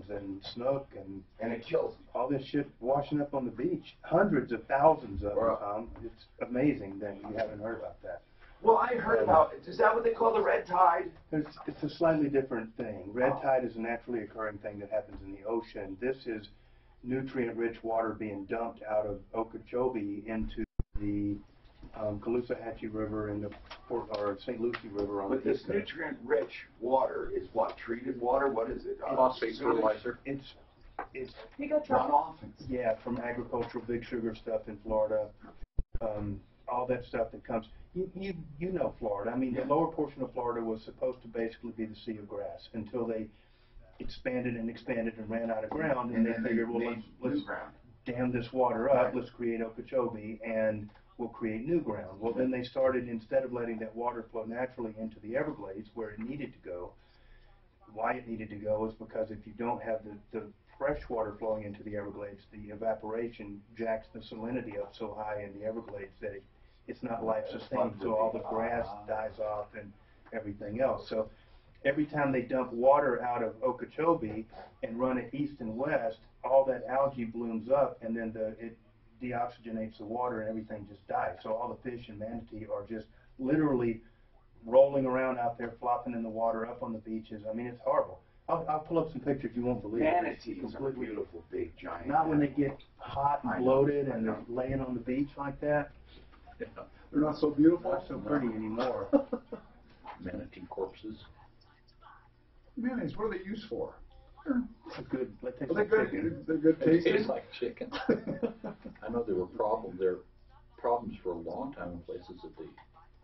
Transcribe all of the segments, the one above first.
dolphins and snook And it kills them. all this shit washing up on the beach. Hundreds of thousands of them, Tom. It's amazing that you haven't heard about that. Well, I heard about, is that what they call the red tide? It's a slightly different thing. Red tide is a naturally occurring thing that happens in the ocean. This is nutrient-rich water being dumped out of Okeechobee into the Caloosahatchee River and the or St. Lucie River on But the this nutrient-rich water is what? Treated water? What is it? Phosphate fertilizer. It's You got runoff. yeah, from agricultural big sugar stuff in Florida. All that stuff that comes. You know Florida. I mean, the lower portion of Florida was supposed to basically be the sea of grass until they expanded and ran out of ground, and they figured, well, let's dam this water up, let's create Okeechobee, and we'll create new ground. Well, then they started, instead of letting that water flow naturally into the Everglades where it needed to go, why it needed to go is because if you don't have the fresh water flowing into the Everglades, the evaporation jacks the salinity up so high in the Everglades that it's not life-sustaining, so all the grass dies off and everything else. So every time they dump water out of Okeechobee and run it east and west, all that algae blooms up, and then it deoxygenates the water, and everything just dies. So all the fish and manatee are just literally rolling around out there, flopping in the water, up on the beaches. I mean, it's horrible. I'll pull up some pictures. You won't believe it. Manatees are beautiful, big, giant. Not when they get hot and bloated and they're laying on the beach like that. Yeah. They're not so beautiful. Not so pretty anymore. Manatee corpses. Mayonnaise, what are they used for? It's good. Let's take Are they some good? chicken. They're good It tasting. tastes like chicken. I know there were problems for a long time in places that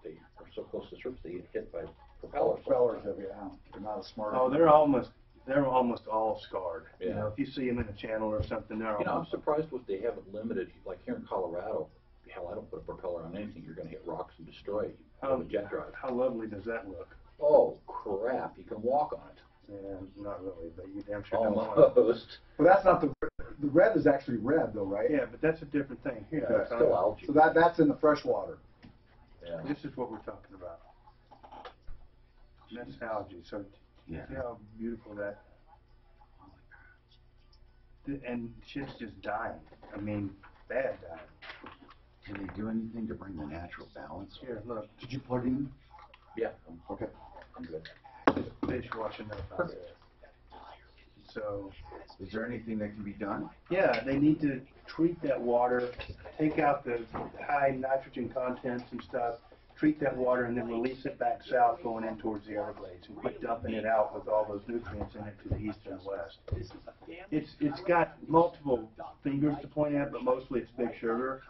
they are so close to the surface they get hit by propellers. Propellers, yeah. They're not as smart. Oh, they're almost all scarred. Yeah. You know, if you see them in a channel or something, they're I'm almost. surprised what they haven't limited. Like here in Colorado, hell, I don't put a propeller on anything. You're going to hit rocks and destroy it. You have a jet drive. How lovely does that look? Oh crap! You can walk on it. Yeah, not really, but you damn sure don't want it. Almost. But that's not the red is actually red though, right? Yeah, but that's a different thing. Here, Yeah, it's still algae. So that's in the freshwater. Yeah. this is what we're talking about. That's algae. So see how beautiful that. And shit's just dying. I mean, bad dying. Can they do anything to bring the natural balance? Here, look. Did you plug in? Yeah. Okay. I'm good. Fish washing up out there. So, Is there anything that can be done? yeah, they need to treat that water, take out the high nitrogen contents and stuff, treat that water, and then release it back south going in towards the Everglades, and quit dumping it out with all those nutrients in it to the east and west. It's got multiple fingers to point at, but mostly it's big sugar.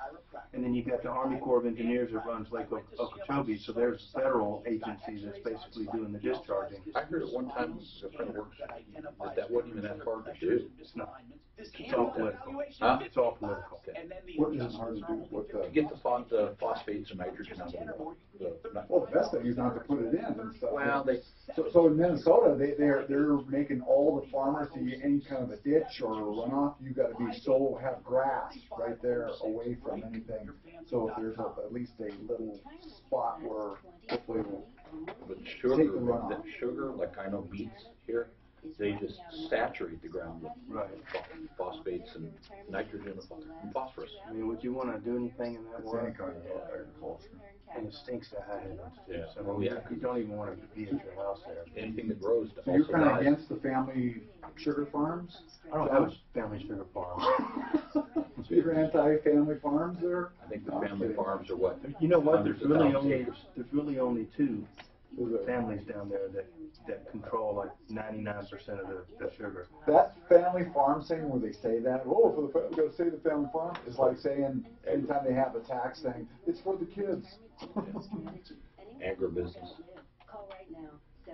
And then you got the Army Corps of Engineers that runs Lake Okeechobee, so there's a federal agency that's basically doing the discharging. I heard at one time a friend worked that wasn't even that hard to do. It's not. It's all political. Huh? It's all political. Okay. What is hard to do? What To get the phosphates and nitrogen out of Well, the best thing is not to put it in and stuff. well, So in Minnesota, they're making all the farmers to any kind of a ditch or a runoff. You got to have grass right there away from anything. So if there's at least a little spot where hopefully will but take sugar, the runoff. that sugar, like I know beets here, they just saturate the ground with Right. phosphates and nitrogen and phosphorus. I mean, would you want to do anything in that It's way? any kind of agriculture. And it stinks to high heavens too. Yeah. So Oh, yeah. you don't even want to be at your house there. Anything that grows So you're also kind of dies. against the family sugar farms? I don't have a family sugar farm. So you're anti-family farms there? I think the No, I'm family kidding. farms are what? You know what? There's hundreds of really thousands of only acres. two families down there that control like 99% of the sugar. That family farm thing where they say that, oh, for the we got to say the family farm, is like saying anytime they have a tax thing, it's for the kids. Agribusiness.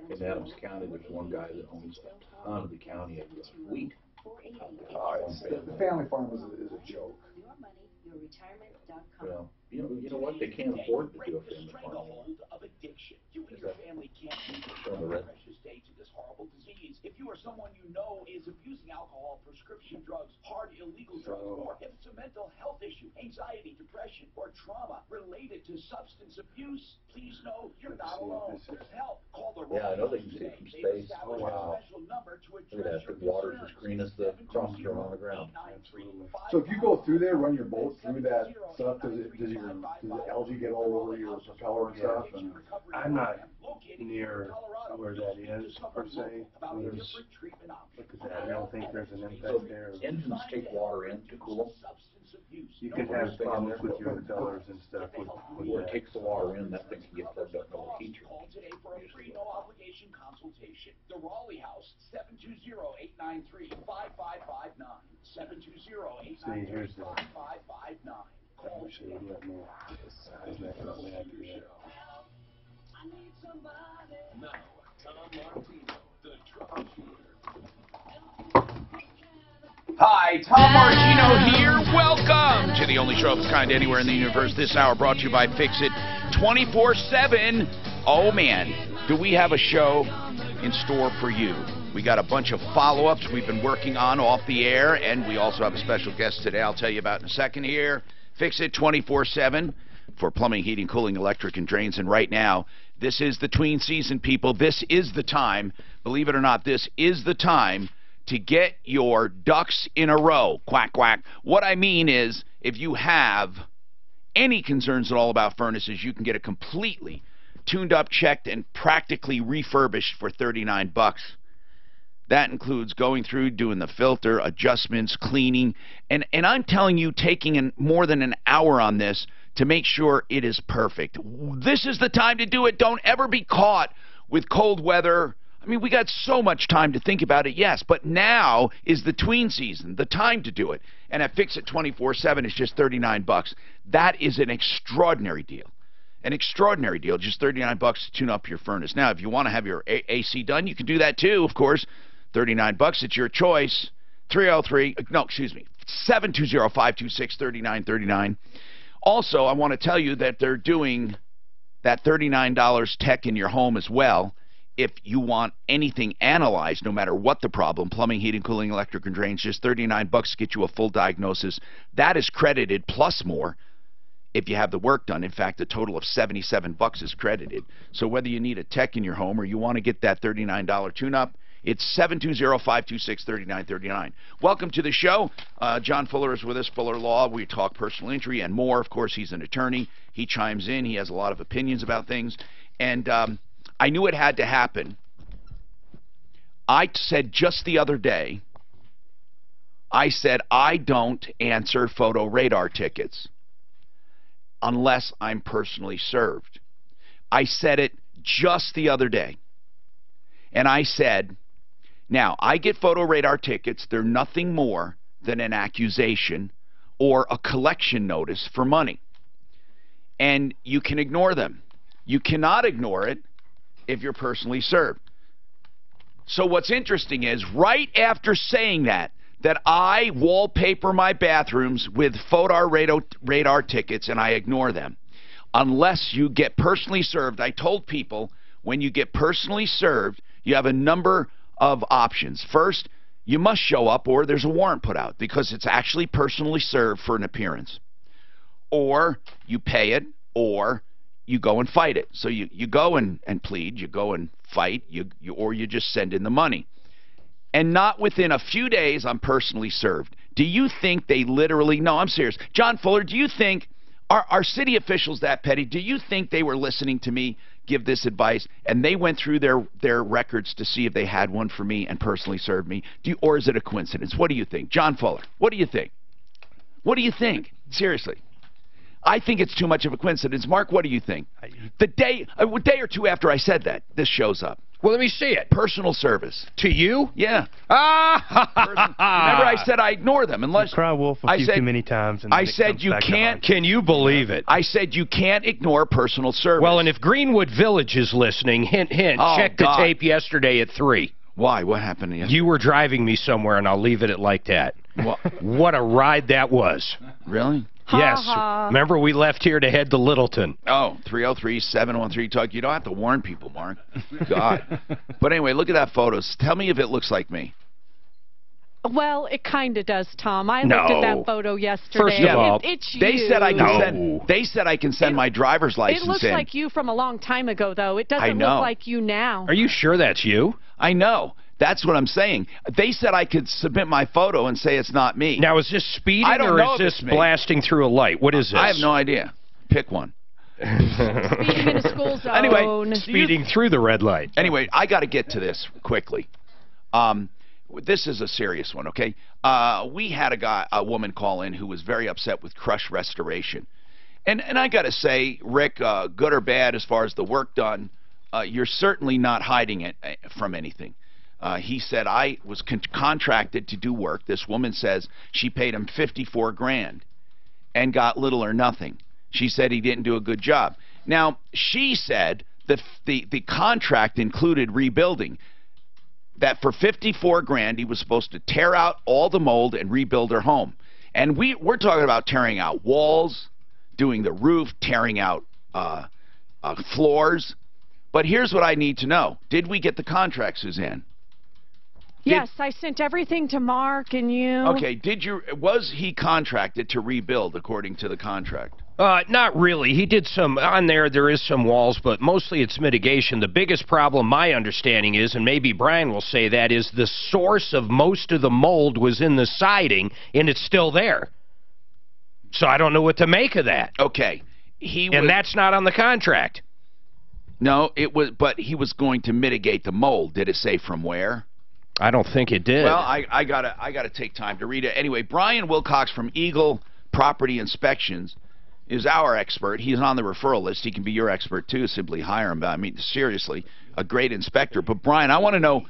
In Adams County, there's one guy that owns a ton of the county of wheat. The family farm is a joke. Well, You know what? They can't afford to do a family farm. You and your family can't leave Show the red. precious day to this horrible disease. If you or someone you know is abusing alcohol, prescription drugs, hard illegal drugs, or if it's a mental health issue, anxiety, depression, or trauma related to substance abuse, please know you're not alone. There's help. Call the Yeah, I know they can see from space. Oh, Wow. Look at that. The water's as green as the crumbs are on the ground. So if you go through there, run your boat through that stuff, does the algae get all over your propeller and stuff? And I'm not near where that is, per se. Look at that, I don't think there's an So impact there. engines take water in to cool them. You can have problems with your impellers and stuff with Where it that. takes the water in, that thing can get plugged up and overheat you. Call today for a free no obligation consultation. The Raleigh House, 720-893-5559. 720-893-5559. Actually, let me, I'm not gonna let you yet. Now, Tom Martino, the Troubleshooter. Hi, Tom Martino here. Welcome to the only show of its kind anywhere in the universe. This hour brought to you by Fix-It 24/7. Oh, man, do we have a show in store for you. We got a bunch of follow-ups we've been working on off the air, and we also have a special guest today I'll tell you about in a second here. Fix-It 24/7 for plumbing, heating, cooling, electric, and drains. And right now, this is the tween season, people. This is the time. Believe it or not, this is the time to get your ducks in a row. Quack, quack. What I mean is, if you have any concerns at all about furnaces, you can get it completely tuned up, checked, and practically refurbished for $39. That includes going through, doing the filter, adjustments, cleaning, and I'm telling you, taking more than an hour on this to make sure it is perfect. This is the time to do it. Don't ever be caught with cold weather. I mean, we got so much time to think about it, yes, but now is the tween season, the time to do it. And at Fix-It 24/7, it's just $39. That is an extraordinary deal. An extraordinary deal, just $39 to tune up your furnace. Now, if you want to have your AC done, you can do that too, of course. $39, it's your choice. 720-526-3939. Also, I want to tell you that they're doing that $39 tech in your home as well. If you want anything analyzed, no matter what the problem, plumbing, heating, cooling, electric, and drains, just $39 to get you a full diagnosis. That is credited plus more if you have the work done. In fact, a total of $77 is credited. So whether you need a tech in your home or you want to get that $39 tune-up, it's 720-526-3939. Welcome to the show. John Fuller is with us, Fuller Law. We talk personal injury and more. Of course, he's an attorney. He chimes in. He has a lot of opinions about things. And I knew it had to happen. I said just the other day, I said I don't answer photo radar tickets unless I'm personally served. I said it just the other day. And I said, now, I get photo radar tickets. They're nothing more than an accusation or a collection notice for money. And you can ignore them. You cannot ignore it if you're personally served. So what's interesting is, right after saying that I wallpaper my bathrooms with photo radar tickets and I ignore them. Unless you get personally served, I told people, when you get personally served, you have a number of options. First, you must show up or there's a warrant put out because it's actually personally served for an appearance. Or you pay it, or you go and fight it. So you go and plead, you go and fight, or you just send in the money. And not within a few days, I'm personally served. Do you think they literally, no, I'm serious. John Fuller, do you think, are city officials that petty? Do you think they were listening to me give this advice and they went through their records to see if they had one for me and personally served me? Or is it a coincidence? What do you think? John Fuller, what do you think? What do you think? Seriously. I think it's too much of a coincidence. Mark, what do you think? A day or two after I said that, this shows up. Well, let me see it. Personal service. To you? Yeah. Ah! Remember, I said I ignore them unless... You cry wolf a few too many times. And I said you can't... Can you believe it? I said you can't ignore personal service. Well, and if Greenwood Village is listening, hint, hint, check the tape yesterday at 3. Why? What happened yesterday? You were driving me somewhere, and I'll leave it at like that. What a ride that was. Really? Yes. Remember, we left here to head to Littleton. Oh, 303-713-TALK. You don't have to warn people, Mark. God. But anyway, look at that photo. Tell me if it looks like me. Well, it kind of does, Tom. I looked at that photo yesterday. First of all, it's you. They said I can send. They said I can send my driver's license in. It looks like you from a long time ago, though. It doesn't look like you now. Are you sure that's you? I know. That's what I'm saying. They said I could submit my photo and say it's not me. Now, is this speeding or is this blasting through a light? What is this? I have no idea. Pick one. Speeding in a school zone. Anyway, speeding through the red light. Anyway, I got to get to this quickly. This is a serious one, okay? We had a woman call in who was very upset with Crush Restoration. And I got to say, Rick, good or bad as far as the work done, you're certainly not hiding it from anything. He said, I was contracted to do work. This woman says she paid him $54,000 and got little or nothing. She said he didn't do a good job. Now, she said that the contract included rebuilding. That for $54,000 he was supposed to tear out all the mold and rebuild her home. And we're talking about tearing out walls, doing the roof, tearing out floors. But here's what I need to know. Did we get the contract, Suzanne? Yes, I sent everything to Mark and you. Okay, was he contracted to rebuild according to the contract? Not really. He did some, on there is some walls, but mostly it's mitigation. The biggest problem, my understanding is, and maybe Brian will say that, is the source of most of the mold was in the siding, and it's still there. So I don't know what to make of that. Okay. And that's not on the contract. No, it was, but he was going to mitigate the mold. Did it say from where? I don't think it did. Well, I gotta take time to read it. Anyway, Brian Wilcox from Eagle Property Inspections is our expert. He's on the referral list. He can be your expert too. Simply hire him. I mean, seriously, a great inspector. But Brian, I want to know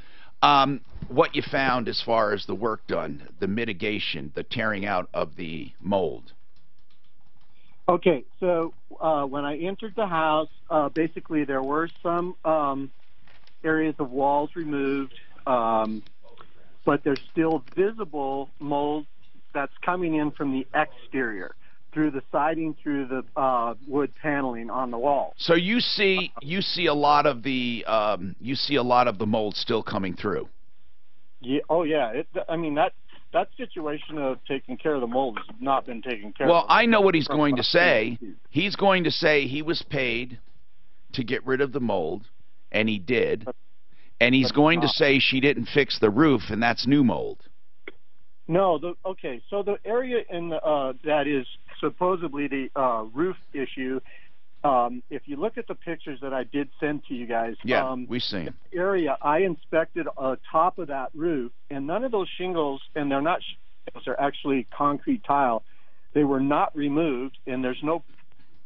what you found as far as the work done, the mitigation, the tearing out of the mold. Okay, so when I entered the house, basically there were some areas of walls removed. But there's still visible mold that's coming in from the exterior through the siding, through the wood paneling on the wall. So you see a lot of the mold still coming through. Yeah. Oh yeah. I mean that situation of taking care of the mold has not been taken care of. Well, I know what he's going to say. He's going to say he was paid to get rid of the mold, and he did. And he's going to say she didn't fix the roof, and that's new mold. No, okay. So the area in that is supposedly the roof issue. If you look at the pictures that I did send to you guys, we've seen the area. I inspected top of that roof, and none of those shingles, and they're not shingles, they're actually concrete tile. They were not removed, and there's no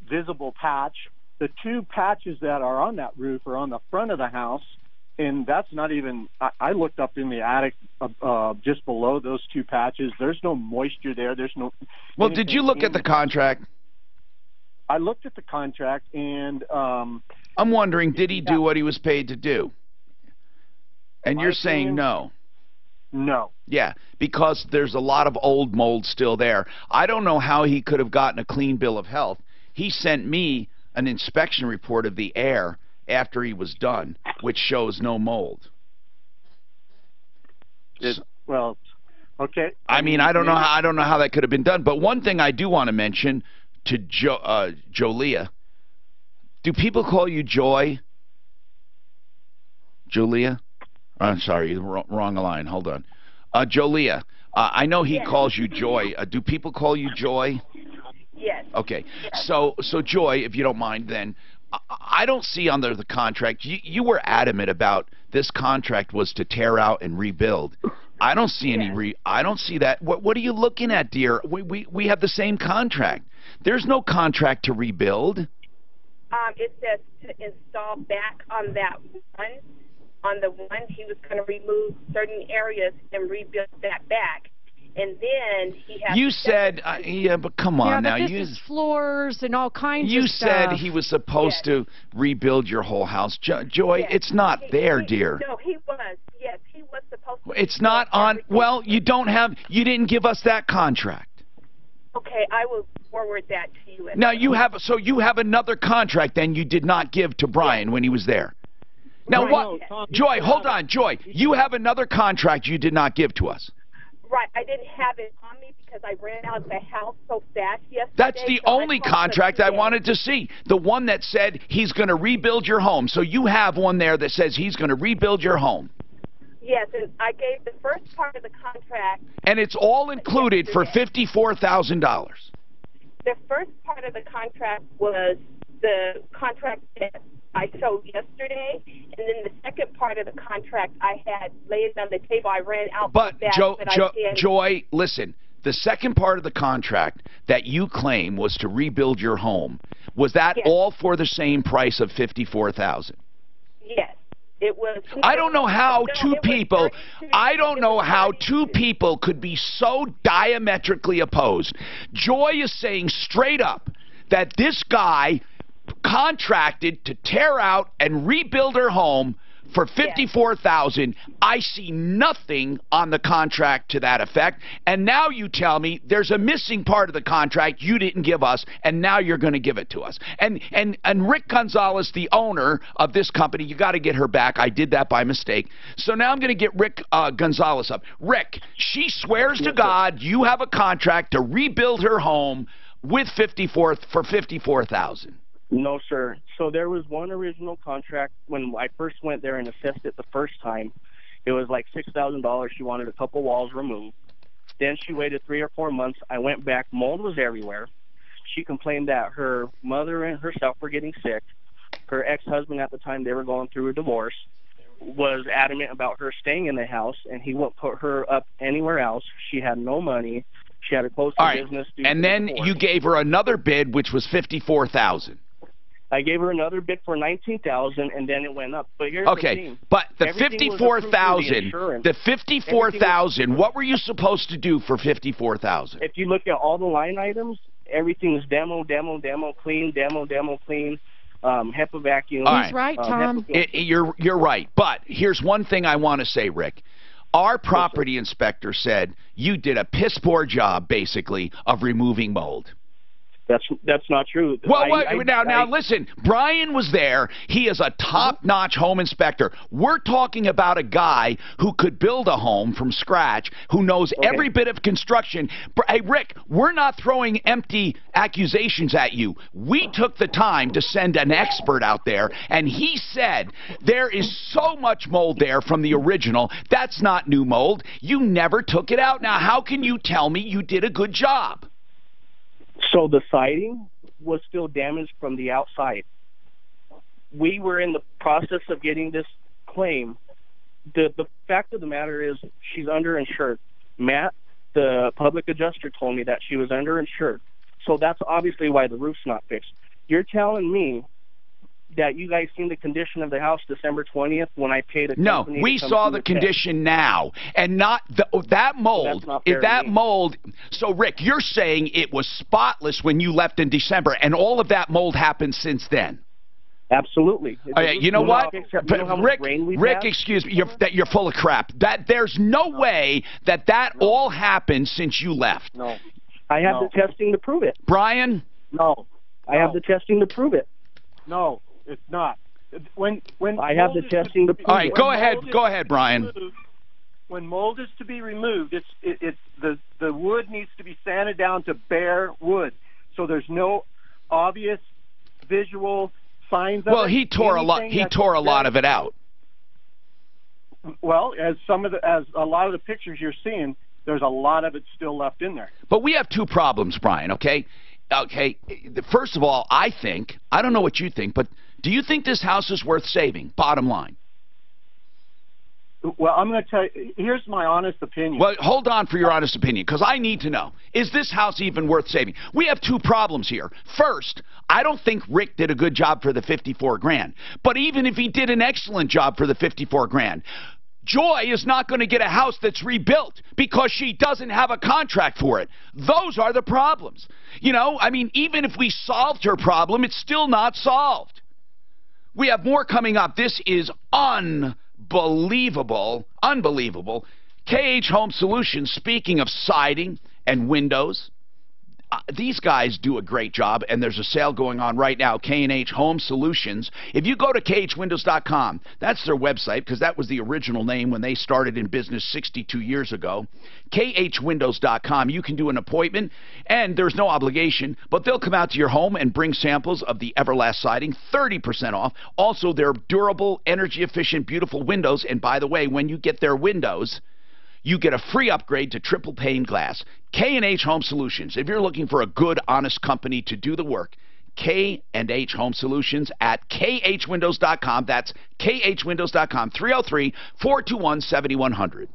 visible patch. The two patches that are on that roof are on the front of the house. And that's not even, I looked up in the attic just below those two patches. There's no moisture there. There's no... Well, did you look at the contract? I looked at the contract, and... I'm wondering, did he do what he was paid to do? And you're saying no. No. Yeah, because there's a lot of old mold still there. I don't know how he could have gotten a clean bill of health. He sent me an inspection report of the air after he was done, which shows no mold. Well, okay. I mean, I don't know how that could have been done. But one thing I do want to mention to Jolia. Do people call you Joy? Jolia? I'm sorry, wrong line. Hold on. Jolia. I know he calls you Joy. Do people call you Joy? Yes. Okay. Yes. So Joy, if you don't mind, then. I don't see under the contract, you were adamant about this contract was to tear out and rebuild. I don't see any I don't see that. What are you looking at, dear? We have the same contract. There's no contract to rebuild. It says to install back on that one. On the one, he was going to remove certain areas and rebuild that back. And then he has... You said, yeah, but come on now. But this is floors and all kinds of stuff. You said he was supposed to rebuild your whole house. Joy, it's not there, dear. No, he was. Yes, he was supposed to. It's not on... Well, you didn't give us that contract. Okay, I will forward that to you. Now you have another contract then you did not give to Brian when he was there. Now Right. what? Tom, Joy, hold on, Joy. You have another contract you did not give to us. Right, I didn't have it on me because I ran out of the house so fast yesterday. That's the so only contract I wanted to see. The one that said he's going to rebuild your home. So you have one there that says he's going to rebuild your home. Yes, and I gave the first part of the contract. And it's all included for $54,000. The first part of the contract was the contract that I showed yesterday, and then the second part of the contract I had laid on the table. I ran out. But so Joy, listen. The second part of the contract that you claim was to rebuild your home, was that all for the same price of $54,000? Yes, it was. I don't know how two people could be so diametrically opposed. Joy is saying straight up that this guy contracted to tear out and rebuild her home for $54,000. I see nothing on the contract to that effect. And now you tell me there's a missing part of the contract you didn't give us, and now you're going to give it to us. And Rick Gonzalez, the owner of this company, you got to get her back. I did that by mistake. So now I'm going to get Rick Gonzalez up. Rick, she swears to God you have a contract to rebuild her home with for $54,000. No, sir. So there was one original contract when I first went there and assessed it the first time. It was like $6,000. She wanted a couple walls removed. Then she waited 3 or 4 months. I went back. Mold was everywhere. She complained that her mother and herself were getting sick. Her ex-husband at the time, they were going through a divorce, was adamant about her staying in the house, and he won't put her up anywhere else. She had no money. She had to close her business. And then you gave her another bid, which was $54,000. I gave her another bid for $19,000, and then it went up. But here's the thing. But the $54,000, what were you supposed to do for $54,000? If you look at all the line items, everything's demo, clean, clean. HEPA vacuum. He's right, Tom. You're right. But here's one thing I want to say, Rick. Our property inspector said you did a piss poor job, basically, of removing mold. That's not true. Well, now listen. Brian was there. He is a top-notch home inspector. We're talking about a guy who could build a home from scratch, who knows every bit of construction. Hey, Rick, we're not throwing empty accusations at you. We took the time to send an expert out there, and he said there is so much mold there from the original. That's not new mold. You never took it out. Now, how can you tell me you did a good job? So the siding was still damaged from the outside. We were in the process of getting this claim. The fact of the matter is she's underinsured. Matt, the public adjuster, told me that she was underinsured. So that's obviously why the roof's not fixed. You're telling me that you guys seen the condition of the house December 20th when I paid a company? No, we saw the condition now, and not that mold. If that mold, so Rick, you're saying it was spotless when you left in December, and all of that mold happened since then. Absolutely. You know what, Rick, excuse me, you're full of crap. There's no way that all happened since you left. No, I have the testing to prove it. Brian? No, I have the testing to prove it. No. It's not. When I have the testing to prove. All right, go ahead, Brian. When mold is to be removed, the wood needs to be sanded down to bare wood, so there's no obvious visual signs of it. Well, he tore a lot of it out. Well, as a lot of the pictures you're seeing, there's a lot of it still left in there. But we have two problems, Brian. Okay. First of all, I don't know what you think, but do you think this house is worth saving? Bottom line. Well, I'm going to tell you, here's my honest opinion. Well, hold on for your honest opinion, because I need to know. Is this house even worth saving? We have two problems here. First, I don't think Rick did a good job for the $54,000. But even if he did an excellent job for the $54,000, Joy is not going to get a house that's rebuilt because she doesn't have a contract for it. Those are the problems. You know, I mean, even if we solved her problem, it's still not solved. We have more coming up. This is unbelievable. KH Home Solutions, speaking of siding and windows, these guys do a great job, and there's a sale going on right now, K&H Home Solutions. If you go to khwindows.com, that's their website, because that was the original name when they started in business 62 years ago. khwindows.com, you can do an appointment, and there's no obligation, but they'll come out to your home and bring samples of the Everlast siding, 30% off. Also, they're durable, energy-efficient, beautiful windows, and by the way, when you get their windows, you get a free upgrade to triple pane glass. K&H Home Solutions. If you're looking for a good, honest company to do the work, K&H Home Solutions at khwindows.com. That's khwindows.com, 303-421-7100.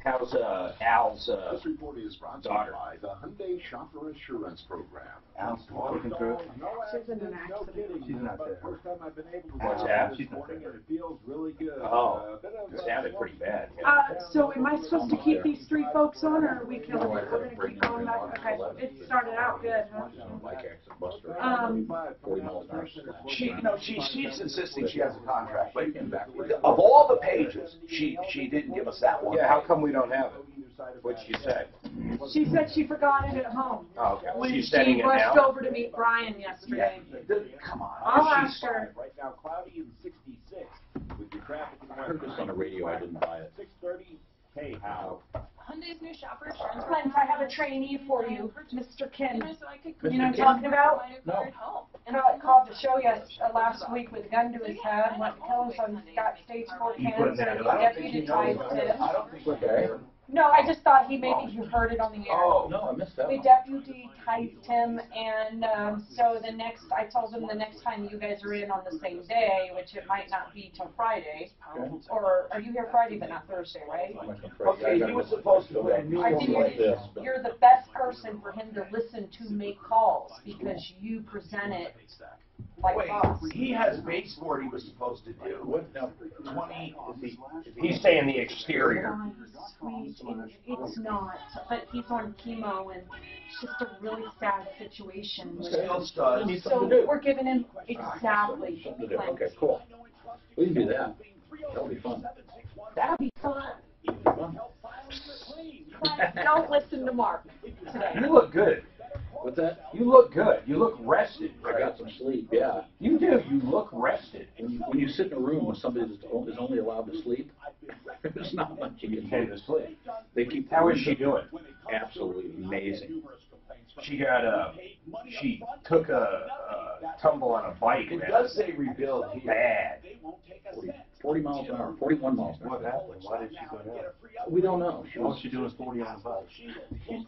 How's Al's This report is brought to you by the Hyundai Shopper Assurance Program. Al's working through it. She's in an accident. She's not there. First time I've been able to What's that? this morning, and it feels really good. Oh, it sounded pretty bad. So am I supposed to keep these three folks on, or are we going to keep going back? Okay, it started out good, huh? 40 miles an hour. She's insisting she has a contract, but of all the pages, she didn't give us that one. Yeah, how come we don't have it? What'd she say? She said she forgot it at home. Oh, okay. When She's she sending it rushed now? over to meet Brian yesterday. Come on. I'll ask her. Right now, cloudy and 66 with your traffic in I heard this on the radio, I didn't buy it. 6:30. Hey, how? Hyundai's new shopper insurance. Friends, I have a trainee for you, Mr. Kim. So I could You know what I'm talking about? No. And I called to show you last week with a gun to his head, went to kill him, so he's got stage 4 cancer. He deputized him. Okay. No, I just thought maybe you heard it on the air. Oh, no, I missed that They one. deputized him, and so I told him the next time you guys are in on the same day, which it might not be till Friday, or are you here Friday but not Thursday, right? Okay, he was supposed to win. I think you're the best person for him to listen to make calls, because you present it like boss. He has baseboard he was supposed to do. What now? 20. He's saying the exterior. Sweet, it's not, but he's on chemo, and it's just a really sad situation. Still does. So we're giving him exactly. Something to do. Okay, cool. We can do that. That'll be fun. That'll be fun. Don't listen to Mark today. You look good. What's that? You look good. You look rested. I got some sleep, yeah. You do. You look rested. When you sit in a room with somebody that is only allowed to sleep, there's not much you can do. To sleep. They keep. How is she doing? Absolutely amazing. She took a tumble on a bike. It does say rebuild here. Bad. 40 miles an hour, 41 miles an hour. What happened? Why did she go down? We don't know. All she doing is 40 on the bus.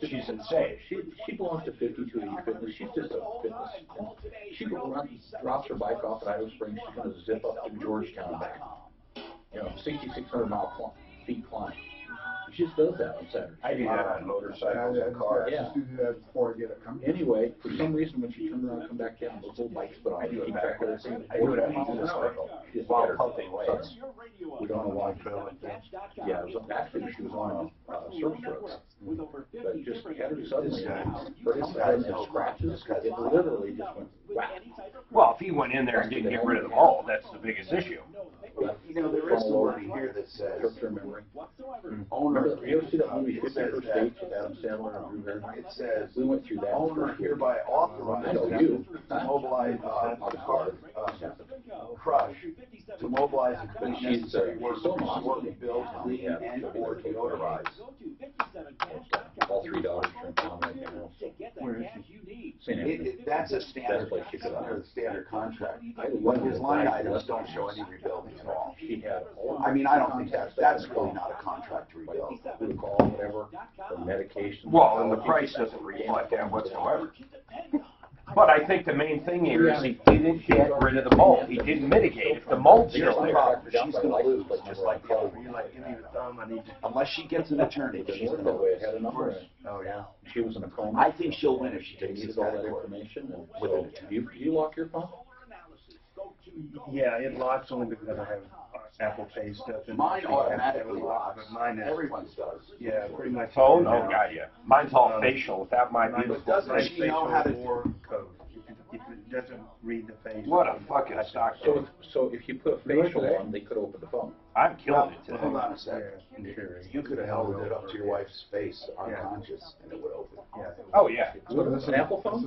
She's insane. She belongs to 5280 Fitness. She's just a fitness. And she drops her bike off at Idaho Springs. She's going to zip up to Georgetown back. 6,600 feet climb. She just does that on Saturday. I do that on motorcycles and cars. Yeah. Just do that before I get it coming. Anyway, for some reason, when she turned around and come back down, those little bikes put on. I do it backwards. I do it 40 on miles an hour. motorcycle while pumping weights. We don't know why. Yeah, it was, actually she was on a surf stroke. But it just had her suddenly, her head and scratches. It literally just went whack. Well, if he went in there and didn't get rid of the mold, that's the biggest issue. There is somebody here that says, Short-term memory. owner, Remember, you ever see that movie, it 50 says First that, Dates with Adam Sandler and Drew Barrymore? it says, We went through that. owner hereby I authorized know you. to mobilize, Crush, to mobilize and complete necessary work so to awesome. support, rebuild, clean, and or deodorize. All 3 daughters are in town right now. Where is she? St. Anthony. That's a standard, That's like she it's could under the standard contract. I But his line love items that. don't show any rebuilding at all. She had all. I mean, I don't think that's really not a contract to rebuild. Glucol, whatever, for medication. Well, and the price doesn't reflect that whatsoever. But I think the main thing here is he didn't get rid of the mold. He didn't mitigate. If the mold's Here's still the there, problem, she's gonna lose, just like the other You're like, give me the thumb, I need to. unless she gets an attorney, It she's worked gonna that way. It lose. had a number in it. Oh, yeah. She was in a coma. I think she'll win if she They takes needed this all back that to court. information. And so, do you lock your phone? Yeah, it locks only because I have Apple Pay stuff. And Mine automatically but locks. mine is, Everyone's does. yeah, pretty much. phone? Oh, God, yeah. Mine's all facial. Without my Mine But doesn't she know how to? or code. if it doesn't read the face. What a fucking stock. So if you put a facial on, they could open the phone. I'm killing it today. Hold on a second. You could have held it up to your wife's face unconscious and it would open. Yeah. Oh, yeah. What is this, an Apple phone?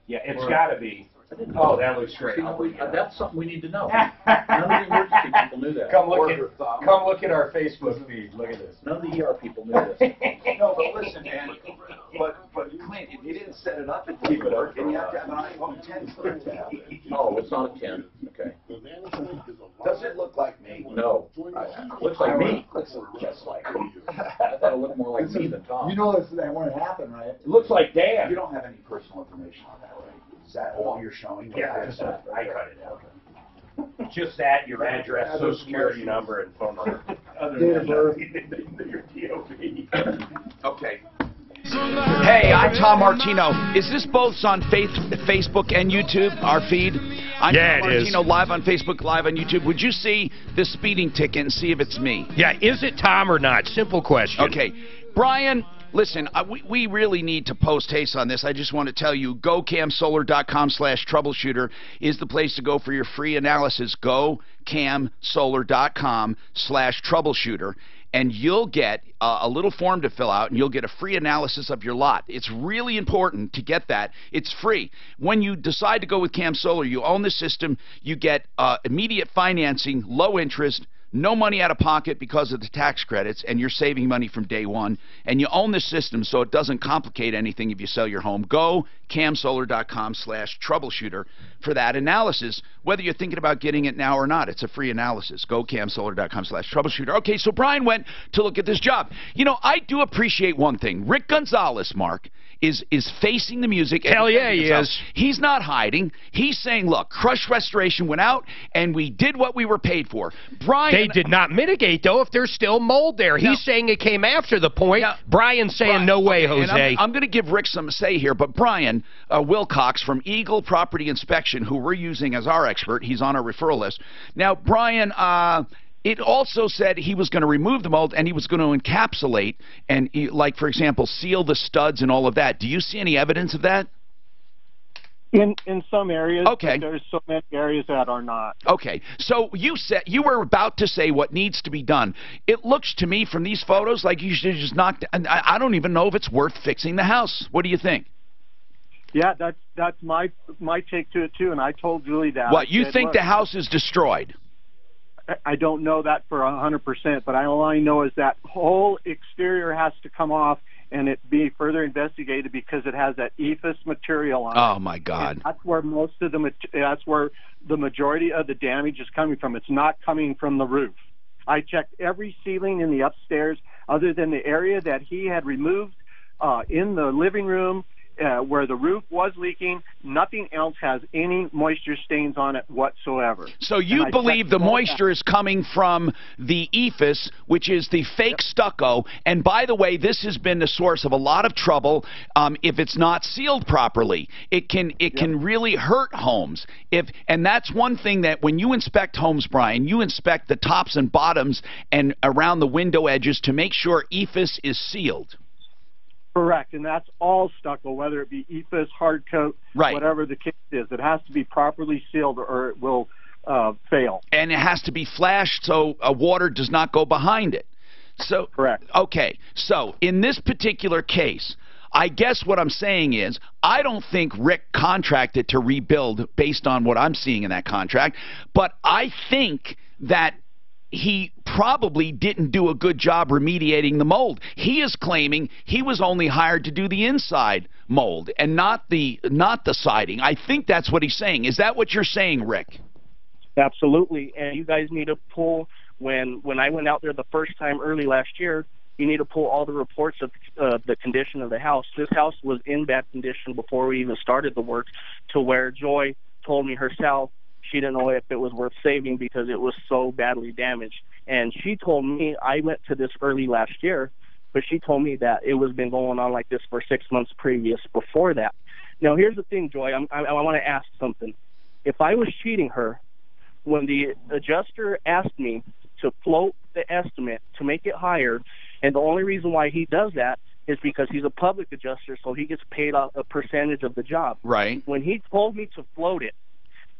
Yeah, it's got to be. Oh, that looks great. That's something we need to know. None of the emergency people knew that. Come look at our Facebook feed. Look at this. None of the ER people knew this. No, but listen, man. But Clint, if you didn't set it up, it didn't work, and you have to have an iPhone 10 for it to happen. Oh, it's not a 10. Okay. Does it look like me? No. Looks like me. Looks just like me. I thought it looked more like me than Tom. You know that when it happened, right? It looks like Dan. You don't have any personal information on that, right? Is that all you're showing? Yeah, I cut it out. Just that, your address, social security number, and phone number. Date of birth. Your DOB. Okay. Hey, I'm Tom Martino. Is this both on Facebook and YouTube, our feed? I'm Tom Martino, live on Facebook, live on YouTube. Would you see the speeding ticket and see if it's me? Yeah, is it Tom or not? Simple question. Okay. Brian, listen, we really need to post haste on this. I just want to tell you, gocamsolar.com/troubleshooter is the place to go for your free analysis. Gocamsolar.com/troubleshooter. And you'll get a little form to fill out, and you'll get a free analysis of your lot. It's really important to get that. It's free. When you decide to go with Cam Solar, you own the system. You get immediate financing, low interest, no money out of pocket because of the tax credits, and you're saving money from day one. And you own the system, so it doesn't complicate anything if you sell your home. Go camsolar.com/troubleshooter for that analysis, whether you're thinking about getting it now or not. It's a free analysis. Go camsolar.com/troubleshooter. Okay, so Brian went to look at this job. You know, I do appreciate one thing. Rick Gonzalez, Mark, is facing the music. Hell yeah, he is. He's not hiding. He's saying, look, Crush Restoration went out, and we did what we were paid for. Brian... They did not mitigate, though, if there's still mold there. He's saying it came after the point. Brian's saying, no way, Jose. I'm going to give Rick some say here, but Brian Wilcox from Eagle Property Inspection, who we're using as our expert, he's on our referral list. Now, Brian... it also said he was going to remove the mold and he was going to encapsulate and, like, for example, seal the studs and all of that. Do you see any evidence of that? In some areas, okay. But there's so many areas that are not. Okay, so you said you were about to say what needs to be done. It looks to me from these photos like you should just knock. I don't even know if it's worth fixing the house. What do you think? Yeah, that's my take to it too, and I told Julie that. What, you think the house is destroyed? I don't know that for 100%, but all I know is that whole exterior has to come off and it be further investigated because it has that ephes material on it. Oh my God! And that's where that's where the majority of the damage is coming from. It's not coming from the roof. I checked every ceiling in the upstairs, other than the area that he had removed in the living room. Where the roof was leaking, nothing else has any moisture stains on it whatsoever. So you believe the moisture is coming from the ephes, which is the fake stucco, and by the way, this has been the source of a lot of trouble if it's not sealed properly. It can really hurt homes. And that's one thing that when you inspect homes, Brian, you inspect the tops and bottoms and around the window edges to make sure ephes is sealed. Correct, and that's all stucco, whether it be ephes, hard coat, whatever the case is. It has to be properly sealed or it will fail. And it has to be flashed so water does not go behind it. So, correct. Okay, so in this particular case, I guess what I'm saying is I don't think Rick contracted to rebuild based on what I'm seeing in that contract, but I think that he probably didn't do a good job remediating the mold. He is claiming he was only hired to do the inside mold and not the siding. I think that's what he's saying. Is that what you're saying, Rick? Absolutely. And you guys need to pull, when I went out there the first time early last year, you need to pull all the reports of the condition of the house. This house was in bad condition before we even started the work, to where Joy told me herself she didn't know if it was worth saving because it was so badly damaged. And she told me, I went to this early last year, but she told me that it was been going on like this for 6 months previous before that. Now, here's the thing, Joy. I want to ask something. If I was cheating her, when the adjuster asked me to float the estimate to make it higher, and the only reason why he does that is because he's a public adjuster, so he gets paid a percentage of the job. Right. When he told me to float it,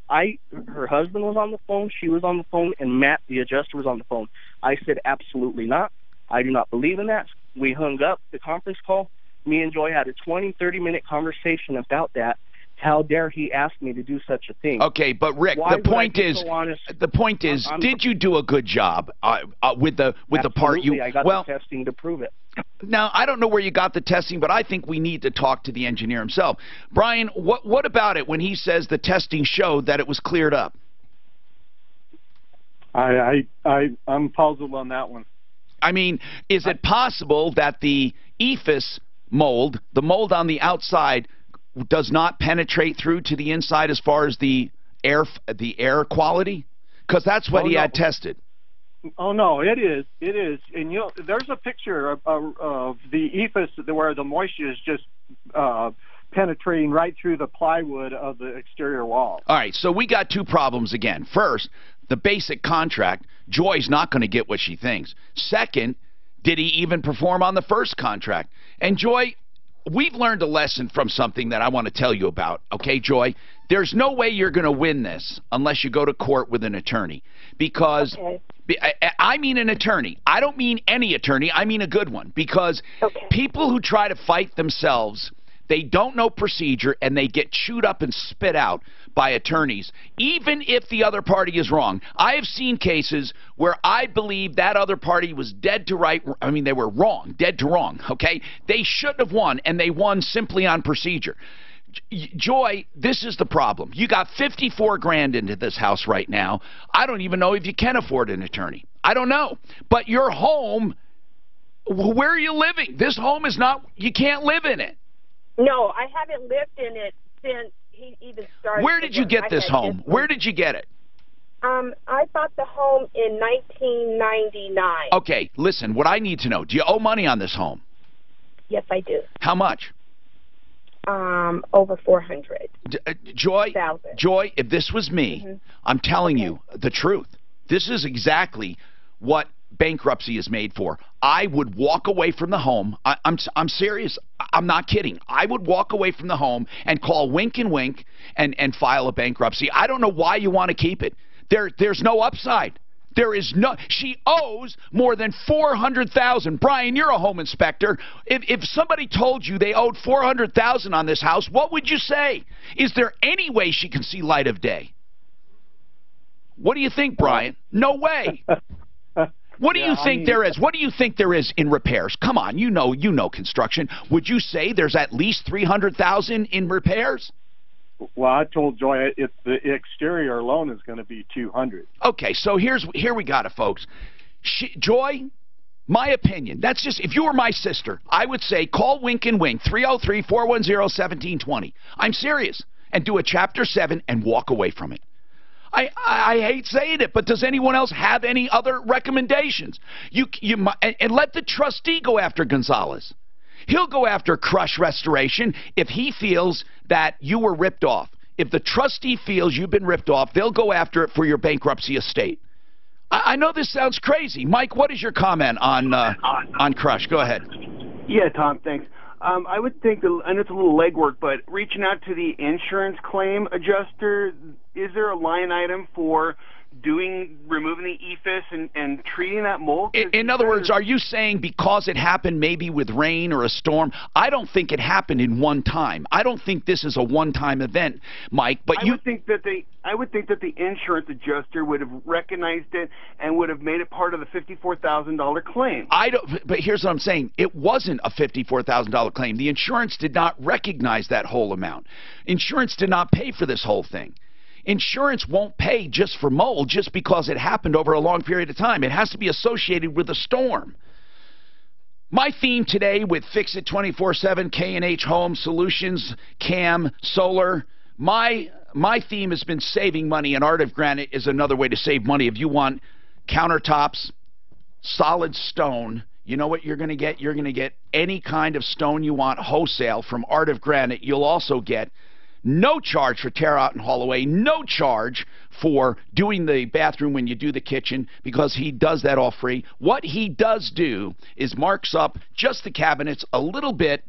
her husband was on the phone, she was on the phone, and Matt, the adjuster, was on the phone. I said, absolutely not. I do not believe in that. We hung up the conference call. Me and Joy had a 20, 30-minute conversation about that. How dare he ask me to do such a thing? Okay, but Rick, the point is, did you do a good job with the part you? I got the testing to prove it. Now, I don't know where you got the testing, but I think we need to talk to the engineer himself. Brian, what about it when he says the testing showed that it was cleared up? I'm puzzled on that one. I mean, is it possible that the EFIS mold, the mold on the outside, does not penetrate through to the inside as far as the air quality? Because that's what he had tested. Oh no, it is, and there's a picture of the EFIS where the moisture is just penetrating right through the plywood of the exterior wall. All right, so we got two problems again. First, the basic contract, Joy's not going to get what she thinks. Second, did he even perform on the first contract? And Joy, we've learned a lesson from something that I want to tell you about, okay, Joy? There's no way you're going to win this unless you go to court with an attorney. Because, I mean an attorney. I don't mean any attorney. I mean a good one. Because people who try to fight themselves, they don't know procedure, and they get chewed up and spit out by attorneys, even if the other party is wrong. I have seen cases where I believe that other party was dead to right. I mean, they were wrong, dead to wrong, okay? They shouldn't have won, and they won simply on procedure. Joy, this is the problem. You got 54 grand into this house right now. I don't even know if you can afford an attorney. I don't know. But your home, where are you living? This home is not, you can't live in it. No, I haven't lived in it since he even started. Where did you get this home? Where did you get it? I bought the home in 1999. Okay, listen, what I need to know, do you owe money on this home? Yes, I do. How much? Over 400. Joy, if this was me, I'm telling you the truth. This is exactly what bankruptcy is made for. I would walk away from the home. I'm serious. I'm not kidding. I would walk away from the home and call Wink and Wink and file a bankruptcy. I don't know why you want to keep it. There's no upside. There is no. She owes more than $400,000. Brian, you're a home inspector. If somebody told you they owed $400,000 on this house, what would you say? Is there any way she can see light of day? What do you think, Brian? No way. What do you think there is? What do you think there is in repairs? Come on, you know construction. Would you say there's at least $300,000 in repairs? Well, I told Joy the exterior alone is going to be $200,000. Okay, so here we got it, folks. Joy, my opinion, that's just, if you were my sister, I would say call Wink and Wink, 303-410-1720. I'm serious. And do a Chapter 7 and walk away from it. I hate saying it, but does anyone else have any other recommendations? And let the trustee go after Gonzalez. He'll go after Crush Restoration if he feels that you were ripped off. If the trustee feels you've been ripped off, they'll go after it for your bankruptcy estate. I know this sounds crazy. Mike, what is your comment on Crush? Go ahead. Yeah, Tom, thanks. I would think, and it's a little legwork, but reaching out to the insurance claim adjuster, is there a line item for removing the EFIS and treating that mold? In other words, are you saying because it happened maybe with rain or a storm? I don't think it happened in one time. I don't think this is a one-time event, Mike. But I would think that the insurance adjuster would have recognized it and would have made it part of the $54,000 claim. But here's what I'm saying: it wasn't a $54,000 claim. The insurance did not recognize that whole amount. Insurance did not pay for this whole thing. Insurance won't pay just for mold just because it happened over a long period of time. It has to be associated with a storm. My theme today with Fix It 24/7, K&H Home Solutions, CAM, Solar, my theme has been saving money, and Art of Granite is another way to save money. If you want countertops, solid stone, you know what you're going to get? You're going to get any kind of stone you want wholesale from Art of Granite. You'll also get No charge for tear out and haul away. No charge for doing the bathroom when you do the kitchen, because he does that all free. What he does do is marks up just the cabinets a little bit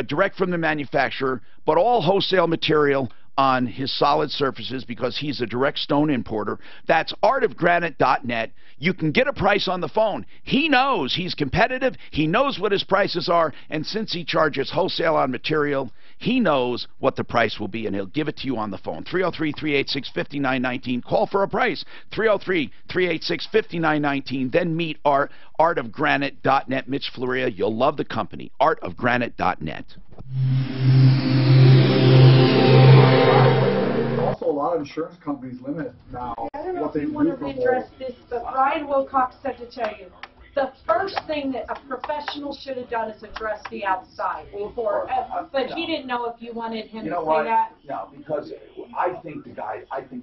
direct from the manufacturer, but all wholesale material on his solid surfaces because he's a direct stone importer. That's artofgranite.net. You can get a price on the phone. He knows he's competitive. He knows what his prices are, and since he charges wholesale on material, he knows what the price will be, and he'll give it to you on the phone. 303-386-5919. Call for a price. 303-386-5919. Then meet artofgranite.net. Mitch Floria. You'll love the company. artofgranite.net. Also, a lot of insurance companies limit now I don't know what if they you want do to for redress mold. this, but Brian Wilcox said to tell you, the first thing that a professional should have done is address the outside before, but he didn't know if you wanted him You to know say what? that. No, because I think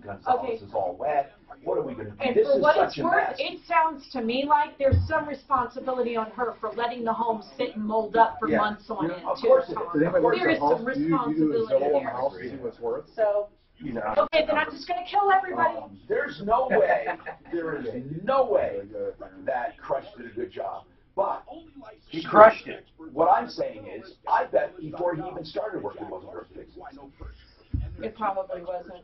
Gonzalez is all wet. What are we going to do? And This for is what such it's a worth, mess. it sounds to me like there's some responsibility on her for letting the home sit and mold up for months on end, Of too, course it is. Tom. Does anybody look at There is the house? some Do you do a responsibility Zillow on the there. house to see what's worth? So, You know, okay, then I'm just going to kill everybody. There's no way, there is no way that Crush did a good job. But He crushed it. what I'm saying is, I bet before he even started work, it wasn't worth fixing. It probably wasn't.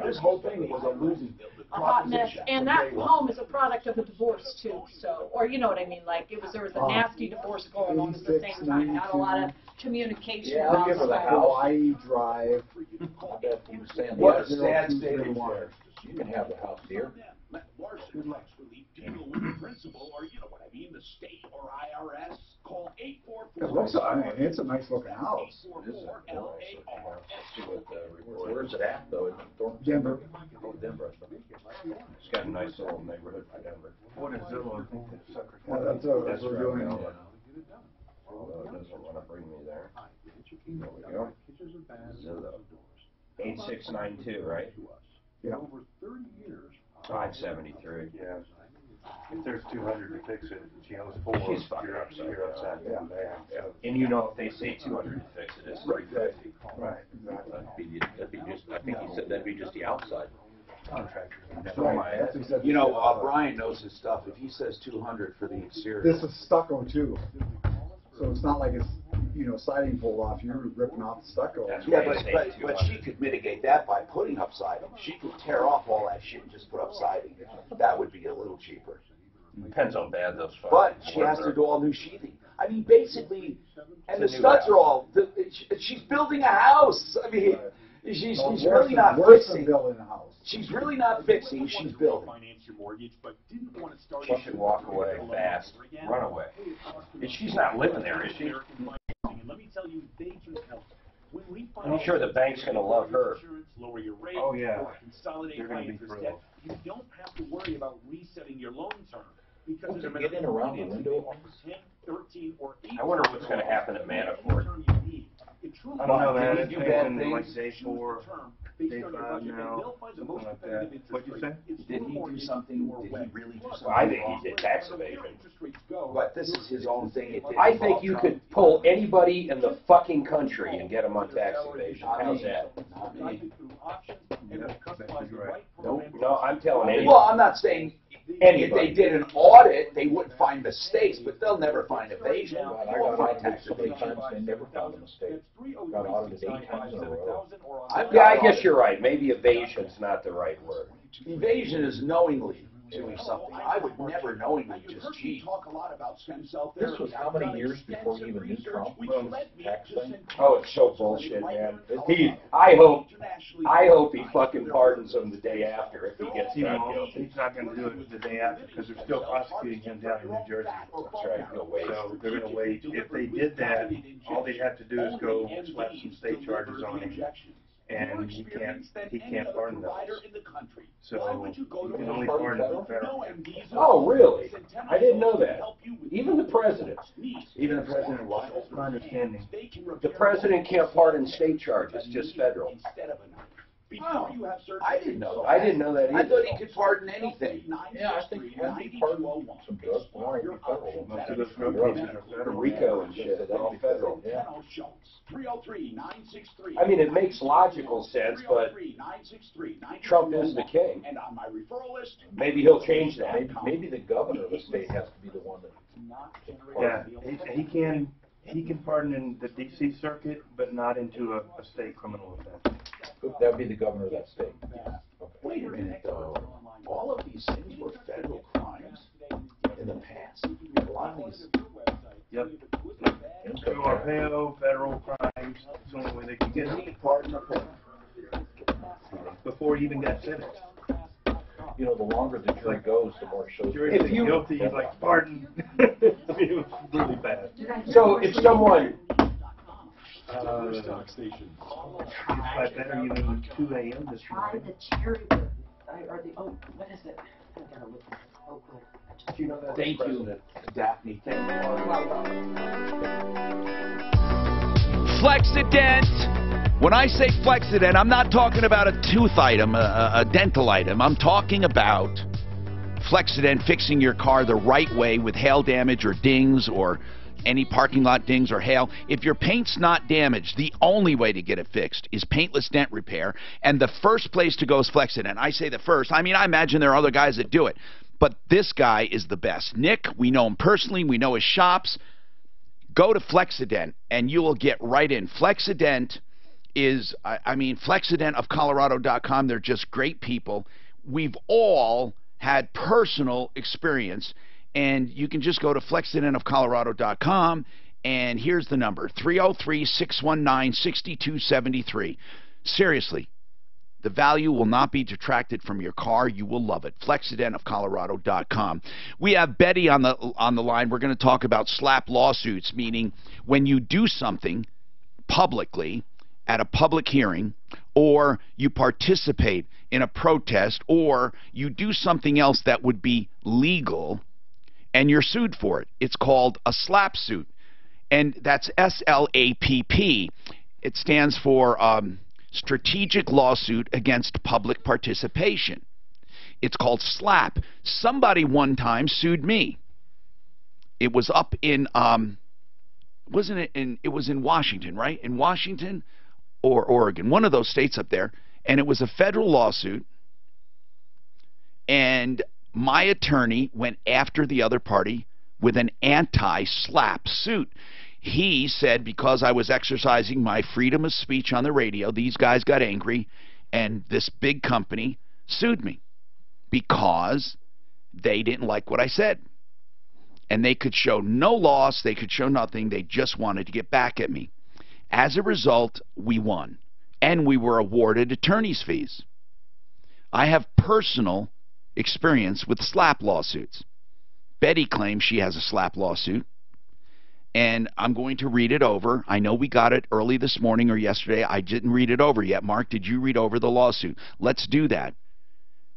This whole thing was a losing A hot mess, proposition. and from that day one. home is a product of a divorce too, so, or you know what I mean, like, there was a nasty divorce going on at the same time, not a lot of communication. Yeah, about give her the stuff. Hawaii Drive. I bet you stand What a the sad state of affairs. You can have the house here. Let Larson Lex Relief deal with the principal, or you know what I mean, the state or IRS. Call 844. It looks, I mean, it's a nice looking house. Where's it at, though? In Thornton? Denver. Oh, Denver. It's got a nice little neighborhood for Denver. What is Zillow? Yeah, that's what we're doing. Although it doesn't want to bring me there. There we go. Zillow. 8692, right? Yeah. 573. Yeah. If there's 200 to fix it, she owes 4, She's fucking you're upside down there. So, And you know, if they say 200 to fix it, it's 350. Right, exactly. That'd be just, I think he said that'd be just the outside. contractors. Right, that's exactly. You know, Brian knows his stuff. If he says 200 for the exterior. This is stucco too. So it's not like it's, you know, siding pulled off, you're ripping off the stucco. Yeah, but she could mitigate that by putting up siding. She could tear off all that shit and just put up siding. That would be a little cheaper. Depends how bad those fucking But she has to do all new sheathing. I mean, basically, and the studs are all, she's building a house. I mean, she's really not fixing. Building a house. She's really not fixing, she's building. She should walk away fast, run away. And she's not living there, is she? I'm sure the bank's going to love her. Oh, yeah. They're going to be thrilled. You don't have to worry about resetting your loan term. Because to get in around the window. 10, 13, or 18 I wonder what's going to happen at Manafort. I don't know, man. Did It's you do bad taken like things? day 4, day 5 now, something like that. What'd you say? Did he do something? Did he really do something? Well, I think he did tax evasion. But this is his own thing. It didn't I think involve you Trump. could pull anybody in the fucking country and get them on tax evasion. How's that? Not me. Nope. No, I'm telling you. Well, I'm not saying if they did an audit, they wouldn't find mistakes, but they'll never find evasion. God, I They won't got find audited tax so many evasion. times, they never found a mistake. Got audited 8 times in a row. Yeah, I guess you're right. Maybe evasion's not the right word. Evasion is knowingly doing something. I would never knowingly just cheat. This was how many years before he even knew Trump was tax thing? Oh, it's so bullshit, man. I hope he fucking pardons him the day after if he gets You found know, guilty. he's not going to do it the day after because they're still prosecuting him down in New Jersey. That's right. He'll wait. So they're going to wait. If they did that, all they'd have to do is go slap some state charges on him, and he can't pardon those. So you can only pardon the federal. Oh, really? I didn't know that. Even the president. Even the president was. That's my understanding. The president can't pardon state charges, just federal. Before you have surgery. I didn't know that. I didn't know that either. I thought he could pardon anything. Yeah, I think he pardoned some drugs, more than federal. Most of those drug cases are federal. RICO and shit, that's all federal. Yeah. 303-963. I mean, it makes logical sense, but Trump is the king. And on my referral list, Maybe he'll change that. Maybe the governor of the state has to be the one that. Yeah, he can pardon in the D.C. circuit, but not into a state criminal offense. That would be the governor of that state. Wait a minute, though. All of these things were federal crimes in the past. A lot of these. Yep. Arpaio, federal crimes. It's the only way they can get it. Pardon or Before he even got sentenced. You know, the longer the jury goes, the more it shows. If you're guilty, he's like, pardon. It was really bad. So if someone... It's by better even 2 a.m. this morning. What is it? I gotta look. Oh, good. Thank you, Daphne. Thank you. Flexident. When I say Flexident, I'm not talking about a tooth item, a dental item. I'm talking about Flexident fixing your car the right way with hail damage or dings or any parking lot dings or hail. If your paint's not damaged, the only way to get it fixed is paintless dent repair, and the first place to go is Flexident. I say the first. I mean, I imagine there are other guys that do it, but this guy is the best. Nick, we know him personally. We know his shops. Go to Flexident, and you will get right in. Flexident is, I mean, FlexidentofColorado.com. They're just great people. We've all had personal experience. And you can just go to FlexidentofColorado.com, and here's the number, 303-619-6273. Seriously, the value will not be detracted from your car. You will love it. FlexidentofColorado.com. We have Betty on the line. We're going to talk about slap lawsuits, meaning when you do something publicly at a public hearing, or you participate in a protest, or you do something else that would be legal, and you're sued for it. It's called a slap suit, and that's SLAPP. It stands for Strategic Lawsuit Against Public Participation. It's called SLAP. Somebody one time sued me. It was up in, wasn't it in, it was in Washington, right? In Washington or Oregon, one of those states up there, and it was a federal lawsuit, and my attorney went after the other party with an anti-slap suit. He said because I was exercising my freedom of speech on the radio, these guys got angry, and this big company sued me because they didn't like what I said. And they could show no loss, they could show nothing, they just wanted to get back at me. As a result, we won, and we were awarded attorney's fees. I have personal experience with slap lawsuits. Betty claims she has a slap lawsuit, and I'm going to read it over. I know we got it early this morning or yesterday. I didn't read it over yet. Mark, did you read over the lawsuit? Let's do that.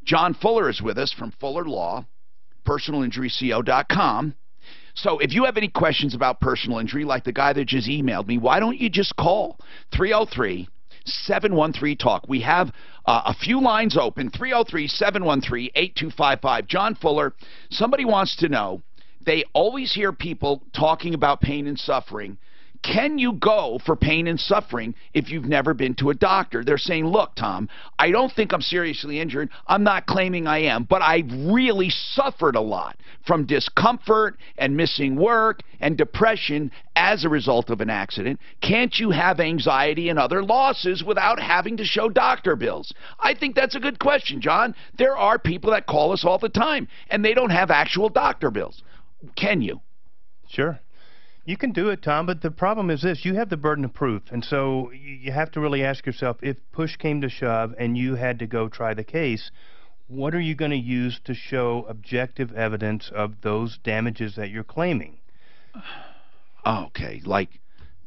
John Fuller is with us from Fuller Law, personalinjuryco.com. So if you have any questions about personal injury, like the guy that just emailed me, why don't you just call 303-713-TALK. We have a few lines open, 303-713-8255. John Fuller, somebody wants to know, they always hear people talking about pain and suffering. Can you go for pain and suffering if you've never been to a doctor? They're saying, look, Tom, I don't think I'm seriously injured. I'm not claiming I am, but I've really suffered a lot from discomfort and missing work and depression as a result of an accident. Can't you have anxiety and other losses without having to show doctor bills? I think that's a good question, John. There are people that call us all the time, and they don't have actual doctor bills. Can you? Sure. You can do it, Tom, but the problem is this. You have the burden of proof, and so you have to really ask yourself, if push came to shove and you had to go try the case, what are you going to use to show objective evidence of those damages that you're claiming? Okay, like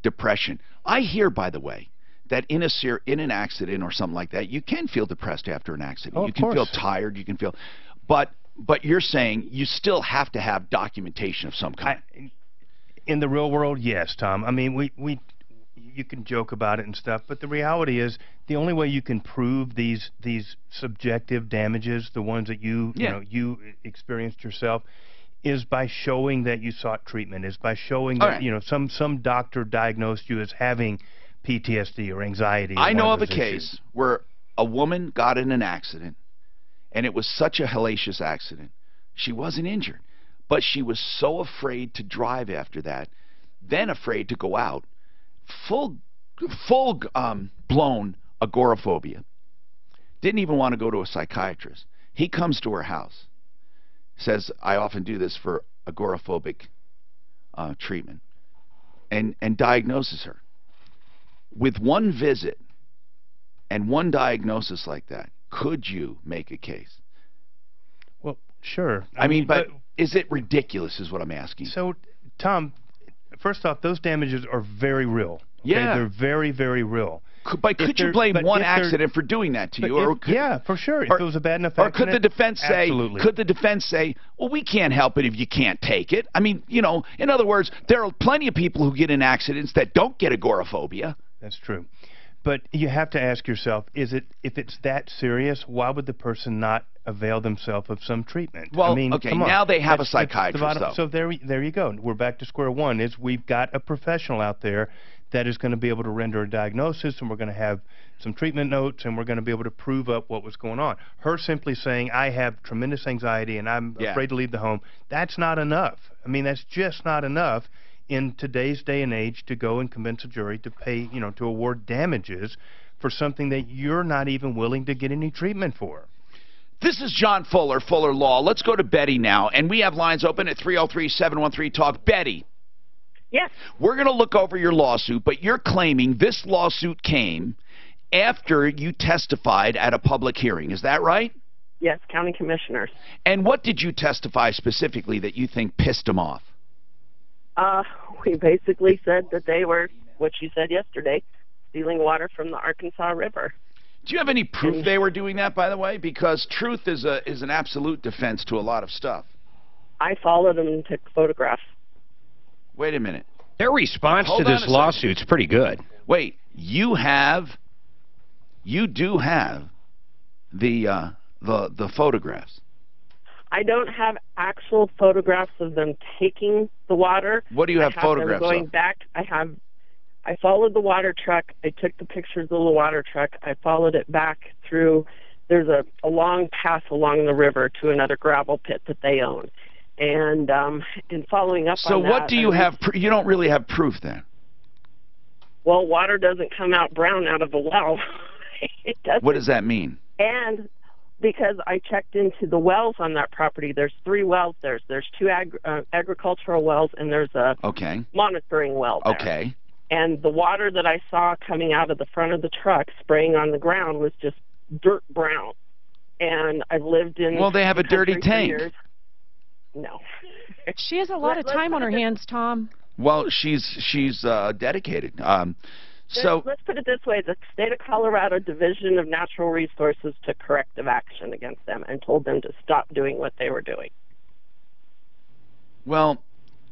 depression. I hear, by the way, that in an accident or something like that, you can feel depressed after an accident. Oh, you can feel tired, you can feel... But you're saying you still have to have documentation of some kind. In the real world, yes, Tom. I mean, you can joke about it and stuff, but the reality is the only way you can prove these subjective damages, the ones that you experienced yourself, is by showing that you sought treatment, is by showing that some doctor diagnosed you as having PTSD or anxiety. I know of a case where a woman got in an accident, and it was such a hellacious accident. She wasn't injured, but she was so afraid to drive after that, then afraid to go out, full blown agoraphobia. Didn't even want to go to a psychiatrist. He comes to her house, says, I often do this for agoraphobic treatment, and diagnoses her. With one visit and one diagnosis like that, could you make a case? Well, sure. I mean, but is it ridiculous is what I'm asking. So, Tom, first off, those damages are very real. Okay? Yeah. They're very, very real. But could you blame one accident for doing that to you? Yeah, for sure. If it was a bad enough accident, or could the defense say, absolutely. well, we can't help it if you can't take it? I mean, you know, in other words, there are plenty of people who get in accidents that don't get agoraphobia. That's true. But you have to ask yourself, if it's that serious, why would the person not avail themselves of some treatment? Well, I mean, okay, come on. now they have a psychiatrist, though. So there you go. We're back to square one. We've got a professional out there that is going to be able to render a diagnosis, and we're going to have some treatment notes, and we're going to be able to prove up what was going on. Her simply saying, I have tremendous anxiety, and I'm afraid to leave the home, that's not enough. I mean, that's just not enough in today's day and age to go and convince a jury to pay, to award damages for something that you're not even willing to get any treatment for. This is John Fuller, Fuller Law. Let's go to Betty now, and we have lines open at 303-713-TALK. Betty. Yes. We're going to look over your lawsuit, but you're claiming this lawsuit came after you testified at a public hearing. Is that right? Yes, county commissioners. And what did you testify specifically that you think pissed them off? We basically said that they were, what you said yesterday, stealing water from the Arkansas River. Do you have any proof they were doing that, by the way? Because truth is an absolute defense to a lot of stuff. I followed them and took photographs. Wait a minute. Their response to this lawsuit's pretty good. Wait, you do have the photographs. I don't have actual photographs of them taking the water. What do you have photographs going of? back. I followed the water truck. I took the pictures of the water truck. I followed it back through. There's a long path along the river to another gravel pit that they own. And in following up on that... So what do you have? You don't really have proof then? Well, water doesn't come out brown out of a well. It doesn't. What does that mean? And because I checked into the wells on that property, there's 3 wells. There's 2 agricultural wells, and there's a monitoring well there. Okay. And the water that I saw coming out of the front of the truck spraying on the ground was just dirt brown. And I've lived in... Well, they have a dirty tank. No. She has a lot of time on her hands, Tom. Well, she's dedicated. So let's put it this way: the state of Colorado Division of Natural Resources took corrective action against them and told them to stop doing what they were doing. Well,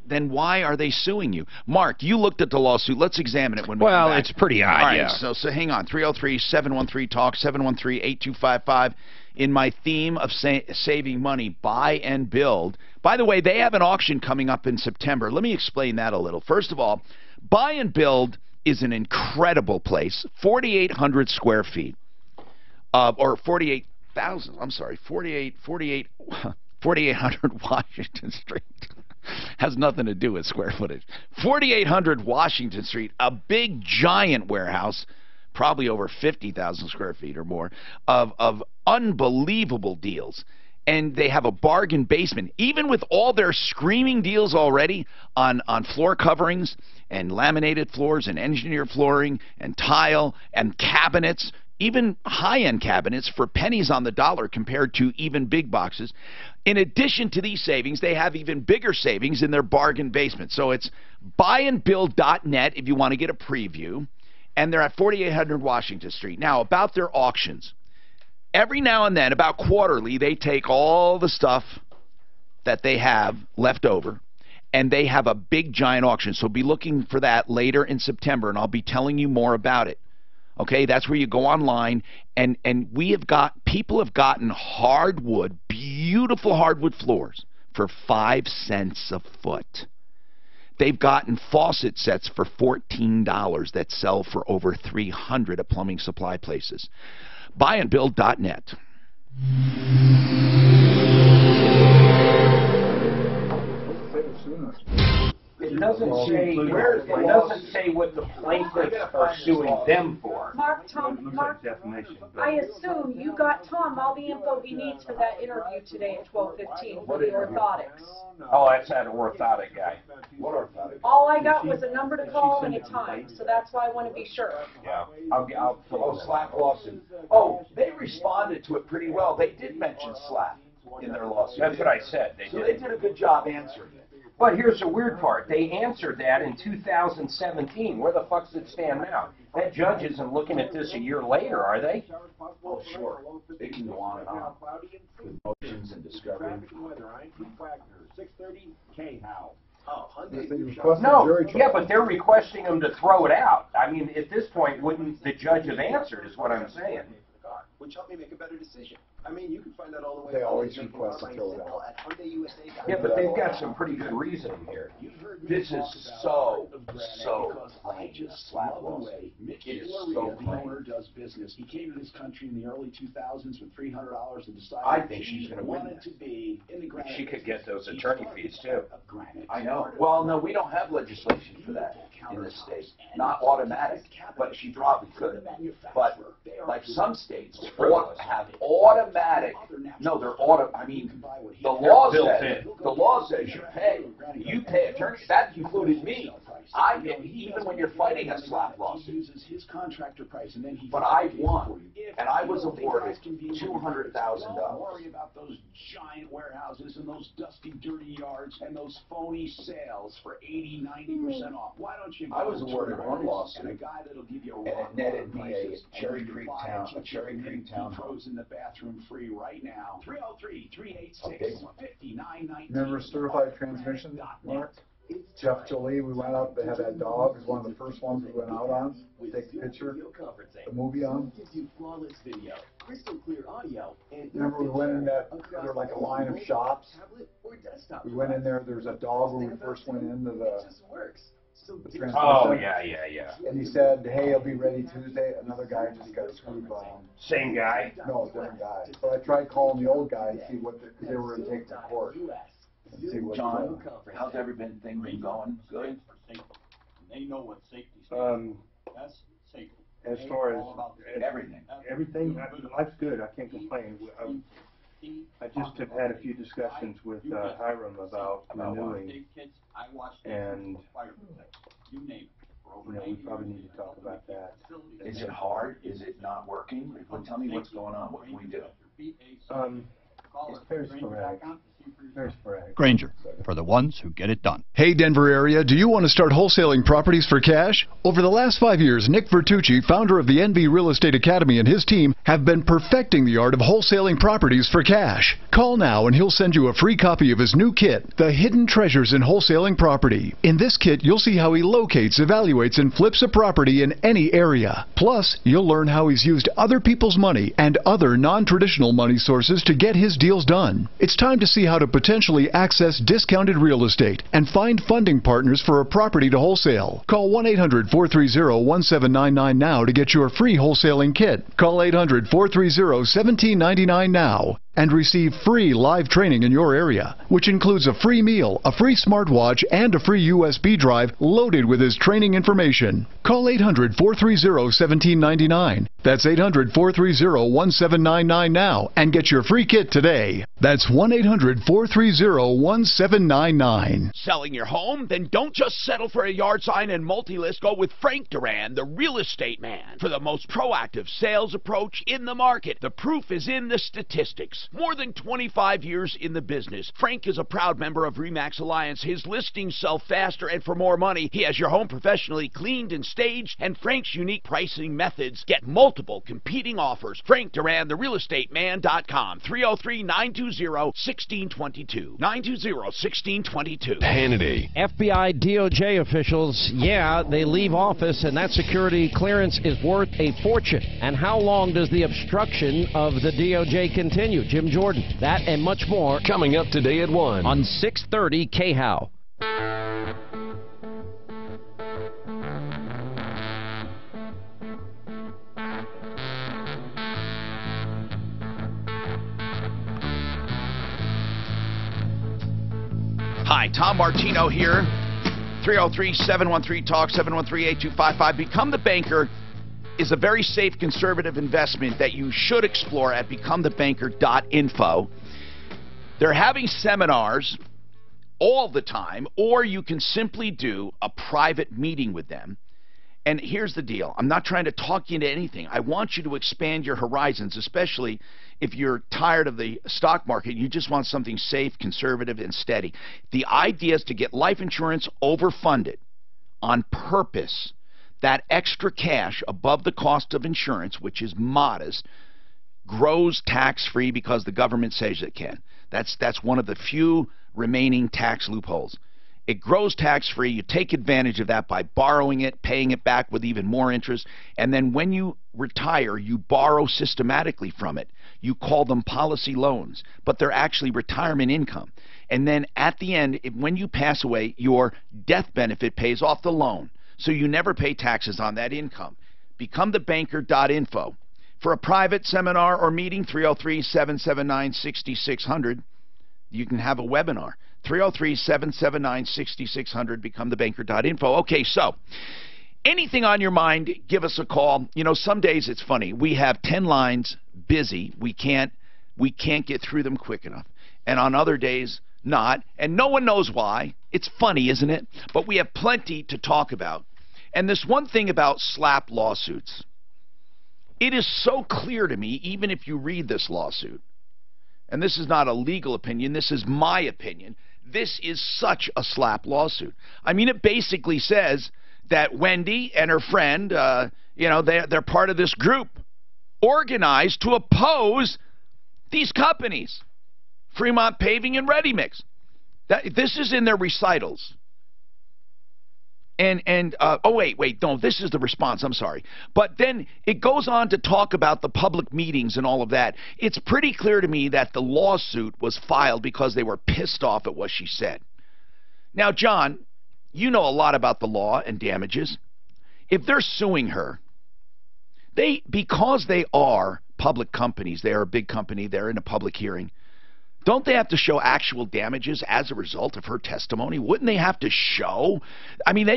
then why are they suing you? Mark, you looked at the lawsuit. Let's examine it when we come back. Well, it's pretty odd, All right, so hang on. 303-713-TALK, 713-8255. In my theme of saving money, buy and build. By the way, they have an auction coming up in September. Let me explain that a little. First of all, buy and build is an incredible place. 4,800 square feet. Or 48,000. I'm sorry. 4,800 Washington Street. Has nothing to do with square footage. 4,800 Washington Street. A big, giant warehouse. Probably over 50,000 square feet or more of unbelievable deals. And they have a bargain basement. Even with all their screaming deals already on floor coverings and laminated floors and engineered flooring and tile and cabinets, even high-end cabinets for pennies on the dollar compared to even big boxes. In addition to these savings, they have even bigger savings in their bargain basement. So it's buyandbuild.net if you want to get a preview. And they're at 4,800 Washington Street. Now, about their auctions. Every now and then, about quarterly, they take all the stuff that they have left over, and they have a big giant auction. So be looking for that later in September, and I'll be telling you more about it. Okay, that's where you go online, and people have gotten hardwood, beautiful hardwood floors for 5 cents a foot. They've gotten faucet sets for $14 that sell for over $300 at plumbing supply places. Buyandbuild.net. It doesn't say what the plaintiffs are suing them for. Mark, I assume you got Tom all the info he needs for that interview today at 12:15 for the orthotics. Oh, that's that orthotic guy. What orthotic? All I got was a number to call and a time, so that's why I want to be sure. Yeah. SLAP lawsuit. Oh, they responded to it pretty well. They did mention SLAP in their lawsuit. That's what I said. They did a good job answering it. But here's the weird part. They answered that in 2017. Where the fuck's it stand now? That judge isn't looking at this a year later, are they? Oh, sure. They can go on and on with motions and discovery. No, yeah, but they're requesting them to throw it out. I mean, at this point, wouldn't the judge have answered, is what I'm saying. Which helped me make a better decision. I mean, you can find that all the way. They always request to throw it out. Yeah, but they've got some pretty good reasoning here. This is so plain, just SLAP lawsuit. Mick It is Floria, so the plain. owner, does business. He came to this country in the early 2000s with $300 and decided I think she's going to win wanted to be in the granite. She could get those attorney fees, too. I know. Well, no, we don't have legislation for that in this state. Not automatic, but she probably could. But like some states have automatic. No, they're I mean, the law says you pay. You pay attorney. That included me. Even when you're fighting a SLAP lawsuit. Uses his contractor price, and then he. But I won, and I was awarded $200,000. Worry about those giant warehouses and those dusty, dirty yards and those phony sales for 80-90% off. Why don't you? I was awarded one lawsuit, and a guy that'll give you and it netted me a Cherry Creek town. Pros in the bathroom free right now. 303-386-5919. Remember Certified Transmission, Mark? Jeff Jolie, we went out, they had that dog, it was one of the first ones we went out on, take the picture, the movie on. Remember we went in that, there were like a line of shops, we went in there, there's a dog when we first went into the transmission. Oh, yeah. And he said, hey, I'll be ready Tuesday, another guy just got screwed by him. Same guy? No, different guy. So I tried calling the old guy to see what they were going to take to court. John, how's everything been going? Good? They know what safety is. That's safety. As far as everything, life's good. I can't complain. I just have had a few discussions with Hiram about renewing, and we probably need to talk about that. Is it hard? Is it not working? Well, tell me what's going on. What can we do? It's very sporadic. Granger, for the ones who get it done. Hey, Denver area, do you want to start wholesaling properties for cash? Over the last 5 years, Nick Vertucci, founder of the NV Real Estate Academy, and his team have been perfecting the art of wholesaling properties for cash. Call now and he'll send you a free copy of his new kit, The Hidden Treasures in Wholesaling Property. In this kit, you'll see how he locates, evaluates, and flips a property in any area. Plus, you'll learn how he's used other people's money and other non-traditional money sources to get his deals done. It's time to see how to potentially access discounted real estate and find funding partners for a property to wholesale. Call 1-800-430-1799 now to get your free wholesaling kit. Call 800-430-1799 now and receive free live training in your area, which includes a free meal, a free smartwatch, and a free USB drive loaded with his training information. Call 800-430-1799. That's 800-430-1799 now and get your free kit today. That's 1-800-430-1799. Selling your home? Then don't just settle for a yard sign and multi-list. Go with Frank Duran, the real estate man, for the most proactive sales approach in the market. The proof is in the statistics. Alliance. More than 25 years in the business. Frank is a proud member of RE/MAX Alliance. His listings sell faster and for more money. He has your home professionally cleaned and staged, and Frank's unique pricing methods get multiple competing offers. Frank Duran, therealestateman.com, 303-920-1622, 920-1622. Hannity. FBI DOJ officials, they leave office, and that security clearance is worth a fortune. And how long does the obstruction of the DOJ continue? Jim Jordan, that and much more Coming up today at 1 on 630 KHOW. Hi, Tom Martino here. 303-713-TALK, 713-8255. Become the Banker is a very safe conservative investment that you should explore at becomethebanker.info. They're having seminars all the time, or you can simply do a private meeting with them. And here's the deal. I'm not trying to talk you into anything. I want you to expand your horizons, especially if you're tired of the stock market. You just want something safe, conservative, and steady. The idea is to get life insurance overfunded on purpose. That extra cash above the cost of insurance, which is modest, grows tax-free because the government says it can. That's one of the few remaining tax loopholes. It grows tax-free. You take advantage of that by borrowing it, paying it back with even more interest, and then when you retire, you borrow systematically from it. You call them policy loans, but they're actually retirement income. And then at the end, when you pass away, your death benefit pays off the loan, so you never pay taxes on that income. BecomeTheBanker.info. For a private seminar or meeting, 303-779-6600. You can have a webinar. 303-779-6600, becomethebanker.info. Okay, so anything on your mind, give us a call. You know, some days it's funny. We have 10 lines busy. We can't get through them quick enough. And on other days, not. And no one knows why. It's funny, isn't it? But we have plenty to talk about. And this one thing about slap lawsuits, it is so clear to me, even if you read this lawsuit, and this is not a legal opinion, this is my opinion, this is such a slap lawsuit. I mean, it basically says that Wendy and her friend, they're part of this group organized to oppose these companies, Fremont Paving and Ready Mix. This is in their recitals. No, this is the response, I'm sorry. But then it goes on to talk about the public meetings and all of that. It's pretty clear to me that the lawsuit was filed because they were pissed off at what she said. Now, John, you know a lot about the law and damages. If they're suing her, because they are public companies, they are a big company, they're in a public hearing, don't they have to show actual damages as a result of her testimony? Wouldn't they have to show? I mean,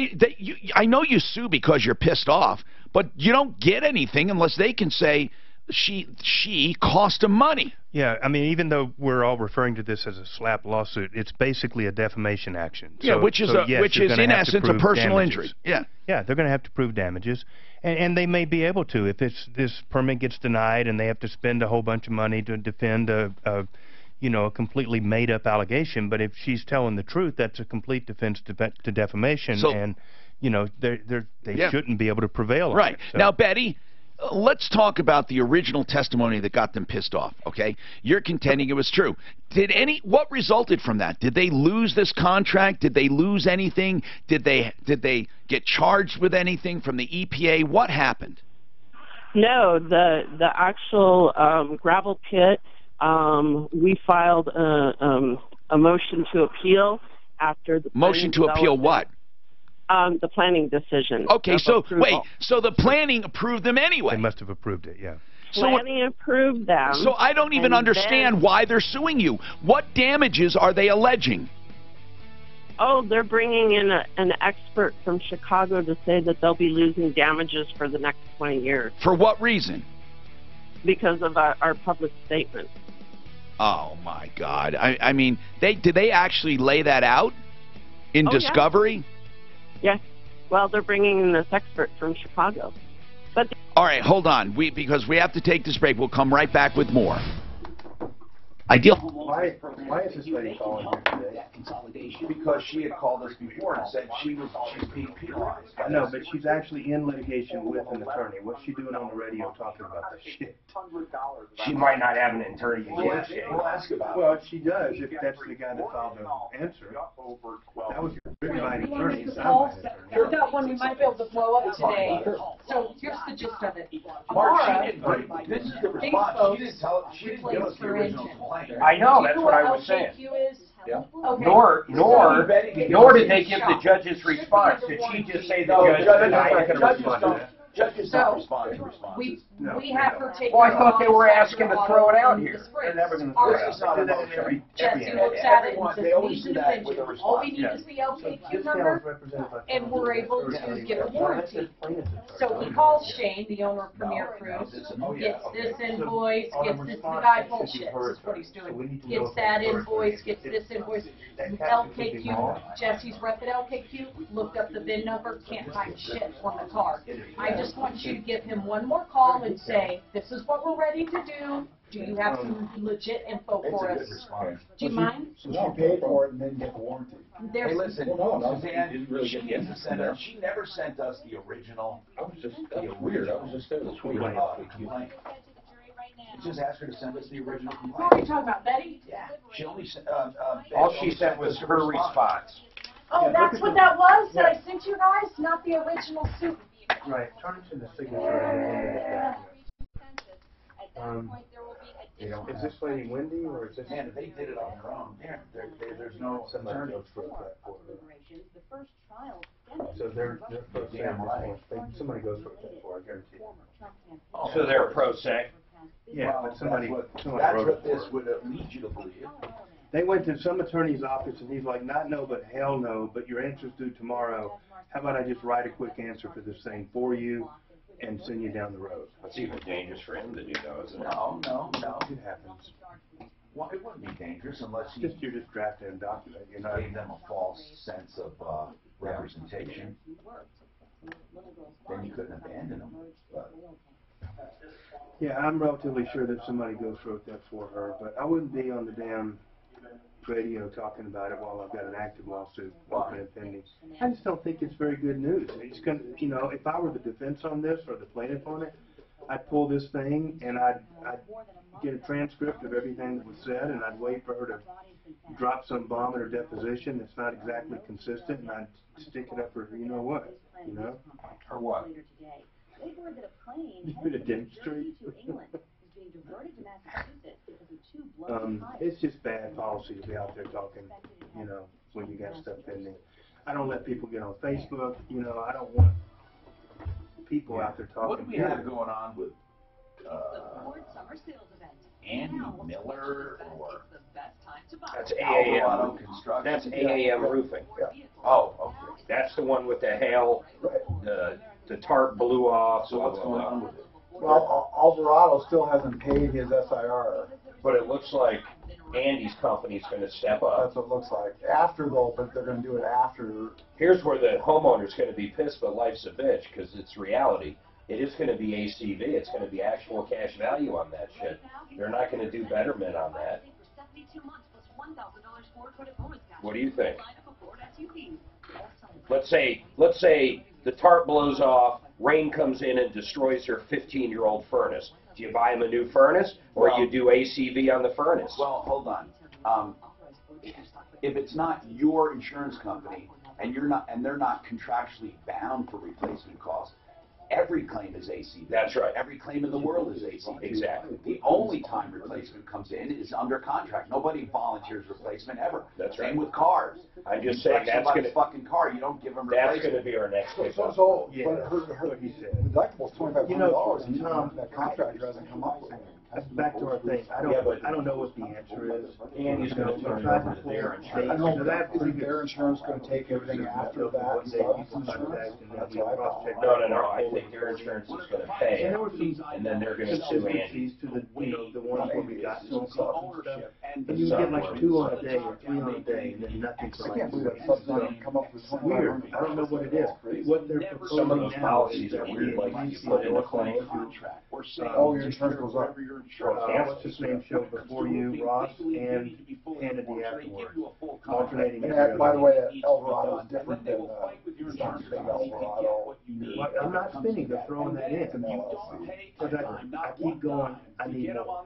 I know you sue because you're pissed off, but you don't get anything unless they can say she cost them money. Yeah, I mean, even though we're all referring to this as a slap lawsuit, it's basically a defamation action. Yeah, which is in essence a personal injury. Yeah. Yeah, they're going to have to prove damages, and they may be able to if this permit gets denied and they have to spend a whole bunch of money to defend a completely made-up allegation. But if she's telling the truth, that's a complete defense to defamation, and they shouldn't be able to prevail on it. So. Now, Betty, let's talk about the original testimony that got them pissed off, okay? You're contending it was true. What resulted from that? Did they lose this contract? Did they lose anything? Did they get charged with anything from the EPA? What happened? No, the actual gravel pit, we filed a motion to appeal after the motion to appeal what? The planning decision. Okay, so wait, so the planning approved them anyway? They must have approved it, yeah. Planning approved them. So I don't even understand why they're suing you. What damages are they alleging? Oh, they're bringing in an expert from Chicago to say that they'll be losing damages for the next 20 years. For what reason? Because of our public statement. Oh, my God. I mean, did they actually lay that out in Discovery? Yes. Well, they're bringing in this expert from Chicago. But all right, hold on. Because we have to take this break. We'll come right back with more. Ideal. Why is this lady calling here today? Because she had called us before and said she's being penalized. I know, but she's actually in litigation with an attorney. What's she doing on the radio talking about this shit? She might not have an attorney yet. We'll ask about it. Well, she does, if that's the guy that filed the answer. That was written by an attorney. It's not by an attorney. I've got one we might be able to blow up today. So here's the gist of it. Mark, Amara, she didn't, this is the response. She didn't give us the original complaint. I know, that's what I was saying. LKQ is? Yeah. Okay. Nor did they give the judge's response. Did she just say the judge denied it? Judges don't respond to responses. We have her take. Well, I thought they were asking to throw it out here. They're never going to All throw it out. They do that in every Jesse looks at it and says, They always needs do an that with a intervention. All we response. need is the LKQ This number, town is represented by and we're able to give a warranty. So he calls Shane, the owner of Premier Cruise, gets this invoice, gets this, the guy bullshit, is what he's doing. Gets that invoice, gets this invoice, LKQ, Jesse's rep at LKQ, looked up the VIN number, can't find shit on the car. I just want you to give him one more call and say, this is what we're ready to do. Do you have some legit info for us? Do you mind? So she paid for it and then get the warranty. Hey, listen, Suzanne, didn't really get the answer from her. she never sent us the original. That was weird. I was just there this week. Complaint. Just ask her to send us the original Who complaint. are you talking about, Betty? Yeah. She only sent, All she sent was her response. Oh, that's what that was that I sent you guys, not the original suit. Right, turn to the signature. Is this lady Wendy or is this? Man, they did it on their own. There's no attorney. So they're pro se. Somebody goes for that for, I guarantee you. So they're pro se. Yeah, but somebody that's wrote what it this for would lead you to believe. They went to some attorney's office and he's like, not no, but hell no, but your answer's due tomorrow. How about I just write a quick answer for this thing for you and send you down the road? That's even dangerous for him to do, though, isn't it? No. It happens. Well, it wouldn't be dangerous unless You're just drafting a document. You're not gave them a false sense of representation. Then you couldn't abandon them. But Yeah, I'm relatively sure that somebody ghost wrote that for her, but I wouldn't be on the damn radio talking about it while I've got an active lawsuit open and pending. I just don't think it's very good news. It's gonna, if I were the defense on this or the plaintiff on it, I'd pull this thing and I'd get a transcript of everything that was said and I'd wait for her to drop some bomb in her deposition that's not exactly consistent and I'd stick it up for what. Or what? To demonstrate. It's just bad policy to be out there talking, when you got stuff pending. I don't let people get on Facebook, I don't want people out there talking. what do we have going on with Andy Miller or That's Colorado AAM. Construction? That's AAM Roofing. Oh, okay. That's the one with the hail, the tarp blew off. So what's going on with it? Well, Alvarado still hasn't paid his SIR. But it looks like Andy's company's going to step up. That's what it looks like. After though, but they're going to do it after. Here's where the homeowner's going to be pissed, but life's a bitch because it's reality. It is going to be ACV. It's going to be actual cash value on that shit. They're not going to do betterment on that. What do you think? Let's say the tarp blows off, rain comes in and destroys her 15-year-old furnace. Do you buy him a new furnace, or you do ACV on the furnace? Well, hold on. If it's not your insurance company and they're not contractually bound for replacement costs, every claim is ACV. That's right. Every claim in the world is ACV. Exactly. The only time replacement comes in is under contract. Nobody volunteers replacement ever. That's right. Same with cars. I'm just saying that's going to fucking car. You don't give them that's replacement. going to be our next case. But her deductible's $2,500, and that contractor hasn't come up with anything. That's back to our thing. I don't know what the answer is. Andy's going to turn it over to their insurance. I don't know if their insurance going to take everything after that. No. I think their insurance is going to pay, and then they're going to sue Andy. To the ones where we got phone calls and stuff. And you get like 2 on a day or 3 on a day, and then nothing for I like can't believe that sub's not even come up with It's weird. I don't know what it is. What they're proposing Some of those now policies is are that weird, like you put in a claim, All your insurance goes up. What's his name showed before you, Ross, and Kennedy afterwards, alternating. And by the way, that Eldorado is different than it's not big Eldorado. I'm not spinning, they're throwing that in. Because I keep going, I need more.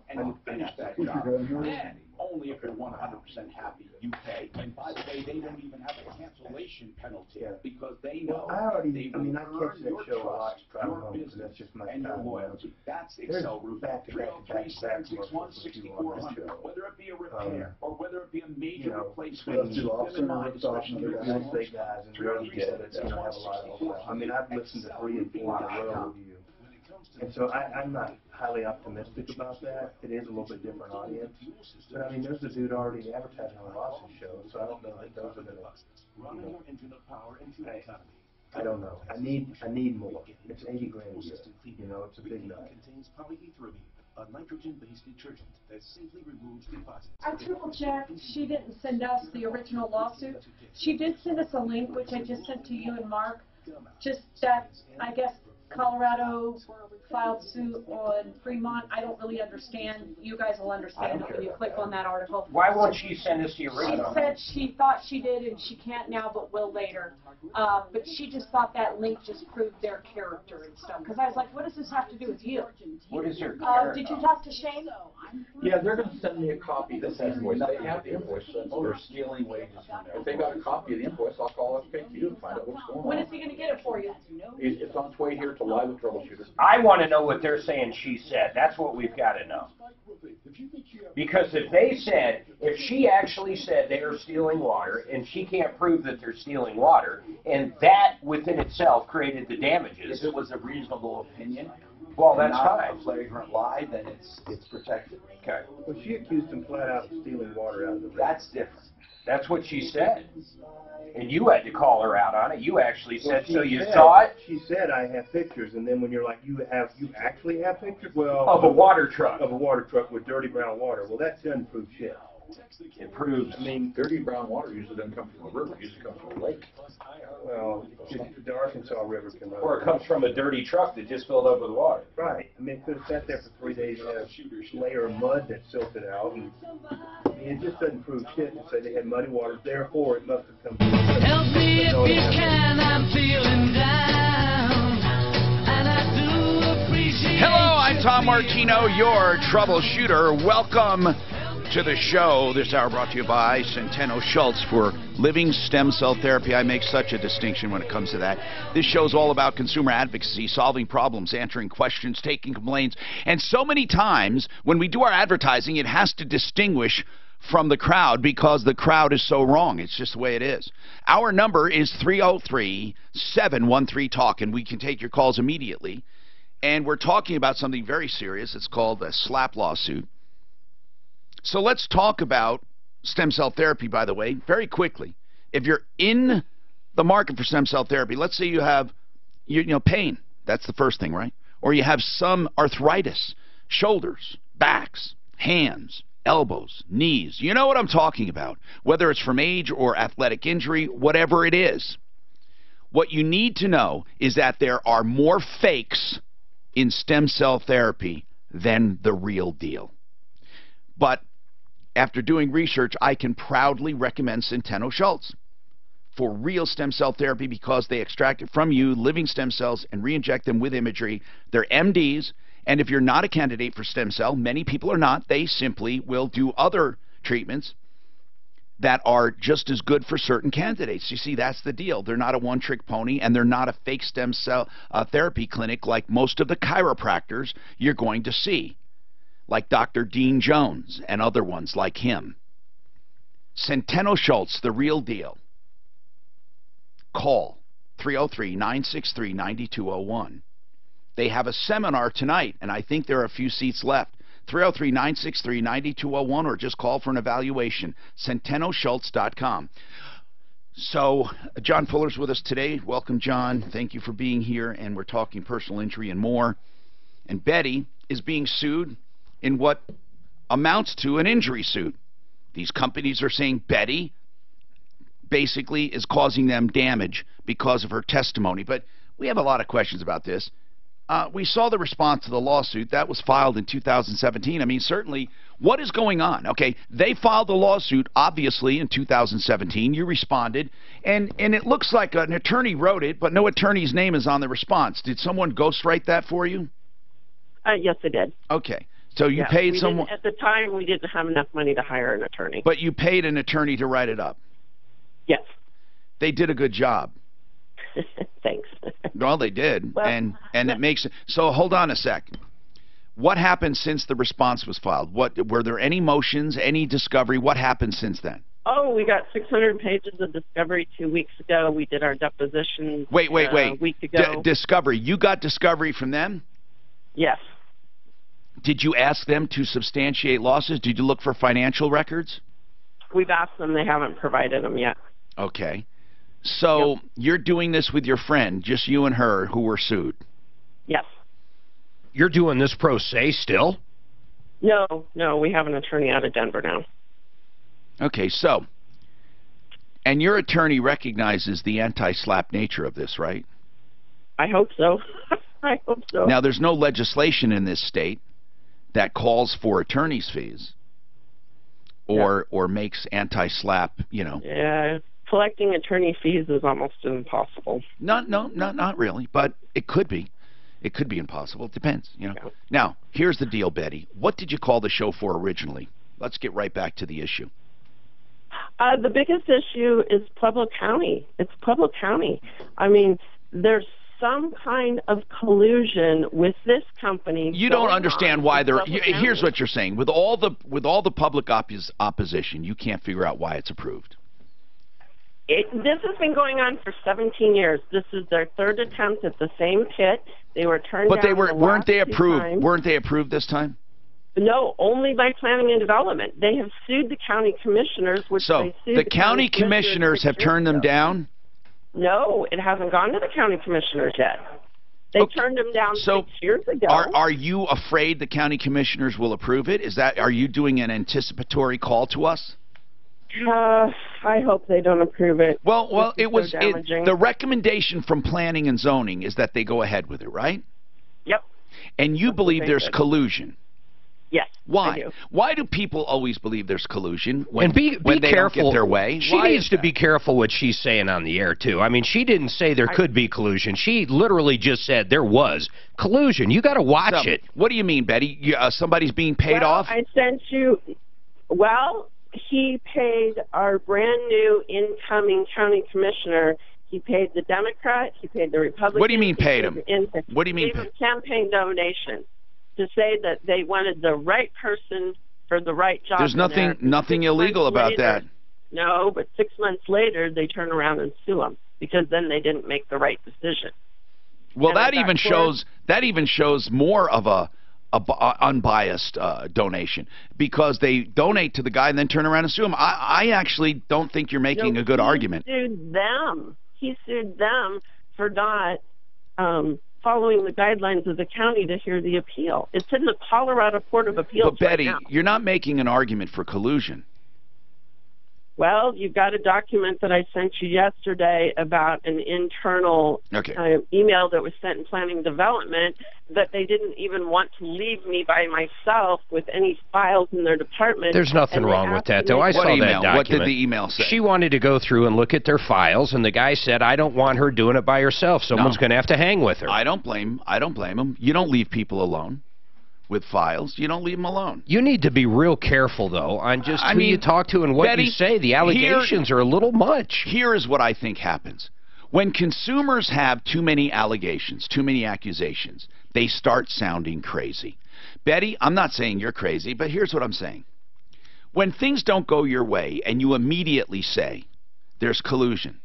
And finish that job. And only if you're 100% happy, you pay. And by the way, they don't even have a cancellation penalty because they know I catch that show a lot, your business and your loyalty. That's Excel Roofing. 303-761-6400. Whether it be a repair or whether it be a major replacement, keep them in mind, especially your real estate guys and real estate that don't have a lot of I've listened to 3 and 4 in a row with you. And so I'm not highly optimistic about that. It is a little bit different audience. But there's a dude already advertising on Ross's show, so I don't know that those are going to. I don't know. I need more. It's $80 grand a year. It's a big nut. A nitrogen-based detergent that safely removes deposits. I triple checked. She didn't send us the original lawsuit. She did send us a link, which I just sent to you and Mark. Just that, I guess, Colorado filed suit on Fremont. I don't really understand. You guys will understand it when you click on that article. Why won't she send us the original? She said she thought she did and she can't now but will later. But she just thought that link just proved their character and stuff. Because I was like, what does this have to do with you? What is your character? Did you talk to Shane? Yeah, they're going to send me a copy of this invoice. They have the invoice, so they're stealing wages from there. If they got a copy of the invoice, I'll call FKQ and find out what's going on. When is he going to get it for you? It's on its way here to Live with Troubleshooter. I want to know what they're saying she said. That's what we've got to know. Because if she actually said they are stealing water, and she can't prove that they're stealing water, and that within itself created the damages. If it was a reasonable opinion, well, that's not fine. a flagrant lie, then it's protected. Okay. Well, she accused him flat out of stealing water out of the river. That's different. That's what she said. And you had to call her out on it. You actually said, well, you saw it? She said, I have pictures. And then when you're like, you actually have pictures? Well, of a water truck. Of a water truck with dirty brown water. Well, that doesn't prove shit. It proves. Dirty brown water usually doesn't come from a river. It usually comes from a lake. Well, the Arkansas River can run. Or it comes from a dirty truck that just filled up with water. Right. It could have sat there for 3 days and had a layer of mud that silted out. And it just doesn't prove shit to say they had muddy water. Therefore, it must have come from. Help me if you can, I'm feeling down. And I do appreciate. Hello, I'm Tom Martino, your troubleshooter. Welcome to the show. This hour brought to you by Centeno Schultz for living stem cell therapy. I make such a distinction when it comes to that. This show is all about consumer advocacy, solving problems, answering questions, taking complaints. And so many times when we do our advertising, it has to distinguish from the crowd because the crowd is so wrong. It's just the way it is. Our number is 303-713-TALK, and we can take your calls immediately. And we're talking about something very serious. It's called a SLAP lawsuit. So let's talk about stem cell therapy, by the way, very quickly. If you're in the market for stem cell therapy, let's say you have pain. That's the first thing, right? Or you have some arthritis, shoulders, backs, hands, elbows, knees. You know what I'm talking about, whether it's from age or athletic injury, whatever it is. What you need to know is that there are more fakes in stem cell therapy than the real deal. But after doing research, I can proudly recommend Centeno Schultz for real stem cell therapy because they extract it from you, living stem cells, and re-inject them with imagery. They're MDs, and if you're not a candidate for stem cell, many people are not, they simply will do other treatments that are just as good for certain candidates. You see, that's the deal. They're not a one-trick pony, and they're not a fake stem cell therapy clinic like most of the chiropractors you're going to see, like Dr. Dean Jones and other ones like him. Centeno Schultz, the real deal. Call 303-963-9201. They have a seminar tonight, and I think there are a few seats left. 303-963-9201, or just call for an evaluation. CentenoSchultz.com. So, John Fuller's with us today. Welcome, John. Thank you for being here, and we're talking personal injury and more. And Betty is being sued in what amounts to an injury suit. These companies are saying Betty basically is causing them damage because of her testimony. But we have a lot of questions about this. we saw the response to the lawsuit that was filed in 2017. I mean, certainly, what is going on? Okay, they filed the lawsuit, obviously, in 2017. You responded, and it looks like an attorney wrote it, but no attorney's name is on the response. Did someone ghostwrite that for you? Yes, I did. Okay, so you paid someone. At the time, we didn't have enough money to hire an attorney. But you paid an attorney to write it up. Yes. They did a good job. Thanks. Well, they did, Well, and it makes it. So hold on a sec. What happened since the response was filed? What were there any motions, any discovery? What happened since then? Oh, we got 600 pages of discovery 2 weeks ago. We did our deposition. Wait. A week ago. Discovery. You got discovery from them? Yes. Did you ask them to substantiate losses? Did you look for financial records? We've asked them. They haven't provided them yet. Okay. So you're doing this with your friend, just you and her, who were sued? Yes. You're doing this pro se still? No, we have an attorney out of Denver now. Okay, so, and your attorney recognizes the anti-SLAPP nature of this, right? I hope so. I hope so. Now, there's no legislation in this state that calls for attorney's fees or makes anti-SLAPP, you know. Yeah, collecting attorney fees is almost impossible. Not really, but it could be. It could be impossible. It depends, you know. Yeah. Now, here's the deal, Betty. What did you call the show for originally? Let's get right back to the issue. The biggest issue is Pueblo County. It's Pueblo County. I mean, there's some kind of collusion with this company. You don't understand why they're. Here's what you're saying: with all the public opposition, you can't figure out why it's approved. This has been going on for 17 years. This is their third attempt at the same pit. They were turned down. But weren't they last approved? 2 times. Weren't they approved this time? No, only by planning and development. They have sued the county commissioners, which they sued the county commissioners have turned them down? No, it hasn't gone to the county commissioners yet. They turned them down 6 years ago. Are you afraid the county commissioners will approve it? Are you doing an anticipatory call to us? I hope they don't approve it. Well, damaging. The recommendation from planning and zoning is that they go ahead with it, right? Yep. And you believe there's collusion. Yes. Why? I do. Why do people always believe there's collusion when be they careful. don't get their way? She needs to be careful what she's saying on the air, too. I mean, she didn't say there could be collusion. She literally just said there was collusion. You got to watch it. What do you mean, Betty? Somebody's being paid off? I sent you. Well, he paid our brand new incoming county commissioner. He paid the Democrat. He paid the Republican. What do you mean paid him? What do you mean? Gave him campaign donation to say that they wanted the right person for the right job. There's nothing illegal about that. No, but 6 months later they turn around and sue him because then they didn't make the right decision. Well, that even shows more of a unbiased donation, because they donate to the guy and then turn around and sue him. I actually don't think you're making a good argument. He sued them for not following the guidelines of the county to hear the appeal. It's in the Colorado Court of Appeals. But Betty, you're not making an argument for collusion. Well, you've got a document that I sent you yesterday about an internal email that was sent in planning and development that they didn't even want to leave me by myself with any files in their department. There's nothing wrong with that, though. I saw that document. What did the email say? She wanted to go through and look at their files, and the guy said, I don't want her doing it by herself. Someone's going to have to hang with her. I don't blame him. You don't leave people alone with files. You don't leave them alone. You need to be real careful, though, on just who you talk to and what Betty, you say. The allegations are a little much. Here is what I think happens. When consumers have too many allegations, too many accusations, they start sounding crazy. Betty, I'm not saying you're crazy, but here's what I'm saying. When things don't go your way and you immediately say, there's collusion,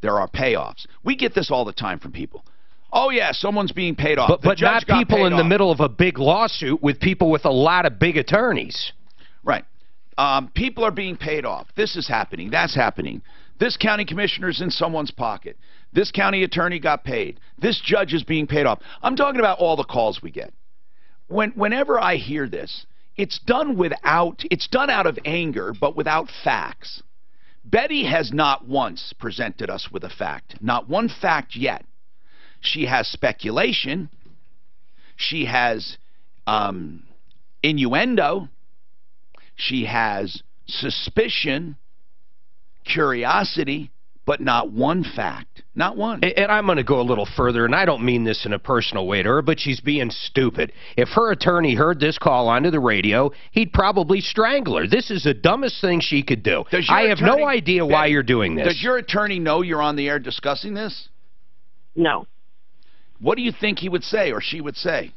there are payoffs. We get this all the time from people. Oh, yeah, someone's being paid off. But not people in the middle of a big lawsuit with people with a lot of big attorneys. Right. People are being paid off. This is happening. That's happening. This county commissioner's in someone's pocket. This county attorney got paid. This judge is being paid off. I'm talking about all the calls we get. Whenever I hear this, it's done out of anger, but without facts. Betty has not once presented us with a fact. Not one fact yet. She has speculation, She has innuendo. She has suspicion, curiosity, but not one fact. Not one. And I'm going to go a little further, and I don't mean this in a personal way to her, but she's being stupid. If her attorney heard this call onto the radio, he'd probably strangle her. This is the dumbest thing she could do. I have no idea why you're doing this. Does your attorney know you're on the air discussing this? No. What do you think he would say or she would say?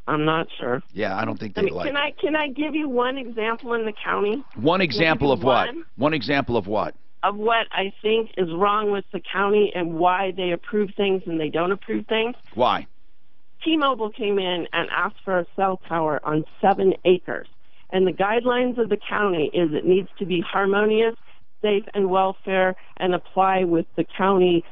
I'm not sure. Yeah, I don't think they'd like it. Can I give you one example in the county? One example of what? One example of what? Of what I think is wrong with the county and why they approve things and they don't approve things. Why? T-Mobile came in and asked for a cell tower on 7 acres. And the guidelines of the county is it needs to be harmonious, safe, and welfare, and apply with the county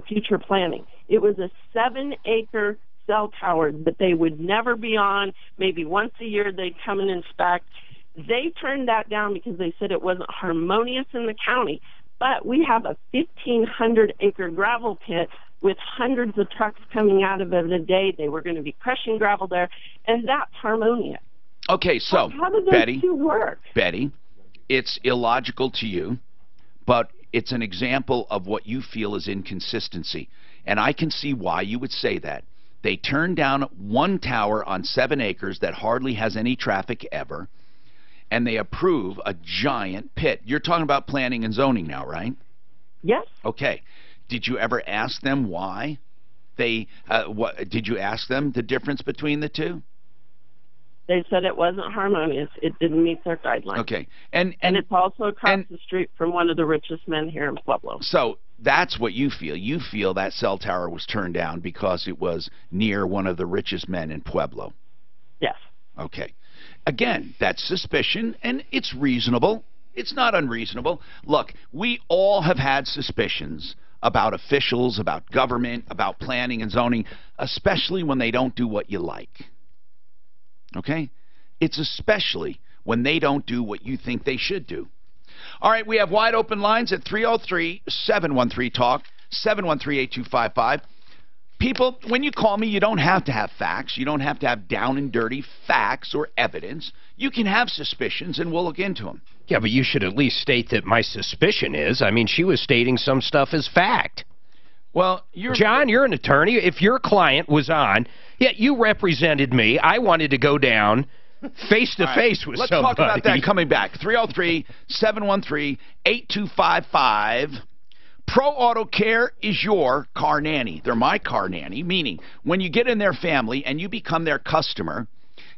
future planning. It was a 7-acre cell tower that they would never be on. Maybe once a year they'd come and inspect. They turned that down because they said it wasn't harmonious in the county. But we have a 1,500-acre gravel pit with hundreds of trucks coming out of it a day. They were going to be crushing gravel there, and that's harmonious. Okay, so, how do those Betty, two work? Betty, it's illogical to you, but it's an example of what you feel is inconsistency. And I can see why you would say that. They turned down one tower on 7 acres that hardly has any traffic ever, and they approve a giant pit. You're talking about planning and zoning now, right? Yes. Okay. Did you ever ask them why they, did you ask them the difference between the two? They said it wasn't harmonious. It didn't meet their guidelines. Okay. And it's also across the street from one of the richest men here in Pueblo. So that's what you feel. You feel that cell tower was turned down because it was near one of the richest men in Pueblo. Yes. Okay. Again, that's suspicion, and it's reasonable. It's not unreasonable. Look, we all have had suspicions about officials, about government, about planning and zoning, especially when they don't do what you like. Okay? It's especially when they don't do what you think they should do. All right, we have wide open lines at 303-713-TALK, 713-8255. People, when you call me, you don't have to have facts. You don't have to have down and dirty facts or evidence. You can have suspicions, and we'll look into them. Yeah, but you should at least state that my suspicion is. I mean, she was stating some stuff as fact. Well, John, you're an attorney. If your client was on, yeah, you represented me. I wanted to go down face-to-face with Let's somebody. talk about that coming back. 303-713-8255. Pro Auto Care is your car nanny. They're my car nanny, meaning when you get in their family and you become their customer,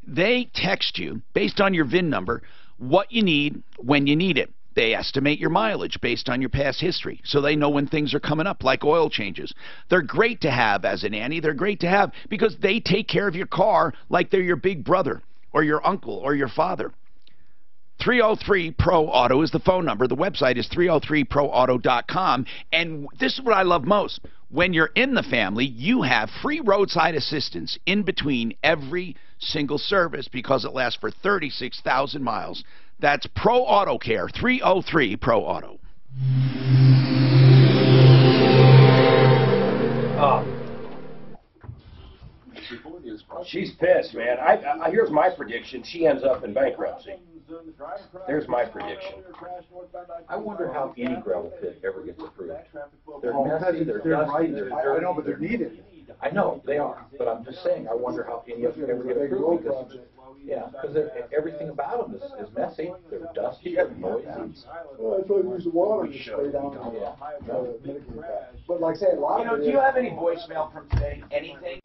they text you, based on your VIN number, what you need when you need it. They estimate your mileage based on your past history, so they know when things are coming up, like oil changes. They're great to have as a nanny. They're great to have because they take care of your car like they're your big brother or your uncle or your father. 303-PRO-AUTO is the phone number. The website is 303proauto.com. And this is what I love most. When you're in the family, you have free roadside assistance in between every single service because it lasts for 36,000 miles. That's Pro Auto Care, 303-PRO-AUTO. She's pissed, man. Here's my prediction. She ends up in bankruptcy. There's my prediction. I wonder how any gravel pit ever gets approved. They're Oh, messy, they're they're dusty, right. they're I dirty. know, but they're needed. I know, they are. But I'm just saying, I wonder how any of them ever get approved because, yeah, because everything about them is messy. They're dusty, they're noisy. Well, that's why we use the water to spray down. But like I say, a lot of it do is- you have any voicemail from today? Anything?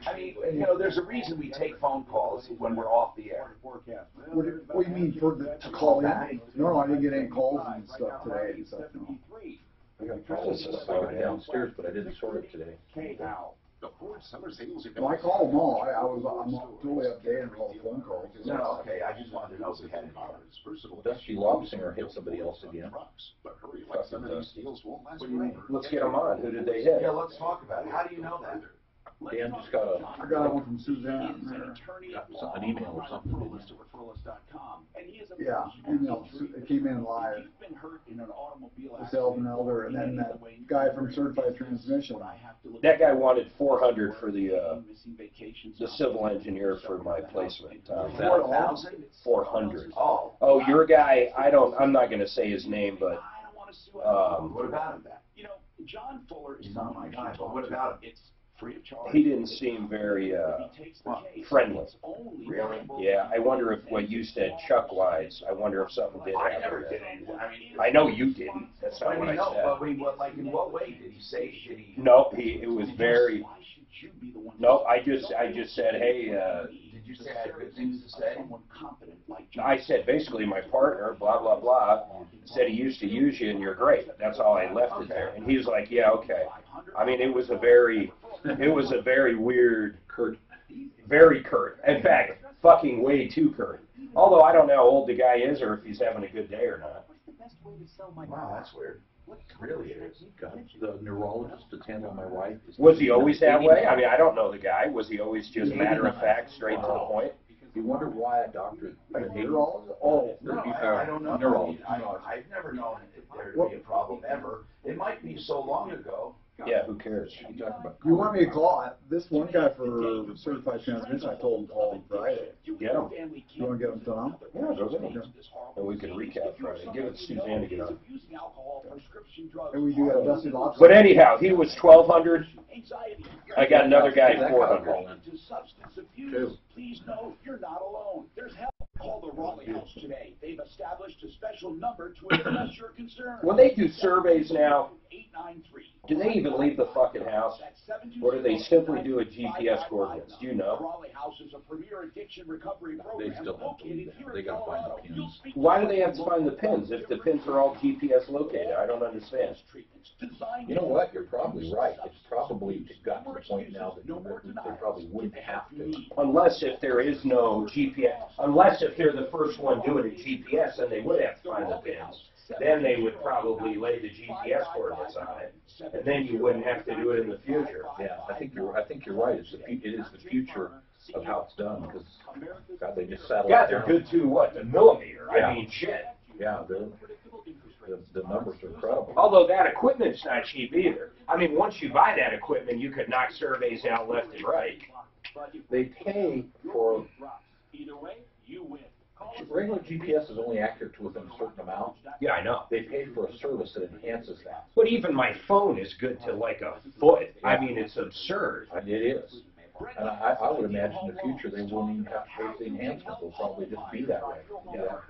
I mean, there's a reason we take phone calls when we're off the air. What do you mean to call in? No, I didn't get any calls and stuff today and stuff, no. I got calls downstairs, but I didn't sort it today. Well, I called them all. I'm totally updated with all the phone calls. No, okay, I just wanted to know if we had any. Dusty Lobsinger hit somebody else again. Let's get them on. Who did they hit? Yeah, let's talk about it. How do you know that? Dan just got I got one from Suzanne. an email or something. Yeah, email. It came in live. The salesman elder, and then that guy from Certified Transmission. That guy wanted 400 for the civil engineer for my placement. 400. Oh, your guy. I'm not going to say his name, but. What about him? You know, John Fuller is not my guy, but what about him? It's free of charge. He didn't seem very friendly. Really? Yeah, I wonder if what you said, Chuck-wise, I wonder if something did happen. I never did anything. I mean, I know you didn't. That's not what I said. But like, in what way did he say? Did he? No, it was very. No, I just said, hey. Did you say I had good things to say? I said basically my partner, blah blah blah, said he used to use you and you're great. That's all I left it there. And he was like, yeah, okay. I mean, it was a very weird, very curt. In fact, fucking way too curt. Although I don't know how old the guy is or if he's having a good day or not. Wow, that's weird. Really is. The neurologist to handle my wife. Was he always that way? I mean, I don't know the guy. Was he always just matter of fact, straight to the point? You wonder why a doctor, a neurologist? Oh, no, I don't know. Neurologist. I've never known there to be a problem ever. It might be so long ago. Yeah, who cares? You want me to call this one guy for Certified Transmission? I told him to call him Friday. Get him. You want to get him to him? Yeah, go get him. And we can recap Friday. Give it to Suzanne to get on. And we do have Dusty Lobster. But anyhow, he was 1,200. I got another guy 400. Please know you're not alone. There's help. Call the Raleigh House today. They've established a special number to address your concerns. When they do surveys now, do they even leave the fucking house? Or do they simply do a GPS coordinates? Do you know? Raleigh House is a premier addiction recovery program. They still have to do that. They got to find the pins. Why do they have to find the pins if the pins are all GPS located? I don't understand. You know what? You're probably right. It's probably gotten to the point now that they probably wouldn't have to. Unless if there is no GPS, unless if they're the first one doing a GPS, then they would have to find the pins. Then they would probably lay the GPS coordinates on it, and then you wouldn't have to do it in the future. Yeah, I think you're right. It is the future of how it's done because God, they just settled. Yeah, they're good to what? The millimeter. Yeah. I mean, shit. Yeah, the numbers are incredible. Although that equipment's not cheap either. I mean, once you buy that equipment, you could knock surveys out left and right. They pay for. Either way, you win. Regular GPS is only accurate to within a certain amount. Yeah, I know. They pay for a service that enhances that. But even my phone is good to like a foot. I mean, it's absurd. It is. And I would imagine in the future they won't even have to pay for the enhancements. They'll probably just be that way. Yeah.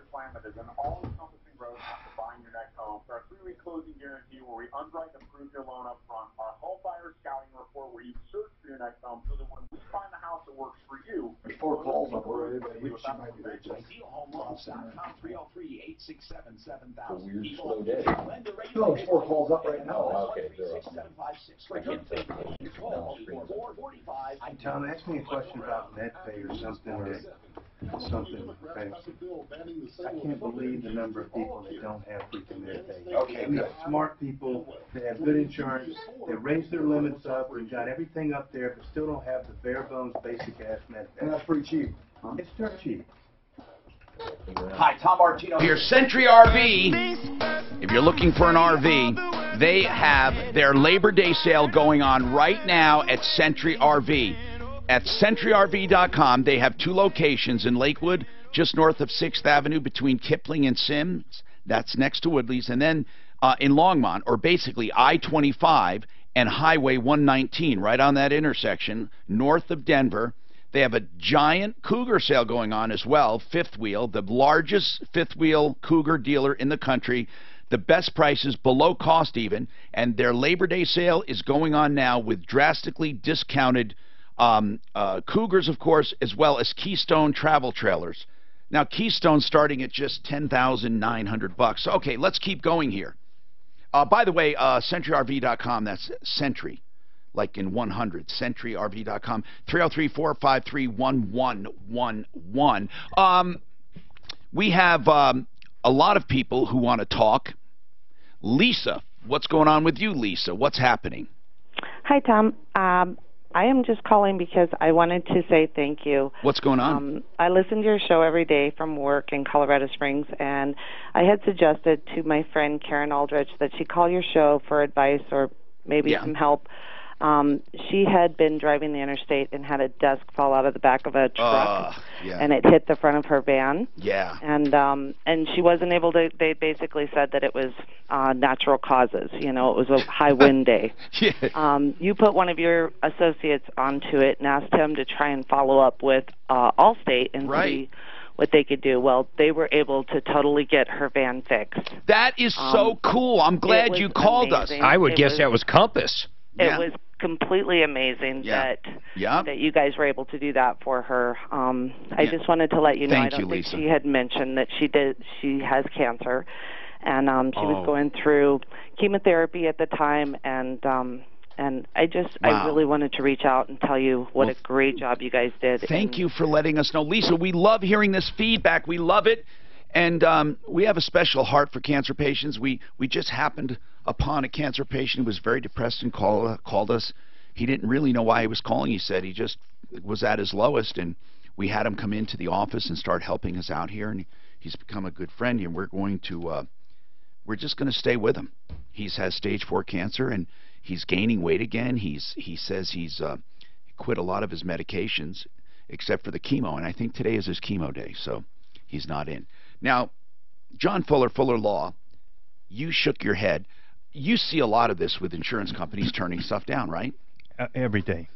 Buying your next home. For our 3-week closing guarantee where we underwrite and approve your loan up front. Our home buyer scouting report where you search for your next home so that when we find the house that works for you. Before calls up already, which she might be there. Idealhomeloans.com 303-867-7000. A weird slow day. No, there's 4 calls up right now. Oh, okay. They're up. I can't take those. No, Tom, ask me a question about MedPay or something. Okay. I can't believe the number of people that don't have freaking MedPay. Okay, We have smart people that have good insurance, they raise their limits up, we've got everything up there, but still don't have the bare bones basic ass MedPay. And that's pretty cheap. Huh? It's dirt cheap. Hi, Tom Martino Here, Century RV. If you're looking for an RV, they have their Labor Day sale going on right now at Century RV. At CentryRV.com, they have 2 locations in Lakewood, just north of 6th Avenue between Kipling and Sims. That's next to Woodley's. And then in Longmont, or basically I-25 and Highway 119, right on that intersection, north of Denver. They have a giant Cougar sale going on as well, Fifth Wheel, the largest fifth wheel Cougar dealer in the country. The best prices, below cost even. And their Labor Day sale is going on now with drastically discounted Cougars, of course, as well as Keystone travel trailers. Now, Keystone starting at just $10,900. Okay, let's keep going here. By the way, CentryRV.com, that's Century, like in 100, CentryRV.com, 303-453-1111. We have a lot of people who want to talk. Lisa, what's going on with you, Lisa? What's happening? Hi, Tom. I am just calling because I wanted to say thank you. What's going on? I listen to your show every day from work in Colorado Springs, and I had suggested to my friend Karen Aldrich that she call your show for advice or maybe some help. She had been driving the interstate and had a desk fall out of the back of a truck, and it hit the front of her van. Yeah. And she wasn't able to. They basically said that it was natural causes. You know, it was a high wind day. You put one of your associates onto it and asked him to try and follow up with Allstate and see what they could do. Well, they were able to totally get her van fixed. That is so cool. I'm glad you called us. I would guess that was Compass. It was completely amazing that you guys were able to do that for her. I just wanted to let you know. I don't think she had mentioned that she has cancer, and she was going through chemotherapy at the time, and I really wanted to reach out and tell you what a great job you guys did. Thank you for letting us know, Lisa. We love hearing this feedback. We love it, and we have a special heart for cancer patients. We just happened upon a cancer patient who was very depressed and called us. He didn't really know why he was calling. He said he just was at his lowest, and we had him come into the office and start helping us out here, and he's become a good friend, and we're just going to stay with him. He has stage 4 cancer, and he's gaining weight again. He says he's quit a lot of his medications except for the chemo, and I think today is his chemo day, so he's not in. Now, John Fuller, Fuller Law, you shook your head. You see a lot of this with insurance companies turning stuff down, right? Every day.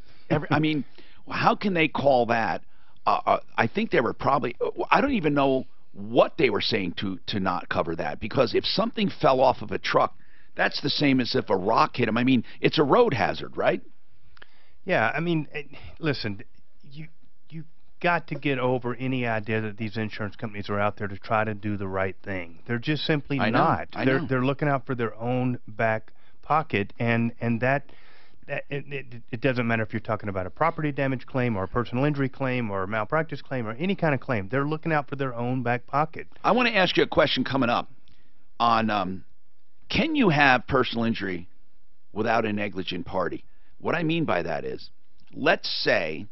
I mean, how can they call that? I think they were probably, I don't even know what they were saying to not cover that, because if something fell off of a truck, that's the same as if a rock hit him. I mean, it's a road hazard, right? Yeah, I mean, listen, you got to get over any idea that these insurance companies are out there to try to do the right thing. They're just simply not. They're looking out for their own back pocket, and that it doesn't matter if you're talking about a property damage claim or a personal injury claim or a malpractice claim or any kind of claim. They're looking out for their own back pocket. I want to ask you a question coming up on can you have personal injury without a negligent party? What I mean by that is, let's say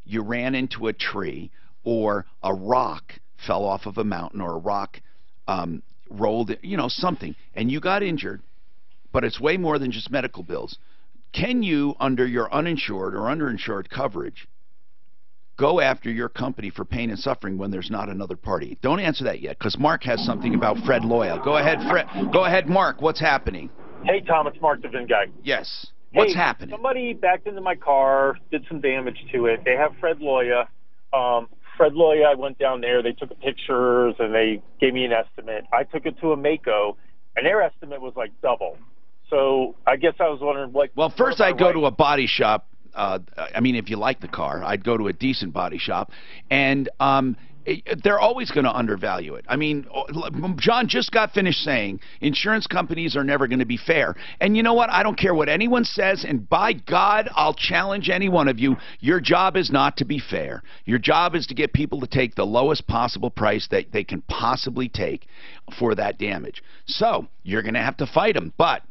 you ran into a tree or a rock fell off of a mountain or a rock rolled, something, and you got injured, but it's way more than just medical bills. Can you, under your uninsured or underinsured coverage, go after your company for pain and suffering when there's not another party? Don't answer that yet, because Mark has something about Fred Loya. Go ahead, Fred. Go ahead, Mark. What's happening? Hey, Tom. It's Mark the Vin guy. Yes. What's hey, happening? Somebody backed into my car, did some damage to it. They have Fred Loya. Fred Loya, I went down there. They took pictures, and they gave me an estimate. I took it to a Mako, and their estimate was like double. So I guess I was wondering, like... Well, first I'd go to a body shop. I mean, if you like the car, I'd go to a decent body shop. And they're always going to undervalue it. I mean, John just got finished saying insurance companies are never going to be fair. And you know what? I don't care what anyone says, and by God, I'll challenge any one of you. Your job is not to be fair. Your job is to get people to take the lowest possible price that they can possibly take for that damage. So you're going to have to fight them, but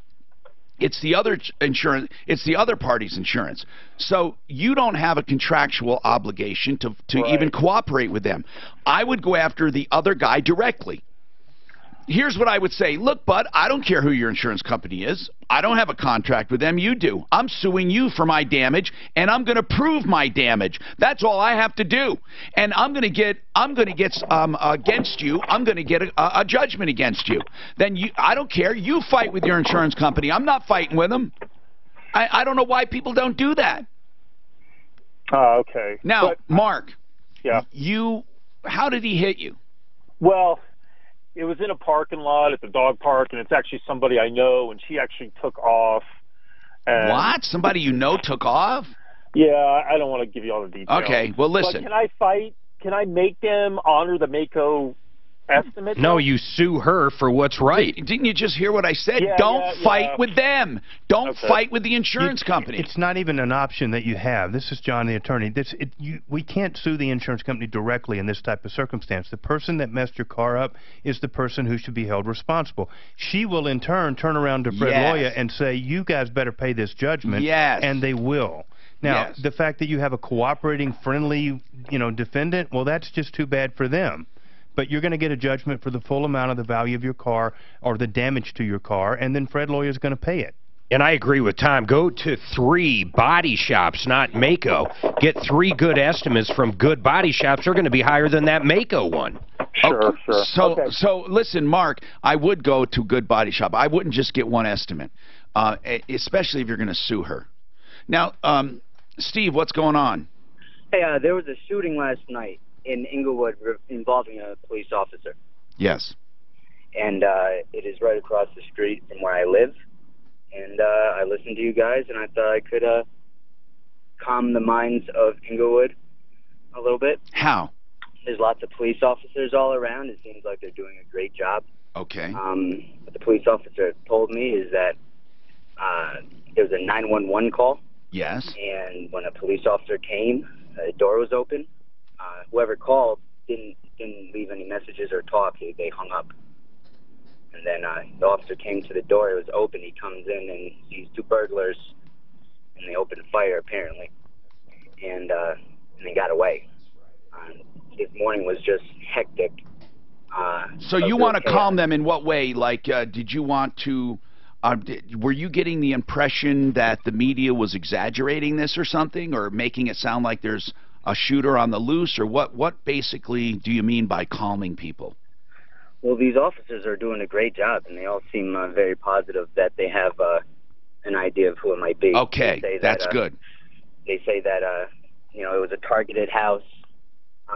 it's the other insurance. It's the other party's insurance. So you don't have a contractual obligation to even cooperate with them. I would go after the other guy directly. Here's what I would say. Look, bud, I don't care who your insurance company is. I don't have a contract with them. You do. I'm suing you for my damage, and I'm going to prove my damage. That's all I have to do. And I'm going to get against you. I'm going to get a judgment against you. Then I don't care. You fight with your insurance company. I'm not fighting with them. I don't know why people don't do that. Okay. Now, Mark. Yeah. How did he hit you? Well, it was in a parking lot at the dog park, and it's actually somebody I know, and she actually took off. And what? Somebody you know took off? Yeah, I don't want to give you all the details. Okay, well, listen. But can I fight? Can I make them honor the Mako estimate? No, you sue her for what's right. Didn't you just hear what I said? Yeah, Don't fight with them. Don't fight with the insurance company. It's not even an option that you have. This is John, the attorney. We can't sue the insurance company directly in this type of circumstance. The person that messed your car up is the person who should be held responsible. She will, in turn, turn around to Fred Loya and say, you guys better pay this judgment, and they will. Now, Yes. the fact that you have a cooperating, friendly, defendant, well, that's just too bad for them. But you're going to get a judgment for the full amount of the value of your car or the damage to your car, and then Fred Lawyer is going to pay it. And I agree with Tom. Go to 3 body shops, not Mako. Get 3 good estimates from good body shops. They're going to be higher than that Mako one. Sure. So listen, Mark, I would go to good body shop. I wouldn't just get one estimate, especially if you're going to sue her. Now, Steve, what's going on? Hey, there was a shooting last night in Inglewood involving a police officer. Yes. And it is right across the street from where I live. And I listened to you guys, and I thought I could calm the minds of Inglewood a little bit. How? There's lots of police officers all around. It seems like they're doing a great job. Okay. What the police officer told me is that there was a 911 call. Yes. And when a police officer came, the door was open. Whoever called didn't leave any messages or talk. They hung up. And then the officer came to the door. It was open. He comes in and sees 2 burglars, and they opened fire apparently, and they got away. This morning was just hectic. So you want to calm them in what way? Like, did you want to? Were you getting the impression that the media was exaggerating this or something, or making it sound like there's a shooter on the loose, or what? What basically do you mean by calming people? Well, these officers are doing a great job, and they all seem very positive that they have an idea of who it might be. Okay, that's good. They say that, it was a targeted house.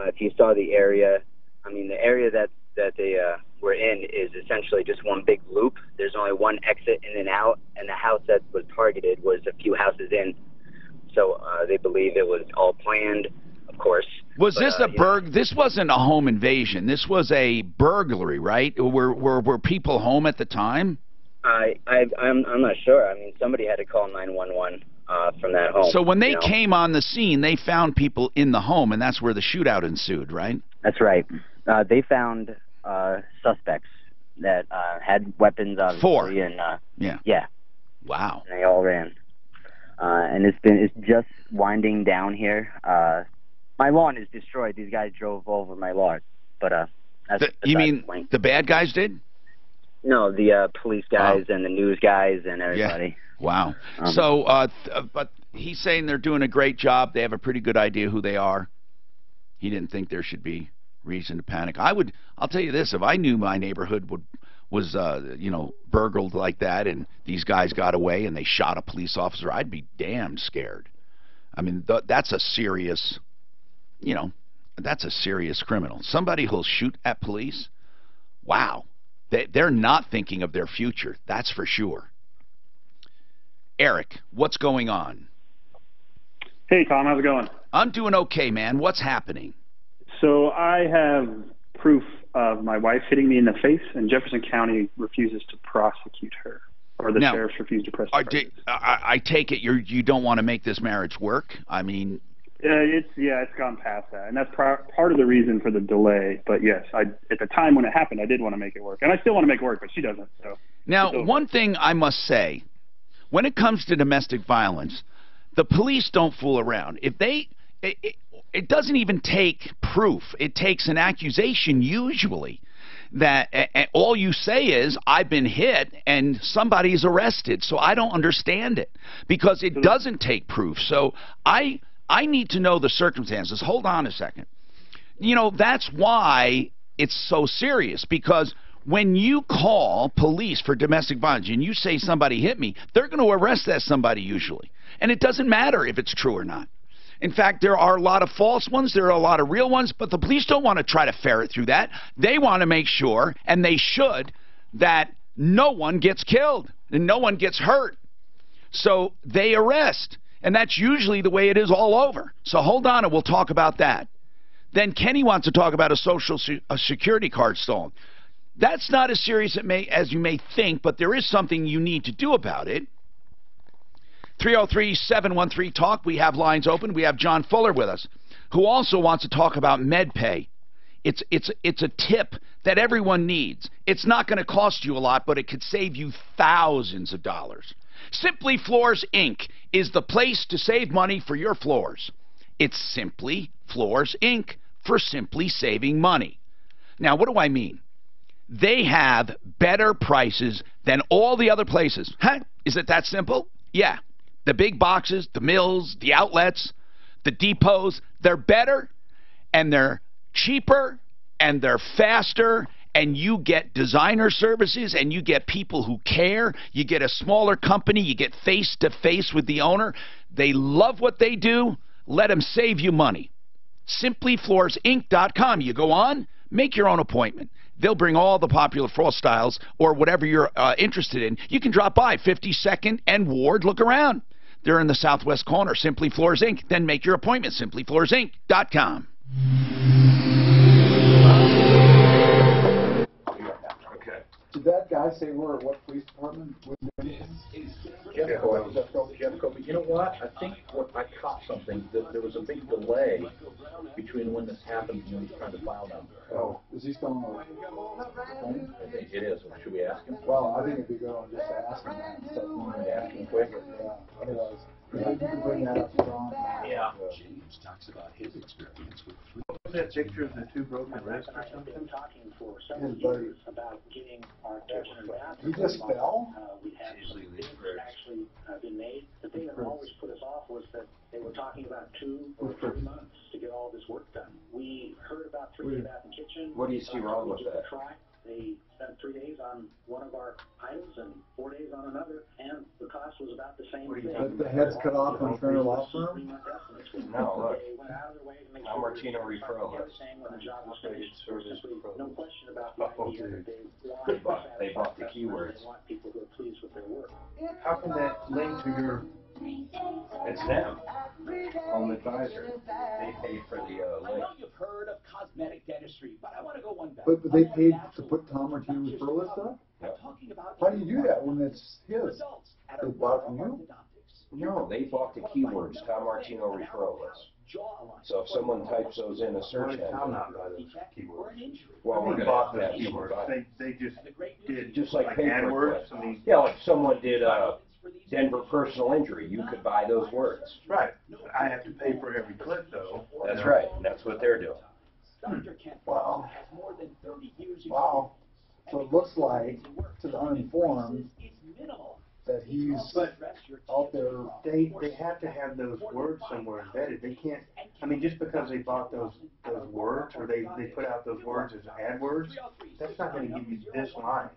If you saw the area, the area that they were in is essentially just one big loop. There's only one exit in and out, and the house that was targeted was a few houses in. So they believe it was all planned, of course. Was this a This wasn't a home invasion. This was a burglary, right? Were people home at the time? I'm not sure. Somebody had to call 911 from that home. So when they came on the scene, they found people in the home, and that's where the shootout ensued, right? That's right. They found suspects that had weapons, obviously. 4. And, yeah. Wow. And they all ran. And it's just winding down here. My lawn is destroyed. These guys drove over my lawn. But you mean the bad guys did? No, the police guys and the news guys and everybody. Yeah. Wow. So, but he's saying they're doing a great job. They have a pretty good idea who they are. He didn't think there should be reason to panic. I'll tell you this: if I knew my neighborhood was burgled like that, and these guys got away and they shot a police officer, I'd be damned scared. That's a serious. That's a serious criminal. Somebody who'll shoot at police, wow. They're not thinking of their future, that's for sure. Eric, what's going on? Hey, Tom, how's it going? I'm doing okay, man. What's happening? So I have proof of my wife hitting me in the face, and Jefferson County refuses to prosecute her, or the sheriffs refuse to prosecute her. I take it you don't want to make this marriage work? It's gone past that, and that's part of the reason for the delay. But yes, at the time when it happened, I did want to make it work, and I still want to make it work, but she doesn't. So now, one thing I must say, when it comes to domestic violence, the police don't fool around. It doesn't even take proof. It takes an accusation usually. That all you say is, I've been hit and somebody's arrested. So I don't understand it because it doesn't take proof. So I need to know the circumstances. Hold on a second. That's why it's so serious, because when you call police for domestic violence and you say somebody hit me, they're going to arrest that somebody usually. And it doesn't matter if it's true or not. In fact, there are a lot of false ones, there are a lot of real ones, but the police don't want to try to ferret through that. They want to make sure, and they should, that no one gets killed and no one gets hurt. So they arrest. And that's usually the way it is all over. So hold on and we'll talk about that. Then Kenny wants to talk about a security card stolen. That's not as serious as you may think, but there is something you need to do about it. 303-713-TALK. We have lines open. We have John Fuller with us, who also wants to talk about MedPay. It's a tip that everyone needs. It's not going to cost you a lot, but it could save you thousands of dollars. Simply Floors, Inc. is the place to save money for your floors. It's Simply Floors, Inc. for simply saving money. Now, what do I mean? They have better prices than all the other places. Huh? Is it that simple? Yeah. The big boxes, the mills, the outlets, the depots, they're better and they're cheaper and they're faster, and you get designer services and you get people who care. You get a smaller company. You get face-to-face with the owner. They love what they do. Let them save you money. SimplyFloorsInc.com. You go on, make your own appointment. They'll bring all the popular floor styles or whatever you're interested in. You can drop by 52nd and Ward. Look around. They're in the southwest corner, Simply Floors, Inc. Then make your appointment, SimplyFloorsInc.com. Okay. Did that guy say where, what police department? Jeff Kobe. You know what? I think I caught something. There was a big delay between when this happened and when he's trying to file now. Oh, is he still on the phone? I think it is. Should we ask him? Well, I think it'd be good on just to ask him that stuff. Ask him quick. Yeah, otherwise, you can bring that up to Ron. Yeah. James talks about his experience with What was that picture of the two broken wrists or something? Talking for several years about getting our kitchen and bathroom. He just fell? We had some bids actually been made. The thing that always put us off was that they were talking about 2 or 3 months to get all this work done. We heard about 3-day bath and kitchen. What do you see wrong with that? They spent 3 days on one of our items and 4 days on another, and the cost was about the same thing. But the head's cut off on Turner Law Firm? No, look. They went out of their way to make Al Martino referral they were list. saying when the job was finished, there was simply no question about the idea that they They bought the keywords. They want people who are pleased with their work. How can that link to your... It's them. Home Advisor. They pay for the I link. know you've heard of cosmetic dentistry, but I want to go one better. But they paid to put Tom Martino's referral list up? Yep. How do you do that when it's his? They bought it from you? No, they bought the keywords, Tom Martino referral list. So if someone types those in a search engine, Tom not buy those keywords. well, we're going bought to the have to keywords. They just did just like AdWords. pay-per-click. I mean, Yeah, like someone did Denver personal injury, you could buy those words. right. I have to pay for every click though. That's right, and that's what they're doing. Wow. Wow. So it looks like, to the uninformed, that he's out there. They have to have those words somewhere embedded. They can't. I mean, just because they bought those words or they put out those words as AdWords, that's not going to give you this line.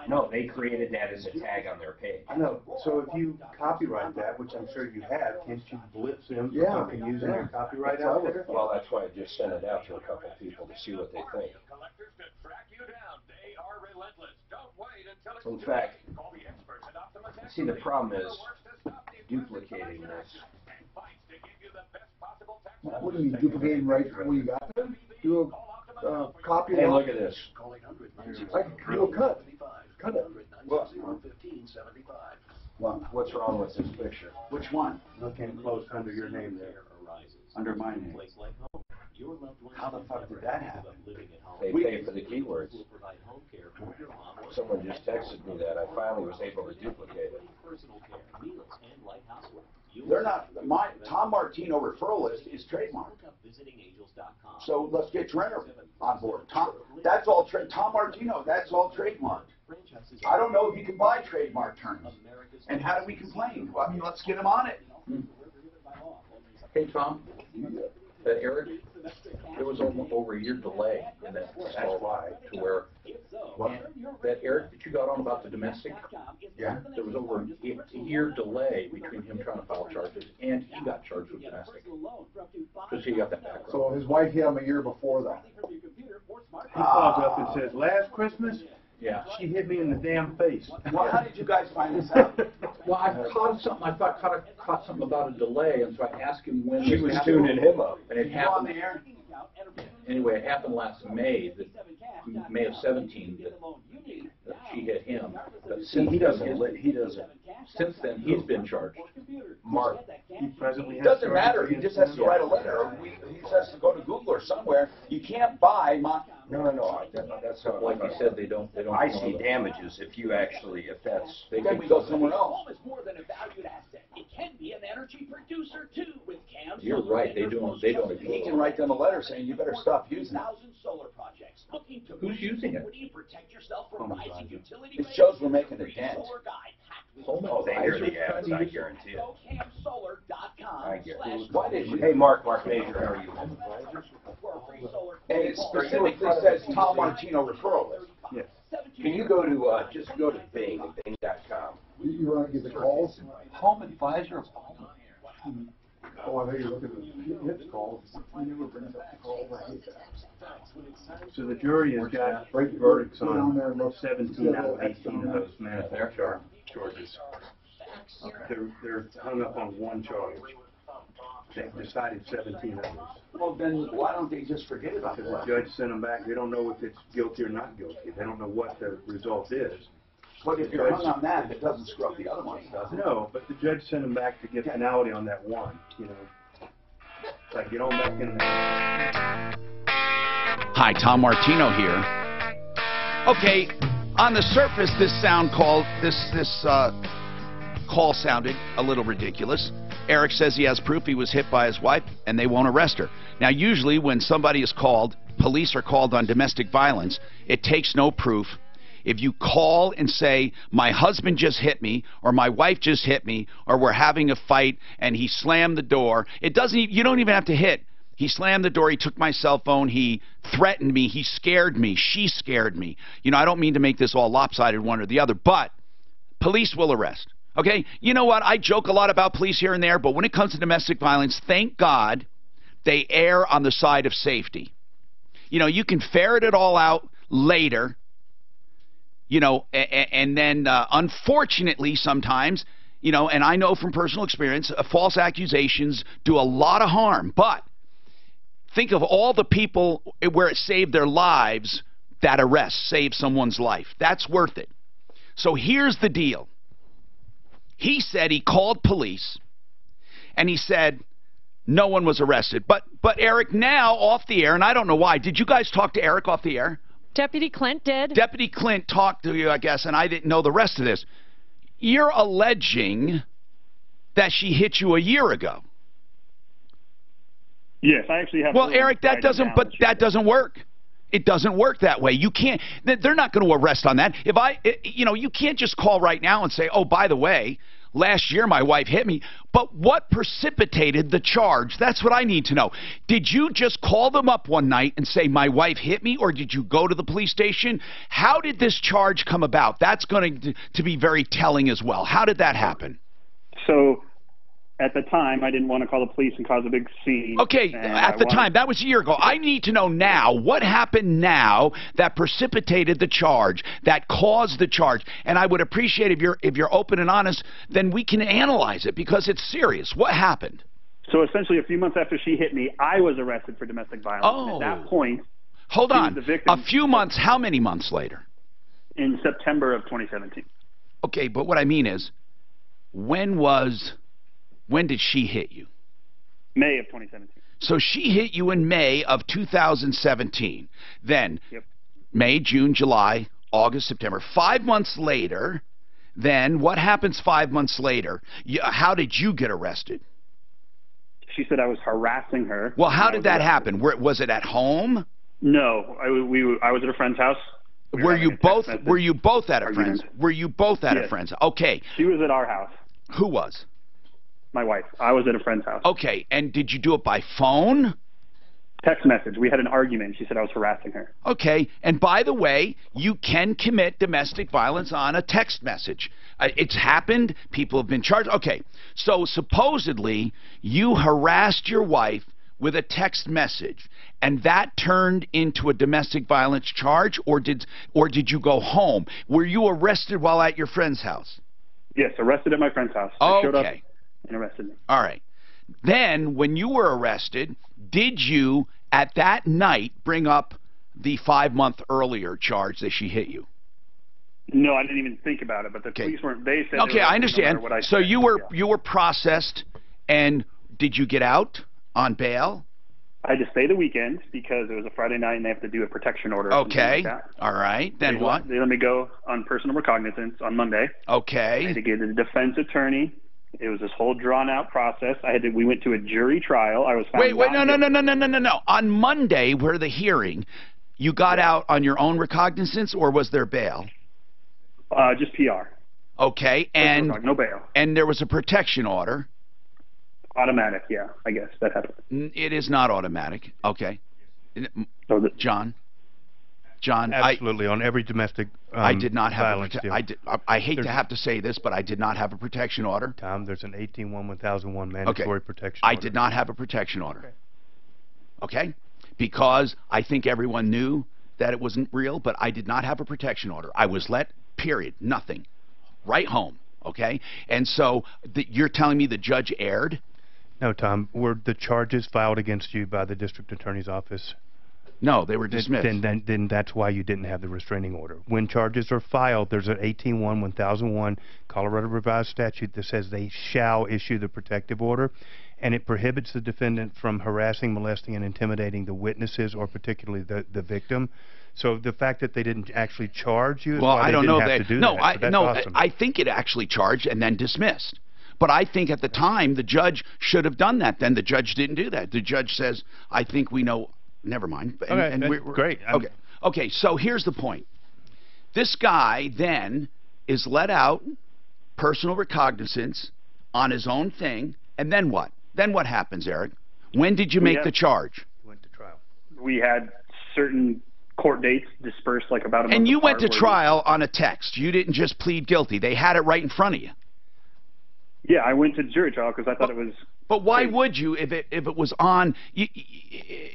No, they created that as a tag on their page. I know. So if you copyright that, which I'm sure you have, can't you blitz them so you can use their copyright out there? Well, that's why I just sent it out to a couple people to see what they think. In fact, see, the problem is duplicating this. What do you mean, duplicating right when you got it? Do a copy. Hey, look at this. I can do a cut. Cut it. What's wrong with this picture? Which one? Looking close under your name there. Under my name. How the fuck did that happen? They pay for the keywords. Someone just texted me that. I finally was able to duplicate it. They're not, my Tom Martino referral list is trademarked. So let's get Trenner on board. That's all, Tom Martino, that's all trademarked. I don't know if you can buy trademark terms. And how do we complain? Well, I mean, let's get him on it. Hey, Tom, Eric, there was over a year delay in that. That's why. To where, that Eric that you got on about the domestic, Yeah. there was over a year delay between him trying to file charges and he got charged with domestic. Because he got that back. So his wife hit him a year before that. He calls up and says, "Last Christmas, yeah, she hit me in the damn face." Well, how did you guys find this out? Well, I caught something. I thought caught something about a delay, and so I asked him when. She was tuning him up. And it happened. Anyway, it happened last May, May of 17. That she hit him. But see, he doesn't. Since then, he's been charged. Mark, He presently has doesn't charges matter. He against just has him. to write a letter. Or he just has to go to Google or somewhere. You can't buy my. No. That's not Like you said, they don't. I see damages if you actually, if that's. Then we go somewhere else. Home is more than a valued asset. It can be an energy producer too. With Cam You're right. They don't. He can write them a letter saying you better stop using it. 1,000 solar projects. Looking to Who's using it? protect yourself from rising utility It rates. shows we're making a dent. Solar guide packed with Oh, they hear the ads, I guarantee it. GoCamSolar.com. I guarantee it. Why did you? Hey, Mark Major, how are you? And it specifically says Tom Martino referral list. Yes. Can you go to, just go to Bing, Bing.com. You want to get the calls? Home advisor. Oh, I think you're looking at the hits calls. You never bring up the calls. I hate that. So the jury has got verdicts on 17 out of 18 of those manifest charges. They're hung up on one charge. They've decided 17 others. Well, then why don't they just forget about Because that? the judge sent them back. They don't know if it's guilty or not guilty. They don't know what the result is. But if you're hung on that, it doesn't screw up the other ones, does it? No, but the judge sent them back to get finality on that one, you know. It's like, get on back in there. Hi, Tom Martino here. Okay, on the surface, this call sounded a little ridiculous. Eric says he has proof he was hit by his wife, and they won't arrest her. Now, usually when somebody is called, police are called on domestic violence, it takes no proof. If you call and say, my husband just hit me, or my wife just hit me, or we're having a fight, and he slammed the door, you don't even have to hit. He slammed the door, he took my cell phone, he threatened me, he scared me, she scared me. You know, I don't mean to make this all lopsided one or the other, but police will arrest. Okay? You know what? I joke a lot about police here and there, but when it comes to domestic violence, thank God they err on the side of safety. You know, you can ferret it all out later, you know, and then unfortunately sometimes, you know, and I know from personal experience, false accusations do a lot of harm. But think of all the people where it saved their lives, that arrest saved someone's life. That's worth it. So here's the deal. He said he called police, and he said no one was arrested. But Eric, now off the air, and I don't know why. Did you guys talk to Eric off the air? Deputy Clint did. Deputy Clint talked to you, I guess, and I didn't know the rest of this. You're alleging that she hit you a year ago. Yes, I actually have. Well, Eric, that doesn't work. It doesn't work that way. You can't. They're not going to arrest on that. You can't just call right now and say, "Oh, by the way, last year my wife hit me." But what precipitated the charge? That's what I need to know. Did you just call them up one night and say, "My wife hit me," or did you go to the police station? How did this charge come about? That's going to be very telling as well. How did that happen? So, at the time, I didn't want to call the police and cause a big scene. Okay, at the time, that was a year ago. I need to know now, what happened now that precipitated the charge, that caused the charge? And I would appreciate if you're open and honest, then we can analyze it because it's serious. What happened? So essentially, a few months after she hit me, I was arrested for domestic violence. Oh. At that point, hold on. A few months, how many months later? In September of 2017. Okay, but what I mean is, when did she hit you? May of 2017. So she hit you in May of 2017. Then May, June, July, August, September. 5 months later, then what happens 5 months later? How did you get arrested? She said I was harassing her. Well, how did that happen? Was it at home? No, I was at a friend's house. Were you both at a friend's? Were you both at a friend's? Okay. She was at our house. Who was? My wife. I was at a friend's house. Okay, and did you do it by phone? Text message. We had an argument. She said I was harassing her. Okay, and by the way, you can commit domestic violence on a text message. It's happened. People have been charged. Okay, so supposedly you harassed your wife with a text message, and that turned into a domestic violence charge, or did you go home? Were you arrested while at your friend's house? Yes, arrested at my friend's house. Okay. Showed up and arrested me. All right. Then, when you were arrested, did you, at that night, bring up the 5 month earlier charge that she hit you? No, I didn't even think about it, but the police weren't. They said. Okay, I understand. So you were processed, and did you get out on bail? I had to stay the weekend because it was a Friday night and they have to do a protection order. Okay. All right. Then what? They let me go on personal recognizance on Monday. Okay. I had to get a defense attorney. It was this whole drawn-out process. We went to a jury trial. I was found Wait, no. On Monday, where the hearing, you got out on your own recognizance, or was there bail? Just PR. Okay, and no bail. And there was a protection order. Automatic, yeah, I guess that happened. It is not automatic. Okay. John, absolutely, on every domestic I did not have violence deal. I hate to have to say this, but I did not have a protection order. Tom, there's an 18-1001 mandatory protection order. I did not have a protection order. Okay? Because I think everyone knew that it wasn't real, but I did not have a protection order. I was let, period, nothing. Right home, okay? And so you're telling me the judge erred? No, Tom. Were the charges filed against you by the district attorney's office? No, they were dismissed. Then that's why you didn't have the restraining order. When charges are filed, there's an 18-1001 Colorado revised statute that says they shall issue the protective order, and it prohibits the defendant from harassing, molesting, and intimidating the witnesses or particularly the victim. So the fact that they didn't actually charge you is why they didn't have to do that. Awesome. I think it actually charged and then dismissed. But I think at the time the judge should have done that. Then the judge didn't do that. The judge says, I think we know. Never mind. Great. Okay, so here's the point. This guy then is let out, personal recognizance, on his own thing, and then what? Then what happens, Eric? When did you make the charge? Went to trial. We had certain court dates dispersed like about a month And you went to apart trial on a text. You didn't just plead guilty. They had it right in front of you. Yeah, I went to jury trial because I thought it was... But why would you if it was on?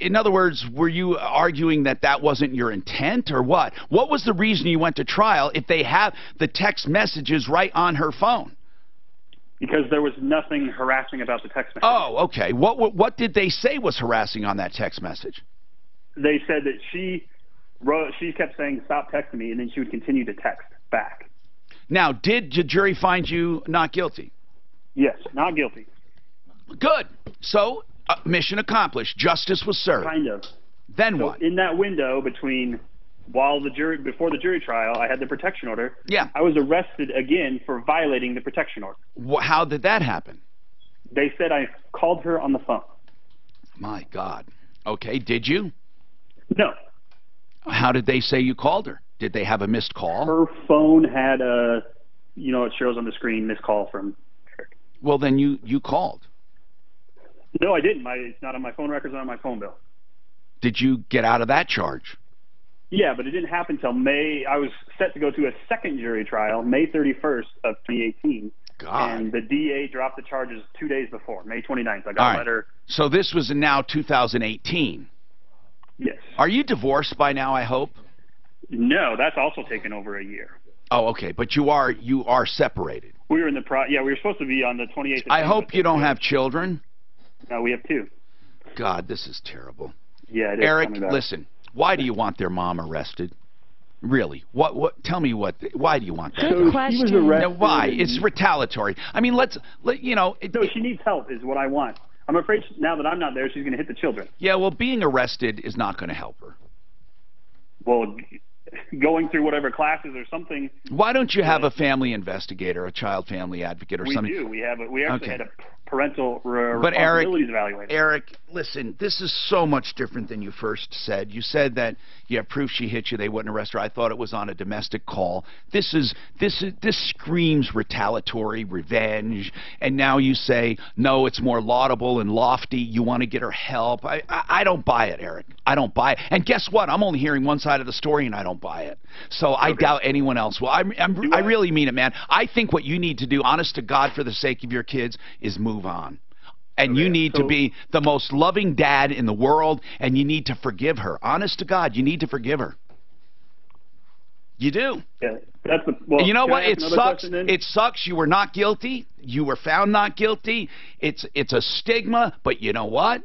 In other words, were you arguing that that wasn't your intent or what? What was the reason you went to trial if they have the text messages right on her phone? Because there was nothing harassing about the text message. Oh, okay. What did they say was harassing on that text message? They said that she kept saying, stop texting me, and then she would continue to text back. Now, did the jury find you not guilty? Yes, not guilty. Good. So, mission accomplished. Justice was served. Kind of. Then what? In that window between before the jury trial, I had the protection order. Yeah. I was arrested again for violating the protection order. How did that happen? They said I called her on the phone. My God. Okay, did you? No. How did they say you called her? Did they have a missed call? Her phone had it shows on the screen, missed call from Eric. Well, then you called. No, I didn't. It's not on my phone records, not on my phone bill. Did you get out of that charge? Yeah, but it didn't happen until May. I was set to go to a second jury trial, May 31st of 2018. God. And the DA dropped the charges 2 days before, May 29th. I got a letter. So this was in now 2018. Yes. Are you divorced by now, I hope? No, that's also taken over a year. Oh, okay. But you are separated. We were in the we were supposed to be on the 28th. I hope you don't have children. No, we have 2. God, this is terrible. Yeah, it is. Eric, listen. Why do you want their mom arrested? Really? Tell me why do you want that? Good question. She was arrested. Why? It's retaliatory. I mean, no, she needs help is what I want. I'm afraid now that I'm not there, she's going to hit the children. Yeah, well, being arrested is not going to help her. Well, going through whatever classes or something. Why don't you have a family investigator, a child family advocate or something? We do. We actually had a parental responsibilities evaluator. Eric, listen, this is so much different than you first said. You said that you have proof she hit you, they wouldn't arrest her. I thought it was on a domestic call. This screams retaliatory, revenge, and now you say, no, it's more laudable and lofty. You want to get her help. I don't buy it, Eric. I don't buy it. And guess what? I'm only hearing one side of the story, and I don't buy it. So I doubt anyone else will. I really mean it, man. I think what you need to do, honest to God, for the sake of your kids, is move on. And you need to be the most loving dad in the world, and you need to forgive her. Honest to God, you need to forgive her. You do. Yeah, you know what? It sucks. It sucks. You were not guilty. You were found not guilty. It's a stigma, but you know what?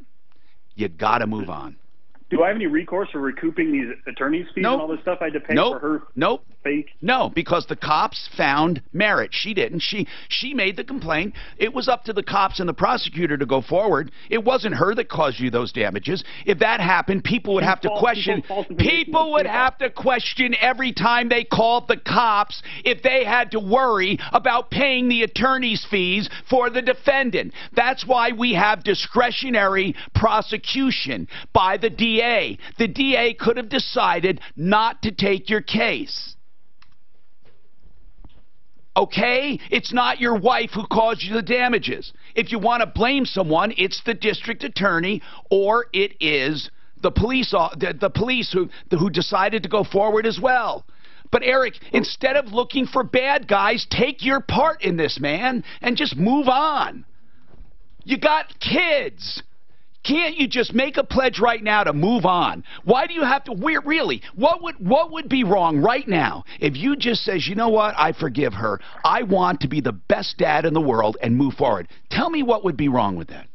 You got to move on. Do I have any recourse for recouping these attorney's fees and all this stuff I had to pay for her fake? No, because the cops found merit. She didn't. She made the complaint. It was up to the cops and the prosecutor to go forward. It wasn't her that caused you those damages. If that happened, people would have to question. People would have to question every time they called the cops if they had to worry about paying the attorney's fees for the defendant. That's why we have discretionary prosecution by the DA. The DA could have decided not to take your case. Okay? It's not your wife who caused you the damages. If you want to blame someone, it's the district attorney or it is the police who decided to go forward as well. But Eric, instead of looking for bad guys, take your part in this, man, and just move on. You got kids. Can't you just make a pledge right now to move on? Why do you have to? Really, what would be wrong right now if you just says, you know what, I forgive her. I want to be the best dad in the world and move forward. Tell me what would be wrong with that.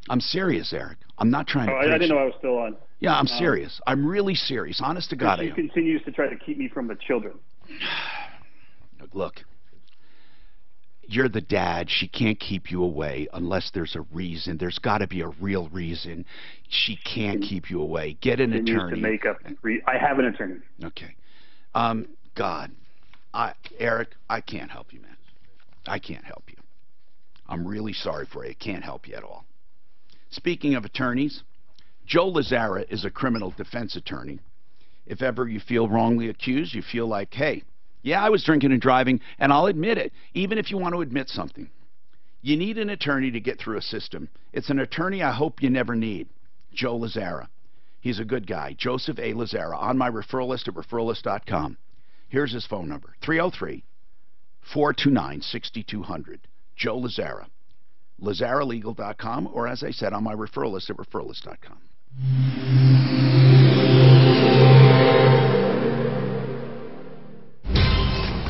I'm serious, Eric. I'm not trying to. I didn't know I was still on. Yeah, I'm serious. I'm really serious. Honest to God, I am. She continues to try to keep me from the children. Look. You're the dad. She can't keep you away unless there's a reason. There's got to be a real reason. She can't keep you away. Get an attorney. To make up. I have an attorney. Okay. God, Eric, I can't help you, man. I can't help you. I'm really sorry for you. I can't help you at all. Speaking of attorneys, Joe Lazzara is a criminal defense attorney. If ever you feel wrongly accused, you feel like, hey, yeah, I was drinking and driving, and I'll admit it, even if you want to admit something. You need an attorney to get through a system. It's an attorney I hope you never need. Joe Lazzara. He's a good guy. Joseph A. Lazzara, on my referral list at referralist.com. Here's his phone number, 303-429-6200. Joe Lazzara. LazzaraLegal.com, or as I said, on my referral list at referralist.com.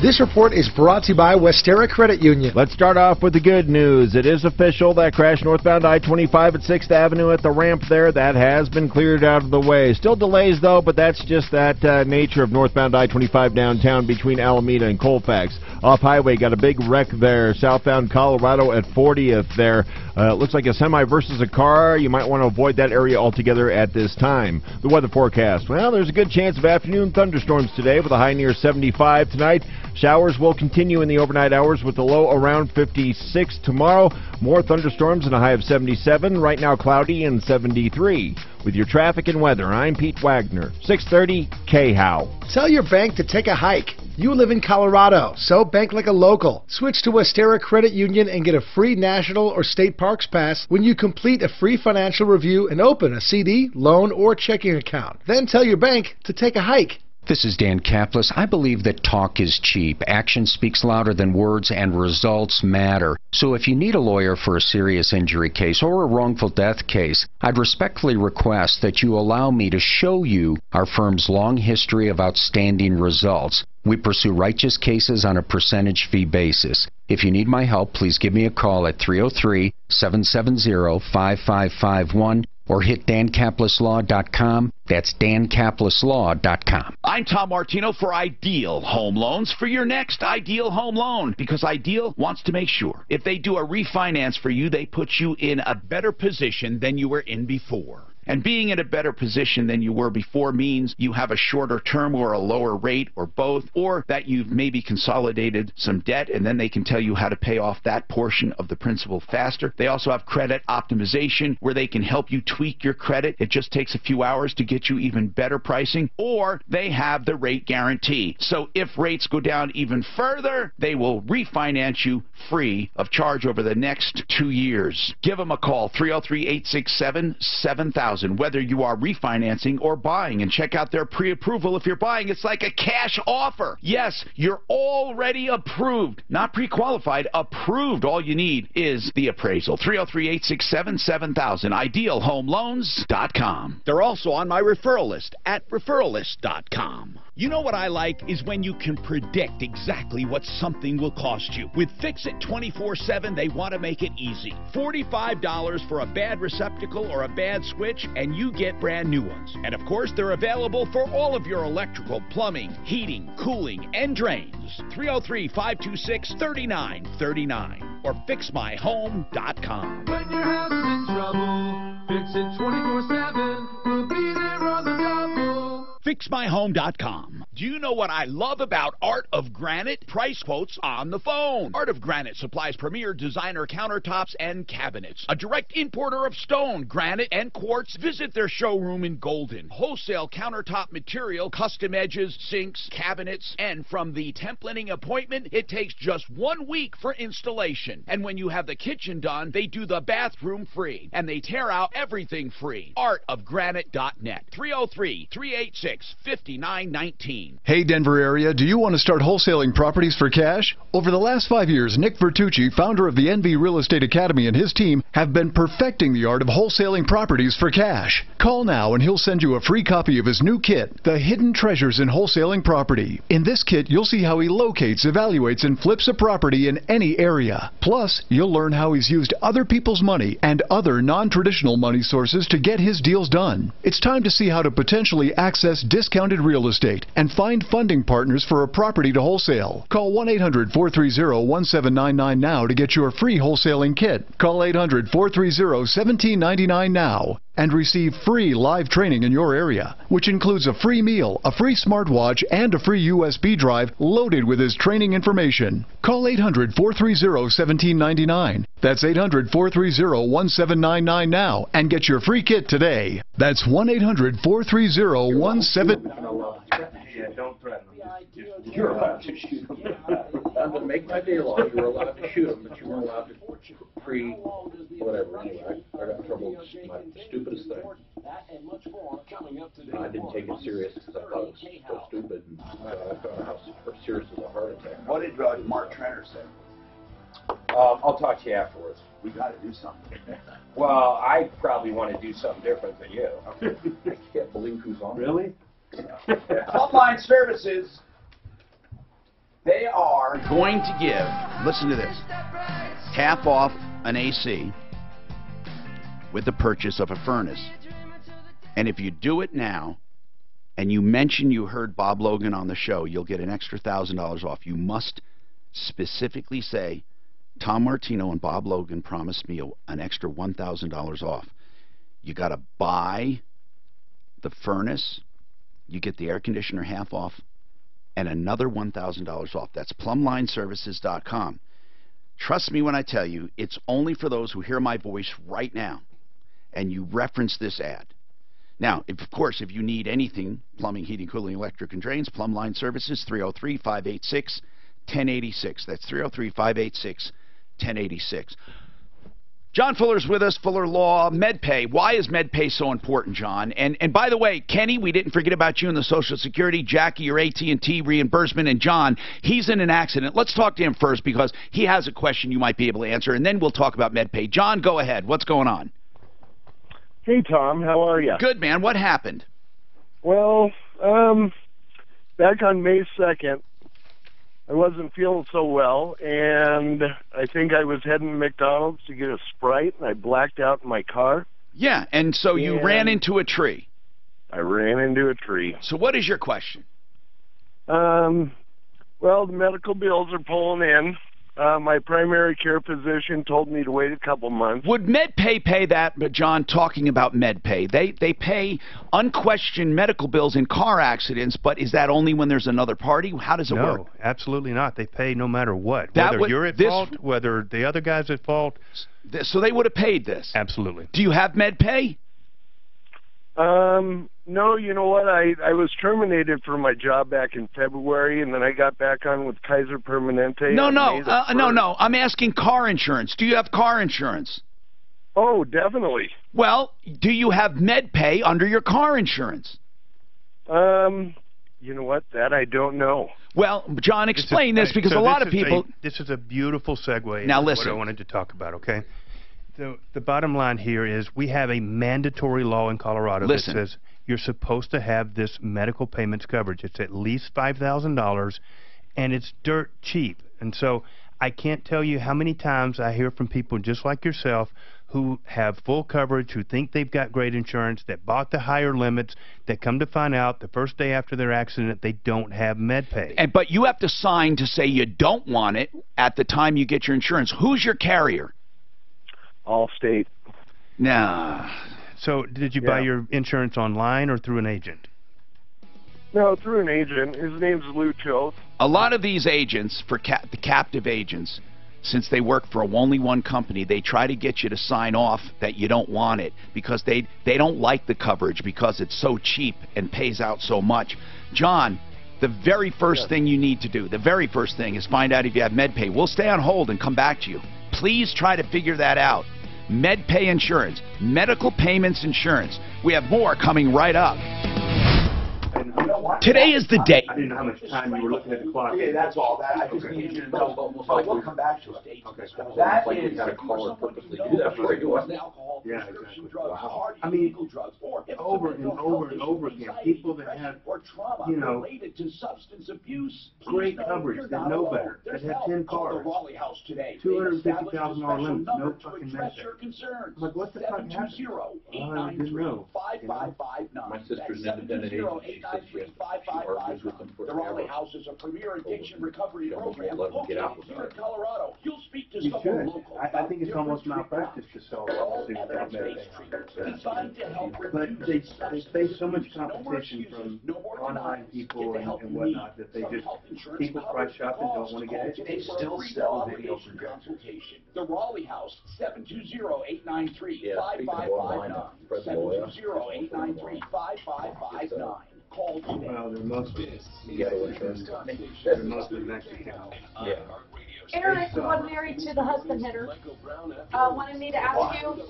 This report is brought to you by Westera Credit Union. Let's start off with the good news. It is official. That crash northbound I-25 at 6th Avenue at the ramp there, that has been cleared out of the way. Still delays, though, but that's just that nature of northbound I-25 downtown between Alameda and Colfax. Off-highway, got a big wreck there. Southbound Colorado at 40th there. It looks like a semi versus a car. You might want to avoid that area altogether at this time. The weather forecast. Well, there's a good chance of afternoon thunderstorms today with a high near 75 tonight. Showers will continue in the overnight hours with a low around 56 tomorrow. More thunderstorms and a high of 77. Right now cloudy and 73. With your traffic and weather, I'm Pete Wagner, 630 KHOW. Tell your bank to take a hike. You live in Colorado, so bank like a local. Switch to Westera Credit Union and get a free national or state parks pass when you complete a free financial review and open a CD, loan, or checking account. Then tell your bank to take a hike. This is Dan Kaplis. I believe that talk is cheap. Action speaks louder than words, and results matter. So if you need a lawyer for a serious injury case or a wrongful death case, I'd respectfully request that you allow me to show you our firm's long history of outstanding results. We pursue righteous cases on a percentage fee basis. If you need my help, please give me a call at 303-770-5551 or hit dankapleslaw.com. That's dankapleslaw.com. I'm Tom Martino for Ideal Home Loans for your next Ideal Home Loan, because Ideal wants to make sure if they do a refinance for you, they put you in a better position than you were in before. And being in a better position than you were before means you have a shorter term or a lower rate or both, or that you've maybe consolidated some debt and then they can tell you how to pay off that portion of the principal faster. They also have credit optimization where they can help you tweak your credit. It just takes a few hours to get you even better pricing, or they have the rate guarantee. So if rates go down even further, they will refinance you free of charge over the next 2 years. Give them a call, 303-867-7000. Whether you are refinancing or buying, and check out their pre-approval. If you're buying, it's like a cash offer. Yes, you're already approved, not pre-qualified, approved. All you need is the appraisal. 303-867-7000. IdealHomeLoans.com. They're also on my referral list at referralist.com. You know what I like is when you can predict exactly what something will cost you. With Fix-It 24/7, they want to make it easy. $45 for a bad receptacle or a bad switch, and you get brand new ones. And of course, they're available for all of your electrical, plumbing, heating, cooling, and drains. 303-526-3939 or fixmyhome.com. When your house is in trouble, fix it 24/7. We'll be there on the double. fixmyhome.com. Do you know what I love about Art of Granite? Price quotes on the phone. Art of Granite supplies premier designer countertops and cabinets. A direct importer of stone, granite, and quartz. Visit their showroom in Golden. Wholesale countertop material, custom edges, sinks, cabinets, and from the templating appointment, it takes just 1 week for installation. And when you have the kitchen done, they do the bathroom free. And they tear out everything free. artofgranite.net. 303-386-5919. Hey, Denver area, do you want to start wholesaling properties for cash? Over the last 5 years, Nick Vertucci, founder of the NV Real Estate Academy, and his team have been perfecting the art of wholesaling properties for cash. Call now and he'll send you a free copy of his new kit, The Hidden Treasures in Wholesaling Property. In this kit, you'll see how he locates, evaluates, and flips a property in any area. Plus, you'll learn how he's used other people's money and other non-traditional money sources to get his deals done. It's time to see how to potentially access discounted real estate and find funding partners for a property to wholesale. Call 1-800-430-1799 now to get your free wholesaling kit. Call 800-430-1799 now and receive free live training in your area, which includes a free meal, a free smartwatch, and a free USB drive loaded with his training information. Call 800-430-1799. That's 800-430-1799 now and get your free kit today. That's 1-800-430-1799. Yeah, don't threaten them. You're allowed to shoot them. I'm going to make my day long. You were allowed to shoot them, but you weren't allowed to whatever. Anyway, I got in trouble with my stupidest thing. I didn't take it serious because I thought it was so stupid. And I found out how serious was a heart attack. What did Mark Trenner say? I'll talk to you afterwards. We got to do something. Well, I probably want to do something different than you. I can't believe who's on. Really? Online services. They are going to give, listen to this, half off an AC with the purchase of a furnace. And if you do it now and you mention you heard Bob Logan on the show, you'll get an extra $1,000 off. You must specifically say, Tom Martino and Bob Logan promised me an extra $1,000 off. You got to buy the furnace, you get the air conditioner half off, and another $1,000 off. That's plumlineservices.com. Trust me when I tell you, it's only for those who hear my voice right now and you reference this ad. Now, of course, if you need anything, plumbing, heating, cooling, electric, and drains, Plumline Services, 303-586-1086. That's 303-586-1086. John Fuller's with us, Fuller Law, MedPay. Why is MedPay so important, John? And by the way, Kenny, we didn't forget about you in the Social Security, Jackie, your AT&T reimbursement, and John, he's in an accident. Let's talk to him first because he has a question you might be able to answer, and then we'll talk about MedPay. John, go ahead. What's going on? Hey, Tom. How are you? Good, man. What happened? Well, back on May 2nd, I wasn't feeling so well, and I think I was heading to McDonald's to get a Sprite, and I blacked out in my car. Yeah, and so you ran into a tree. I ran into a tree. So what is your question? Well, the medical bills are pulling in. My primary care physician told me to wait a couple months. Would MedPay pay that? But John, talking about MedPay, they pay unquestioned medical bills in car accidents, but is that only when there's another party? How does it work? No, absolutely not. They pay no matter what. Whether you're at fault, whether the other guy's at fault. So they would have paid this? Absolutely. Do you have MedPay? No, you know what? I was terminated from my job back in February, and then I got back on with Kaiser Permanente. No. I'm asking car insurance. Do you have car insurance? Oh, definitely. Well, do you have MedPay under your car insurance? You know what? That I don't know. Well, John, explain this because a lot of people... This is a beautiful segue now into listen. what I wanted to talk about, okay? The bottom line here is we have a mandatory law in Colorado that says you're supposed to have this medical payments coverage. It's at least $5,000, and it's dirt cheap. And so I can't tell you how many times I hear from people just like yourself who have full coverage, who think they've got great insurance, that bought the higher limits, that come to find out the first day after their accident they don't have MedPay. But you have to sign to say you don't want it at the time you get your insurance. Who's your carrier? Allstate. Nah. So did you buy your insurance online or through an agent? No, through an agent. His name's Lou Choate. A lot of these agents, for the captive agents, since they work for only one company, they try to get you to sign off that you don't want it because they don't like the coverage because it's so cheap and pays out so much. John, the very first thing you need to do, the very first thing is find out if you have MedPay. We'll stay on hold and come back to you. Please try to figure that out. MedPay Insurance, medical payments insurance. We have more coming right up. Today is the day. I didn't know how much time you were looking at the clock. Yeah, that's all. I just need you to know. But we'll come back to it. Okay. That Like is. we got a caller purposely do that for you, wasn't it? Yeah, exactly. Wow. I mean, over and over and over again, people that have, you know, great coverage that know better, that have 10 cars, $250,000 limits, no fucking MedPay. Like, what the fuck happened? I didn't know. My sister's an independent agent. She said she argues with them for The Raleigh House is a premier addiction recovery program let them get out located here in Colorado. You'll speak to You someone should. local. I think it's almost malpractice to sell policies without MedPay. Designed to help But they face so much competition from online people and whatnot that they just, people price shop and don't want to get educated. They still sell video projectors. The Raleigh House, 720-893-5559. Fred Loya. 720-893-5559. Call today. Well, there must be. You got insurance. There must be Mexican. Yeah. Interested one married to the husband hitter. Wanted me to ask you,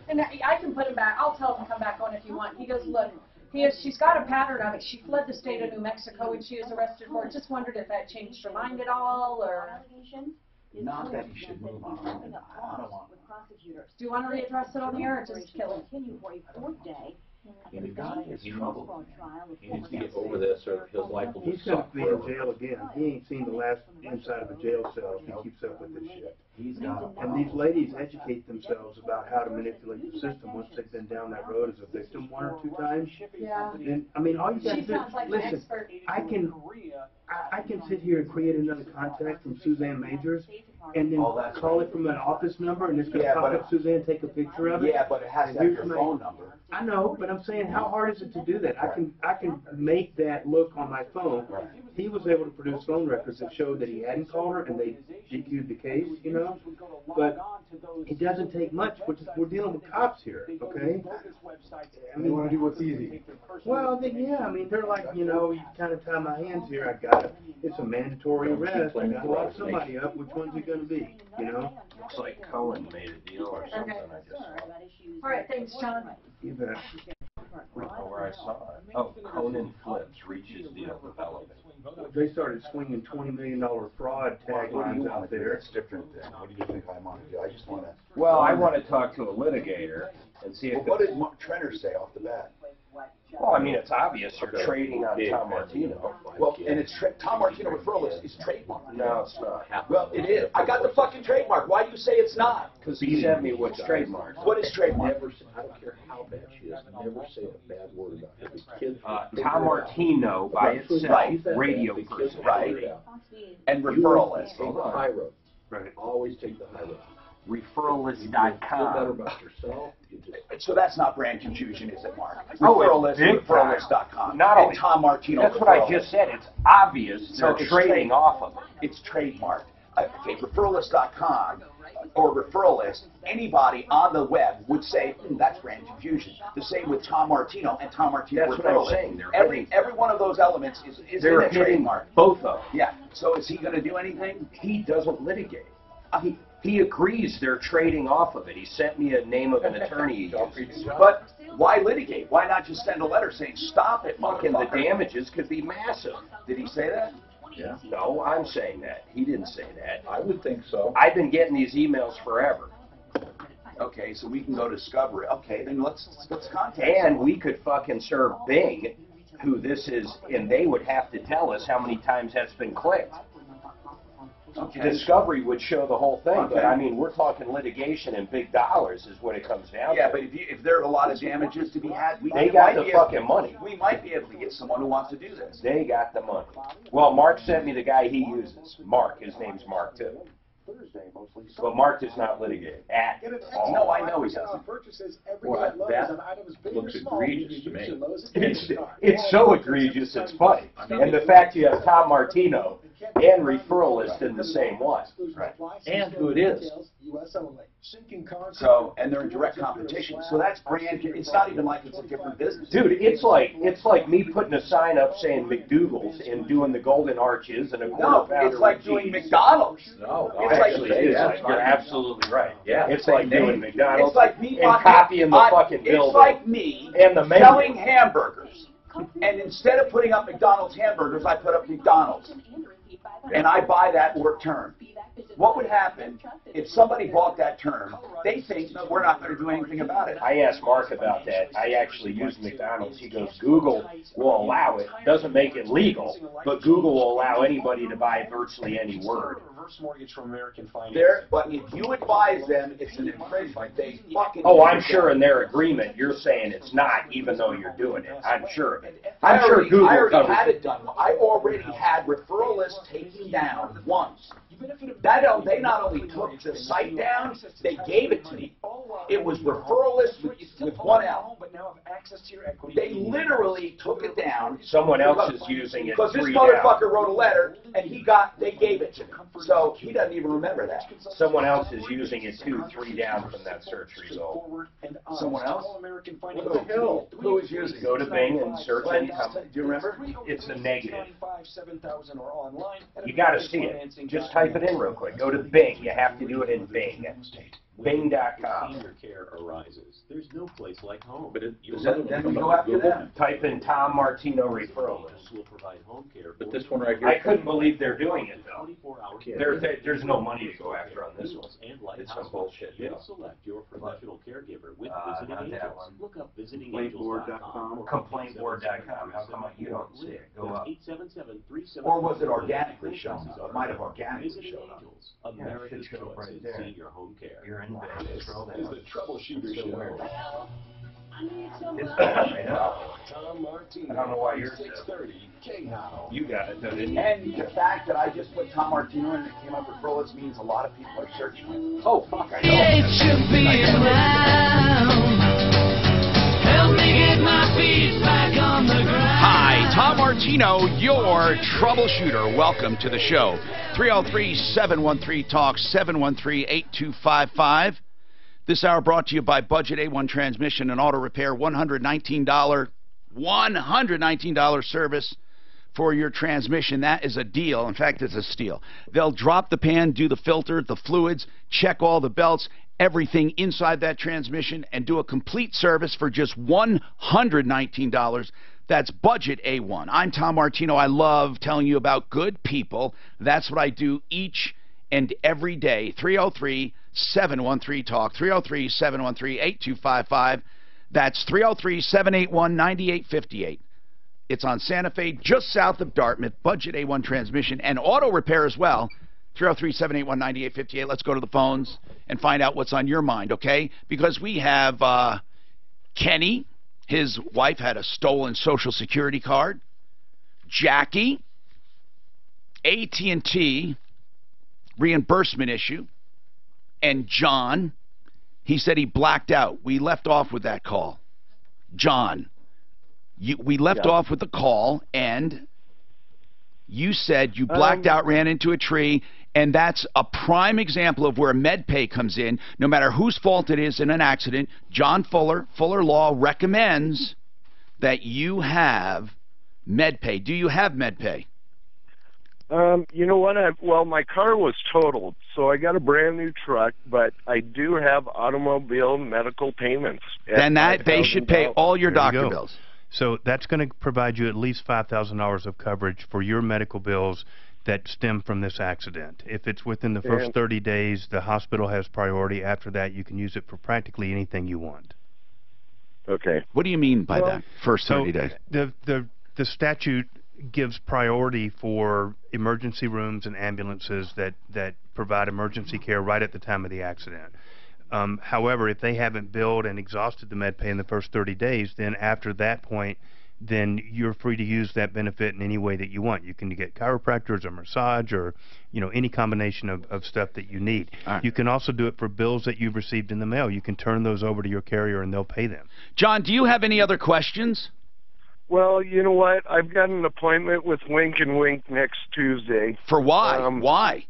and I can put him back. I'll tell him to come back on if you want. He goes, look, she's got a pattern of it. She fled the state of New Mexico and she was arrested for it. Just wondered if that changed her mind at all, or. Not that he should move on. I don't want. Do you want to readdress it on the air or just kill it? And he got in trouble. He needs to get over this or his life will He's going to be in jail again. He ain't seen the last inside of a jail cell if he keeps up with this shit. And these ladies educate themselves about how to manipulate the system once they've been down that road as a victim one or two times. Yeah. And, I mean, all you got to do, like listen, I can sit here and create another contact from Suzanne Majors and then call it from an office number and it's going to pop up Suzanne, take a picture of it. Yeah, but it has to have your phone number. I know, but I'm saying, how hard is it to do that? I can make that look on my phone. He was able to produce phone records that showed that he hadn't called her and they DQ'd the case, you know. But it doesn't take much. We're dealing with cops here, okay? I mean, want to do what's easy. Well, yeah, I mean, they're like, you know, you kind of tie my hands here. I got it. It's a mandatory arrest. I got to lock somebody up. Which one's it going to be? You know? Looks like Cohen made a deal or something. I just saw. All right, thanks, John. You bet. Where I saw it. Oh, Conan flips, reaches the development. They started swinging $20 million fraud taglines out there. It's different than, what do you think I want to do? I just want to. Well, I want to talk to a litigator and see if. What did Trenner say off the bat? Well, I mean, it's obvious you're trading on Tom Martino. Well, and it's Tom Martino referral is trademark. No, it's not. Well, it is. I got the fucking trademark. Why do you say it's not? Because he sent me what's trademarked. What is trademark? I don't care how bad she is. Never say a bad word about her. The kids. Tom Martino by itself, radio person. Right. And referral list. Take the high road. Right. Always take the high road. Referralist.com. Feel better about yourself. So that's not brand confusion, is it, Mark? Oh, Referral list, big time. referralist.com. Not only Tom Martino. That's what I just said. It's obvious they're trading off of it. It's trademarked. Okay, referralist.com or referral list, anybody on the web would say, that's brand confusion. The same with Tom Martino and Tom Martino That's referral what I'm saying. list. Every one of those elements is in a trademark. Both of them. Yeah. So is he going to do anything? He doesn't litigate. He agrees they're trading off of it. He sent me a name of an attorney he uses. But why litigate? Why not just send a letter saying, stop it, And the motherfucker? damages could be massive. Did he say that? Yeah. No, I'm saying that. He didn't say that. I would think so. I've been getting these emails forever. Okay, so we can go Discovery. Okay, then let's contact. And we could fucking serve Bing, who this is, and they would have to tell us how many times that's been clicked. Okay. Discovery would show the whole thing, Okay. but I mean, we're talking litigation and big dollars is what it comes down Yeah, to. but if there are a lot of damages to be had, They got the fucking money. We might be able to get someone who wants to do this. They got the money. Well, Mark sent me the guy he uses. Mark, his name's Mark too. But Mark does not litigate at all. No, I know he doesn't. Well, that looks egregious to me. It's so egregious, it's funny. And the fact you have Tom Martino and referral list in the same one. Right. And who it is. So, and they're in direct competition. So that's brand. It's not even like it's a different business. Dude, it's like me putting a sign up saying McDougal's and doing the golden arches and a quarter pounder. It's like doing McDonald's. No, it's actually, like, it is. You're absolutely right. Yeah, it's like doing McDonald's. It's like me and copying the fucking building. It's like me and the menu. selling hamburgers, and instead of putting up McDonald's hamburgers, I put up McDonald's, and I buy that term. What would happen if somebody bought that term? They think we're not going to do anything about it. I asked Mark about that. I actually used McDonald's. He goes, Google will allow it. Doesn't make it legal, but Google will allow anybody to buy virtually any word. Mortgage from American Finance. But if you advise them it's an infringement, they fucking... Oh, I'm sure in their agreement you're saying it's not, even though you're doing it. I'm sure of it. I'm sure Google I already covers had it done. I already had referral lists taken down once. They not only took the site down, they gave it to me. It was referral list with one L. They literally took it down. Someone else is using it. Because this 3 motherfucker down. wrote a letter, and they gave it to him. So he doesn't even remember that. Someone else is using it 2, 3 down from that search result. Someone else? What the hell? Who is using it? Go to Bing and search it. Do you remember? It's a negative. You got to see it. Just type it in real quick. Go to Bing. You have to do it in Bing. Bing.com. Senior care arises. There's no place like home. But then we go after them. Type in Tom Martino referral list. Will provide home care. But this one right here. I couldn't believe they're doing it though. There's no money to go after on this one. It's some bullshit. Yeah. Select your professional caregiver with Visiting Angels. Look up visitingangels.com. Complaintboard.com. How come you don't see it? Go up. Or was it organically shown up? It might have organically shown up. America's choice right in there. senior home care. You're in bed. This is the Troubleshooter Show. I know. Tom Martino. I don't know why you're 630 K-Now. You got it, though, didn't you? And the fact that I just put Tom Martino in and it came up with referral list means a lot of people are searching it. Oh, fuck, I know. It should be around. Help me get my feet back on the ground. Hi, Tom Martino, your troubleshooter. Welcome to the show. 303-713-TALK, 713-8255. This hour brought to you by Budget A1 Transmission and Auto Repair. $119 service for your transmission. That is a deal. In fact, it's a steal. They'll drop the pan, do the filter, the fluids, check all the belts, everything inside that transmission, and do a complete service for just $119. That's Budget A1. I'm Tom Martino. I love telling you about good people. That's what I do each and every day. 303-713-TALK, 303-713-8255. That's 303-781-9858. It's on Santa Fe, just south of Dartmouth. Budget A1 Transmission and Auto Repair as well. 303-781-9858. Let's go to the phones and find out what's on your mind, okay? Because we have Kenny. His wife had a stolen Social Security card. Jackie, AT&T reimbursement issue. And John, he said he blacked out. We left off with that call. John, we left off with the call, and you said you blacked out, ran into a tree, and that's a prime example of where MedPay comes in. No matter whose fault it is in an accident, John Fuller Law recommends that you have MedPay. Do you have MedPay? You know what? Well, my car was totaled, so I got a brand new truck, but I do have automobile medical payments. Then they should pay all your doctor bills. So that's going to provide you at least $5,000 of coverage for your medical bills that stem from this accident. If it's within the first 30 days, the hospital has priority. After that, you can use it for practically anything you want. Okay. What do you mean by that, first 30 days? The statute gives priority for emergency rooms and ambulances that provide emergency care right at the time of the accident. However, if they haven't billed and exhausted the med pay in the first 30 days, then after that point, then you're free to use that benefit in any way that you want. You can get chiropractors or massage or, any combination of stuff that you need. Right. You can also do it for bills that you've received in the mail. You can turn those over to your carrier and they'll pay them. John, do you have any other questions? Well, you know what? I've got an appointment with Wink and Wink next Tuesday. For why? Why?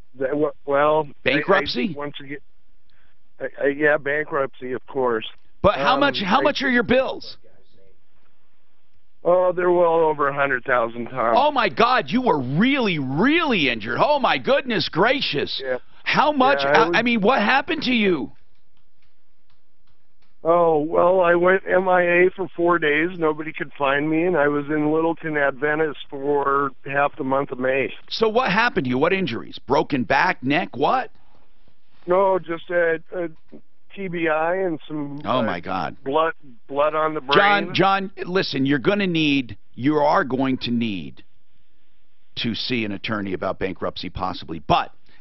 Well, bankruptcy? Once again, yeah, bankruptcy, of course. But how much are your bills? Oh, they're well over 100,000, Tom. Oh my God, you were really, really injured. Oh my goodness gracious. Yeah. How much? Yeah, I mean, what happened to you? Oh, well, I went MIA for 4 days. Nobody could find me, and I was in Littleton, Adventist for half the month of May. So what happened to you? What injuries? Broken back, neck, what? No, just a TBI and some oh my God, blood on the brain. John, listen, you are going to need to see an attorney about bankruptcy possibly,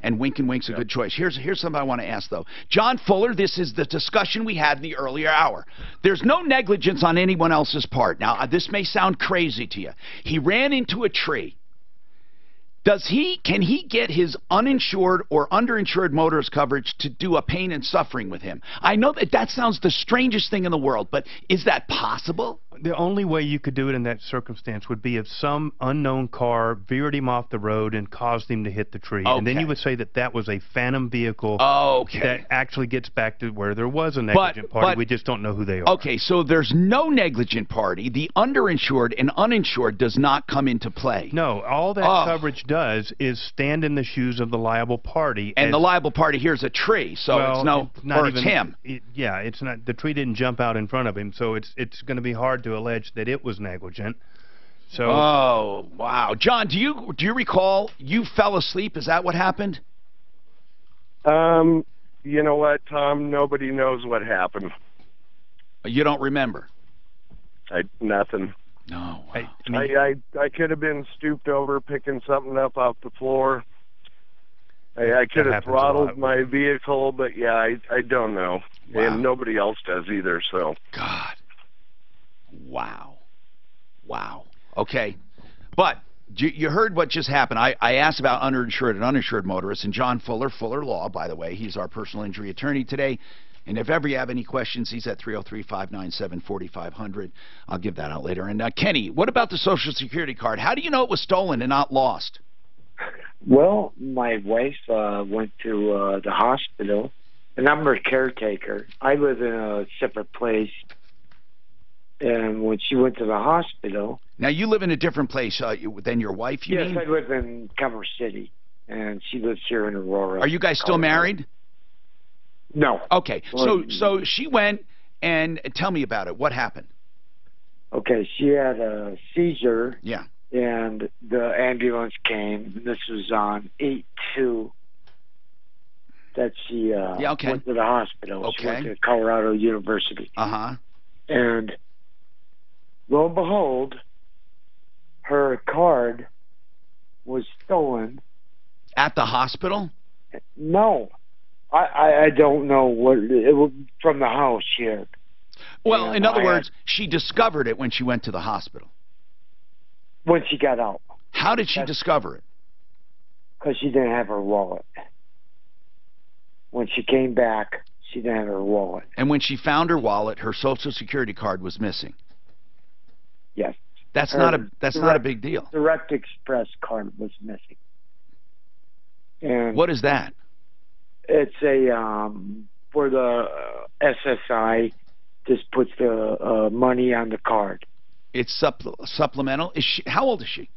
and Wink and Wink's a good choice. Here's something I want to ask though. John Fuller, this is the discussion we had in the earlier hour. There's no negligence on anyone else's part. Now, this may sound crazy to you. He ran into a tree. Can he get his uninsured or underinsured motorist coverage to do a pain and suffering with him? I know that sounds the strangest thing in the world, but is that possible? The only way you could do it in that circumstance would be if some unknown car veered him off the road and caused him to hit the tree. Okay. And then you would say that was a phantom vevehicle that actually gets back to where there was a negligent party. We just don't know who they are. Okay, so there's no negligent party. The underinsured and uninsured does not come into play. No, all that coverage does is stand in the shoes of the liable party. And the liable party here is a tree, so it's him. It's not. The tree didn't jump out in front of him, so it's going to be hard to allege that it was negligent. So. Oh wow, John, do you recall you fell asleep? Is that what happened? You know what, Tom? Nobody knows what happened. You don't remember? Nothing. No. Wow. I could have been stooped over picking something up off the floor. I could have throttled my vehicle, but yeah, I don't know. Wow. And nobody else does either, so. God. Wow. Okay. But you heard what just happened. I asked about underinsured and uninsured motorists, and John Fuller, Fuller Law, by the way, he's our personal injury attorney today. And if ever you have any questions, he's at 303-597-4500. I'll give that out later. And Kenny, what about the Social Security card? How do you know it was stolen and not lost? Well, my wife went to the hospital, and I'm her caretaker. I live in a separate place, and when she went to the hospital... Now, you live in a different place than your wife, you mean? Yes, I live in Commerce City, and she lives here in Aurora. Are you guys still married? No. Okay, so she went, and tell me about it. What happened? Okay, she had a seizure. Yeah. And the ambulance came. This was on 8/2 that she went to the hospital. Okay. She went to Colorado University. Uh-huh. And lo and behold, her card was stolen. At the hospital? No. I don't know what it was from the house here. Well, in other words, she discovered it when she went to the hospital. When she got out. How did she discover it? Because she didn't have her wallet. When she came back, she didn't have her wallet. And when she found her wallet, her Social Security card was missing. Yes. That's not a big deal. Direct Express card was missing. And what is that? It's a for the SSI. Just puts the money on the card. It's supplemental. How old is she?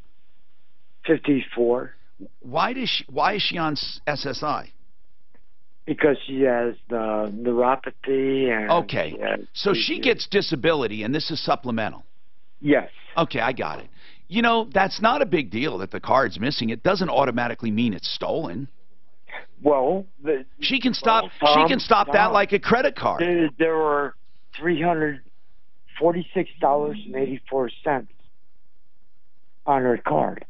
54. Why is she on SSI? Because she has the neuropathy and. Okay, so she gets disability, and this is supplemental. Yes. Okay, I got it. You know, that's not a big deal that the card's missing. It doesn't automatically mean it's stolen. Well, she can stop. Tom, she can stop that like a credit card. There were $346.84 on her card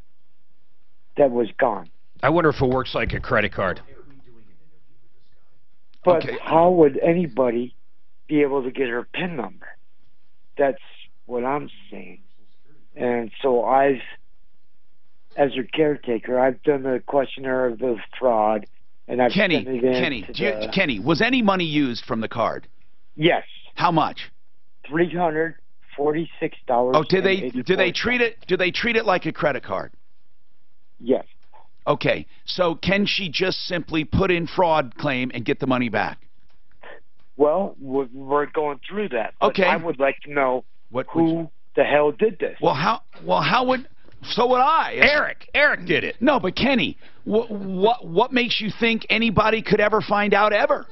that was gone. I wonder if it works like a credit card. But how would anybody be able to get her PIN number? That's what I'm saying. And so as her caretaker, I've done the questionnaire of the fraud, and I've sent it in Kenny, was any money used from the card? Yes. How much? $346. Oh, do they treat it like a credit card? Yes. Okay, so can she just simply put in fraud claim and get the money back? Well, we're going through that. Okay. I would like to know who the hell did this. So would I. Eric did it. No, but Kenny, what makes you think anybody could ever find out ever?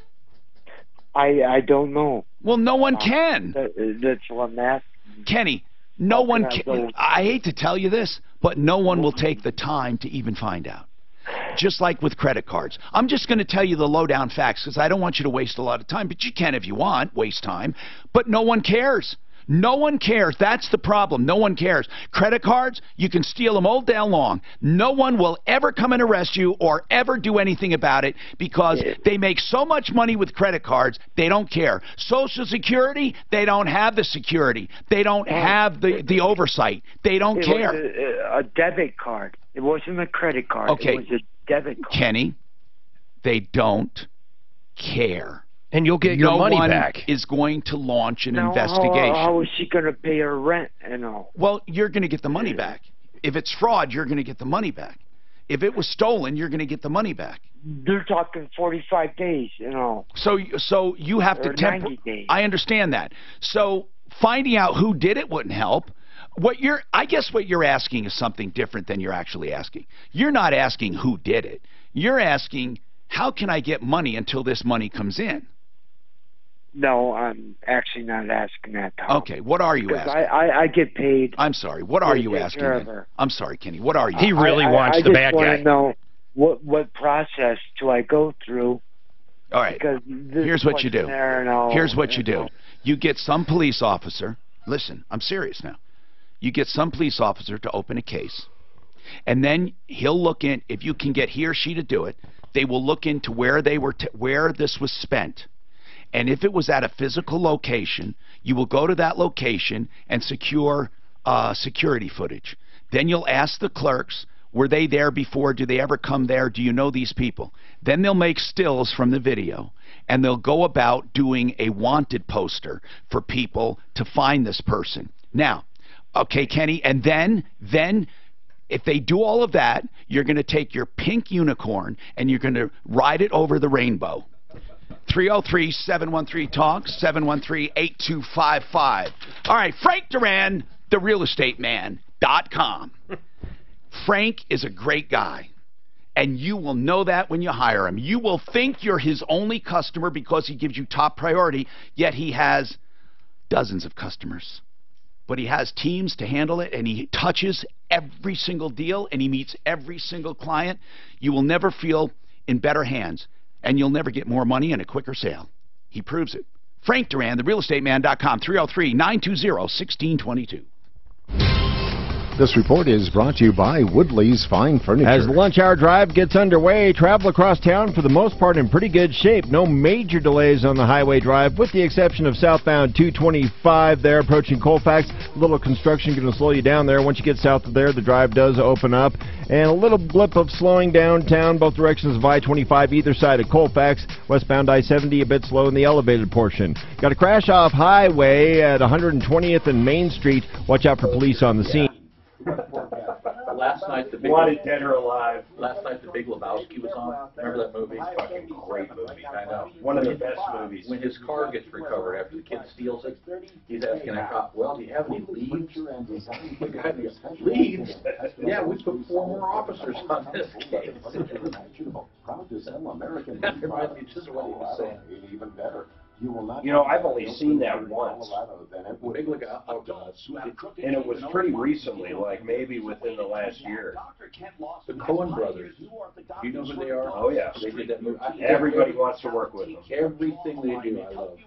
I don't know. Well, no one can. That's what I'm asking. Kenny, no one can. I hate to tell you this, but no one will take the time to even find out. Just like with credit cards. I'm just going to tell you the lowdown facts because I don't want you to waste a lot of time, but you can if you want, waste time. But no one cares. No one cares. That's the problem. No one cares. Credit cards, you can steal them all day long. No one will ever come and arrest you or ever do anything about it because they make so much money with credit cards, they don't care. Social Security, they don't have the security. They don't have the oversight. They don't care. It was a debit card. It wasn't a credit card. Okay. It was a debit card. Kenny, they don't care. And you'll get your money back. No one is going to launch an investigation. How is she going to pay her rent and all? Well, you're going to get the money back. If it's fraud, you're going to get the money back. If it was stolen, you're going to get the money back. They're talking 45 days, you know. So you have to 90 days. I understand that. So finding out who did it wouldn't help. I guess what you're asking is something different than you're actually asking. You're not asking who did it. You're asking, how can I get money until this money comes in? No, I'm actually not asking that, Tom. Okay, what are you asking? I get paid. I'm sorry, what are you asking? I'm sorry, Kenny, what are you? He really wants the bad guy. I just want to know what process do I go through? All right, here's what you do. Here's what you do. You get some police officer. Listen, I'm serious now. You get some police officer to open a case, and then he'll look in. If you can get he or she to do it, they will look into where where this was spent. And if it was at a physical location, you will go to that location and secure security footage. Then you'll ask the clerks, were they there before? Do they ever come there? Do you know these people? Then they'll make stills from the video, and they'll go about doing a wanted poster for people to find this person. Now, okay, Kenny, and then if they do all of that, you're going to take your pink unicorn and you're going to ride it over the rainbow. 303-713-TALK, 713-8255. All right, Frank Duran, therealestateman.com. Frank is a great guy, and you will know that when you hire him. You will think you're his only customer because he gives you top priority, yet he has dozens of customers. But he has teams to handle it, and he touches every single deal, and he meets every single client. You will never feel in better hands. And you'll never get more money in a quicker sale. He proves it. Frank Duran, therealestateman.com, 303-920-1622. This report is brought to you by Woodley's Fine Furniture. As the lunch hour drive gets underway, travel across town for the most part in pretty good shape. No major delays on the highway drive, with the exception of southbound 225 there approaching Colfax. A little construction going to slow you down there. Once you get south of there, the drive does open up. And a little blip of slowing downtown, both directions of I-25, either side of Colfax. Westbound I-70 a bit slow in the elevated portion. Got a crash off highway at 120th and Main Street. Watch out for police on the scene. Last night, the Big Wanted dead or alive. Last night, the Big Lebowski was on. Remember that movie? Fucking great movie. I know. One of the best movies. When his car gets recovered after the kid steals it, he's asking a cop, "Well, do you have any leads?" The guy goes, "Leads? Yeah, we put 4 more officers on this case." Proud to sell American That reminds me just of what he was saying. Even better. You will not. You know, I've only seen that once. Big look outdoors. And it was pretty recently, like maybe within the last year. The Coen brothers. Do you know who they are? Oh, yeah. They did that movie. Everybody wants to work with them. Everything they do, I love.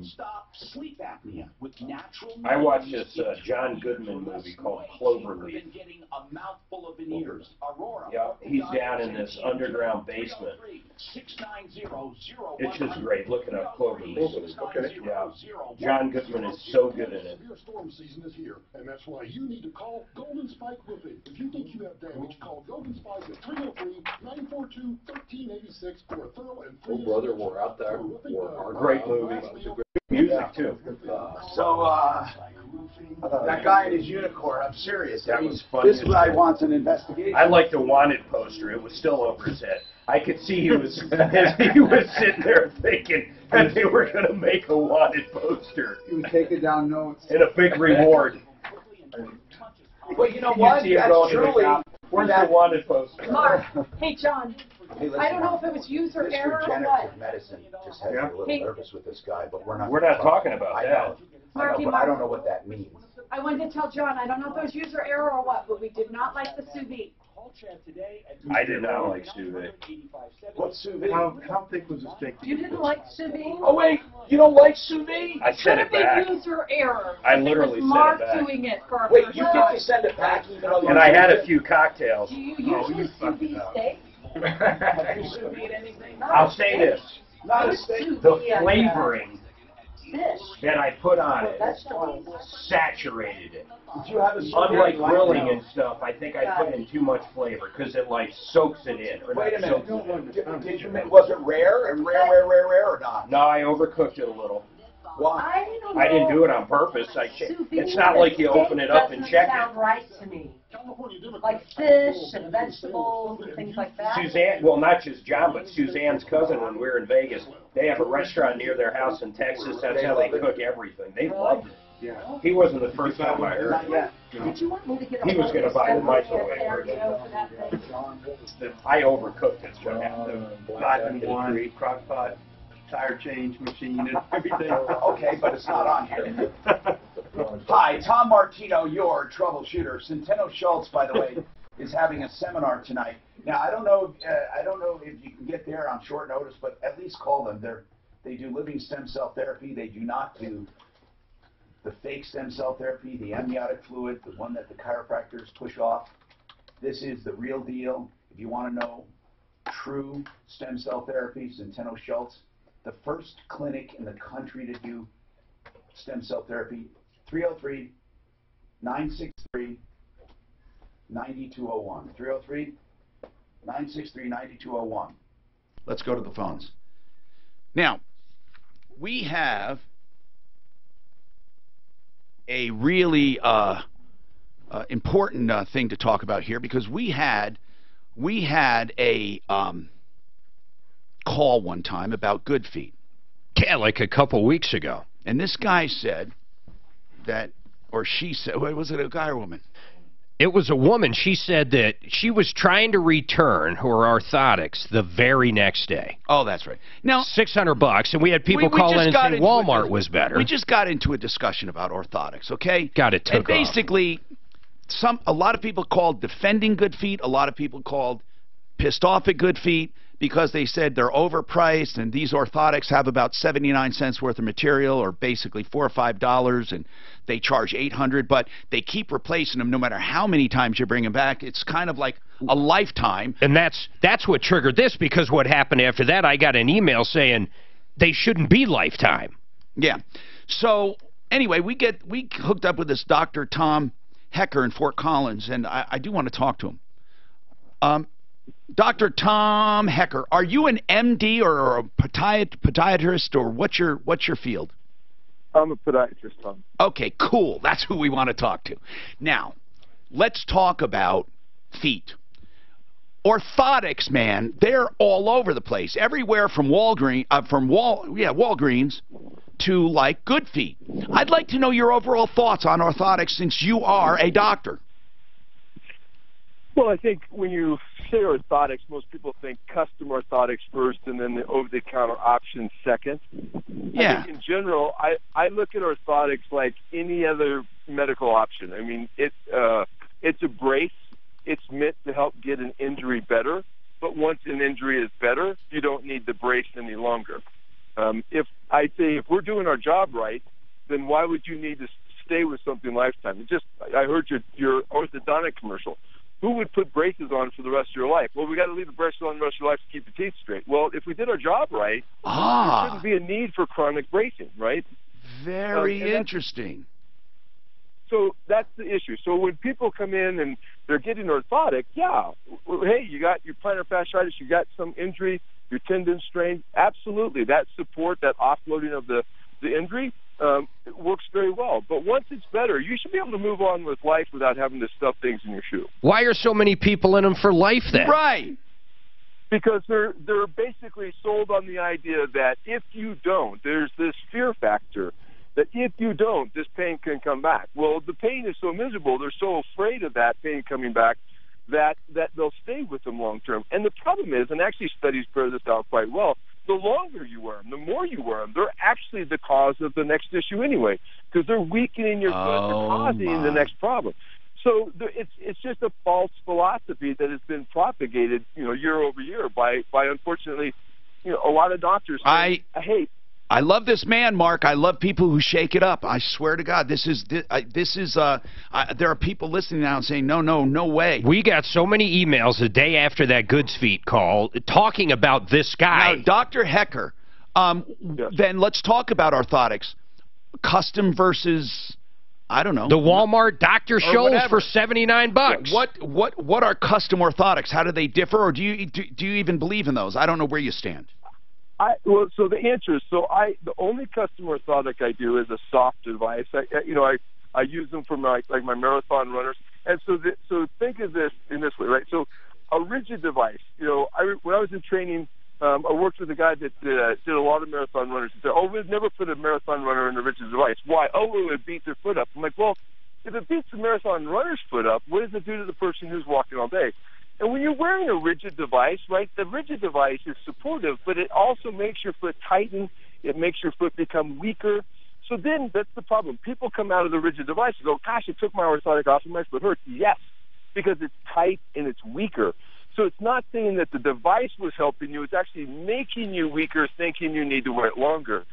Stop sleep apnea with natural. I watched this John Goodman movie called Cloverleaf. Getting a mouthful of veneers. Aurora. Yeah, he's down in this underground basement. It's just great. Looking up Cloverleaf. Okay. Yeah. John Goodman is so good in it. Severe storm season is here, and that's why you need to call Golden Spike Roofing. If you think you have damage, call Golden Spike at 303-942-1386 for a thorough and free. Oh, brother, we're out there. Great movie. Music too. That guy and his unicorn, I'm serious. That was funny. This guy wants an investigation. I liked the wanted poster. It was still over his head. I could see he was sitting there thinking that they were going to make a wanted poster. He was taking down notes. And a big reward. Well, you know what? That's truly. Where's the wanted poster? Mark, hey, John. I don't know if it was user error or what. Medicine just had me a little nervous with this guy, but we're not. We're not talking about that. Marky, but I don't know what that means. I wanted to tell John, I don't know if it was user error or what, but we did not like the sous vide. I did not like sous vide. What's sous vide? How thick was the steak? You didn't like sous vide? Oh wait, you don't like sous vide? I sent it back. User error. I literally it was sent Mark it back. doing it for our Wait, first you get to send it back even though. And I had a few cocktails. Do you usually sous vide steak? I'll say this. Not a steak. The flavoring Fish. that I put on it Vegetables. Did saturated it. you have a Unlike grilling and stuff, I think I put in too much flavor because it like soaks it in. Or Wait a not minute. soaks it in. Did you make? Was it rare and rare or not? No, I overcooked it a little. Why? I didn't do it on purpose. It's not like you open it up and check Sound it. right to me. Like fish and vegetables and things like that. Suzanne, well, not just John, but Suzanne's cousin when we were in Vegas, they have a restaurant near their house in Texas. That's how they cook everything. They loved it. Yeah. He wasn't the first time I heard Not yet. Did you want me to get He was going to buy the microwave. for that thing? I overcooked it. So The 5-in-1 crock pot, tire change machine, and everything. Okay, but it's not on here. Hi, Tom Martino, your troubleshooter. Centeno Schultz, by the way, is having a seminar tonight. Now, I don't know if you can get there on short notice, but at least call them. They do living stem cell therapy. They do not do the fake stem cell therapy, the amniotic fluid, the one that the chiropractors push off. This is the real deal. If you want to know true stem cell therapy, Centeno Schultz, the first clinic in the country to do stem cell therapy, 303-963-9201. 303-963-9201. Let's go to the phones. Now, we have a really important thing to talk about here because we had a call one time about good feet. Yeah, like a couple weeks ago. And this guy said that, or she said, was it a guy or woman? It was a woman. She said that she was trying to return her orthotics the very next day. Oh, that's right. Now, $600, and we had people call in and say Walmart was better. We just got into a discussion about orthotics, okay? Got it took and basically, a lot of people called defending good feet. A lot of people called pissed off at good feet because they said they're overpriced and these orthotics have about 79 cents worth of material, or basically $4 or $5, and they charge $800, but they keep replacing them no matter how many times you bring them back. It's kind of like a lifetime. And that's what triggered this, because what happened after that, I got an email saying they shouldn't be lifetime. Yeah. So anyway, we hooked up with this Dr. Tom Hecker in Fort Collins, and I do want to talk to him. Dr. Tom Hecker, are you an MD or a podiatrist, or what's your field? I'm a podiatrist, Tom. Okay, cool. That's who we want to talk to. Now, let's talk about feet. Orthotics, man, they're all over the place. Everywhere from Walgreens to like Good Feet. I'd like to know your overall thoughts on orthotics since you are a doctor. Well, I think when you say orthotics, most people think custom orthotics orthotics first and then the over-the-counter option second. Yeah. I think in general, I look at orthotics like any other medical option. I mean, it's a brace. It's meant to help get an injury better. But once an injury is better, you don't need the brace any longer. If we're doing our job right, then why would you need to stay with something lifetime? I heard your orthodontic commercial. Who would put braces on for the rest of your life? Well, we got to leave the braces on the rest of your life to keep the teeth straight. Well, if we did our job right, there shouldn't be a need for chronic bracing, right? Very interesting. So that's the issue. So when people come in and they're getting orthotic, hey, you got your plantar fasciitis, you got some injury, your tendon strained, absolutely. That support, that offloading of the injury, it works very well. But once it's better, you should be able to move on with life without having to stuff things in your shoe. Why are so many people in them for life then? Right. Because they're basically sold on the idea that if you don't, there's this fear factor that if you don't, this pain can come back. Well, the pain is so miserable, they're so afraid of that pain coming back that they'll stay with them long term. And the problem is, and actually studies bear this out quite well, the longer you wear them, the more you wear them, they're actually the cause of the next issue anyway, because they're weakening your foot, they're causing the next problem. So it's just a false philosophy that has been propagated, year over year by unfortunately, a lot of doctors. I love this man, Mark. I love people who shake it up. I swear to God, there are people listening now and saying, no way. We got so many emails the day after that Goods Feet call talking about this guy. Now, Dr. Hecker, then let's talk about orthotics. Custom versus, I don't know. The Walmart Dr. Scholl's for $79. What are custom orthotics? How do they differ, or do you even believe in those? I don't know where you stand. So the answer is, the only custom orthotic I do is a soft device. I use them for my marathon runners. And so think of this in this way, right? So a rigid device, when I was in training, I worked with a guy that did a lot of marathon runners. He said, we've never put a marathon runner in a rigid device. Why? It would beat their foot up. I'm like, well, if it beats the marathon runner's foot up, what does it do to the person who's walking all day? And when you're wearing a rigid device, right, the rigid device is supportive, but it also makes your foot tighten. It makes your foot become weaker. So then that's the problem. People come out of the rigid device and go, gosh, it took my orthotic off and my foot hurts. Yes, because it's tight and it's weaker. So it's not saying that the device was helping you. It's actually making you weaker, thinking you need to wear it longer.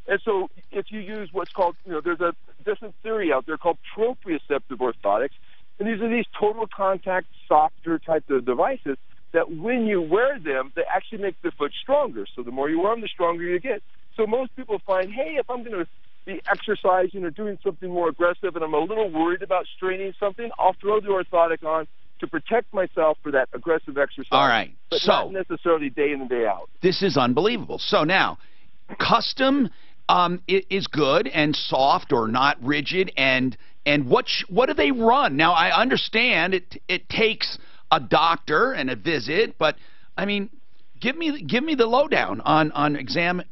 And so if you use what's called, there's a different theory out there called proprioceptive orthotics. And these are these total contact, softer type of devices that when you wear them, they actually make the foot stronger. So the more you wear them, the stronger you get. So most people find, hey, if I'm going to be exercising or doing something more aggressive and I'm a little worried about straining something, I'll throw the orthotic on to protect myself for that aggressive exercise. All right. But not necessarily day in and day out. This is unbelievable. So now, custom is good and soft or not rigid, and what do they run? Now, I understand it takes a doctor and a visit, but I mean, give me the lowdown on exam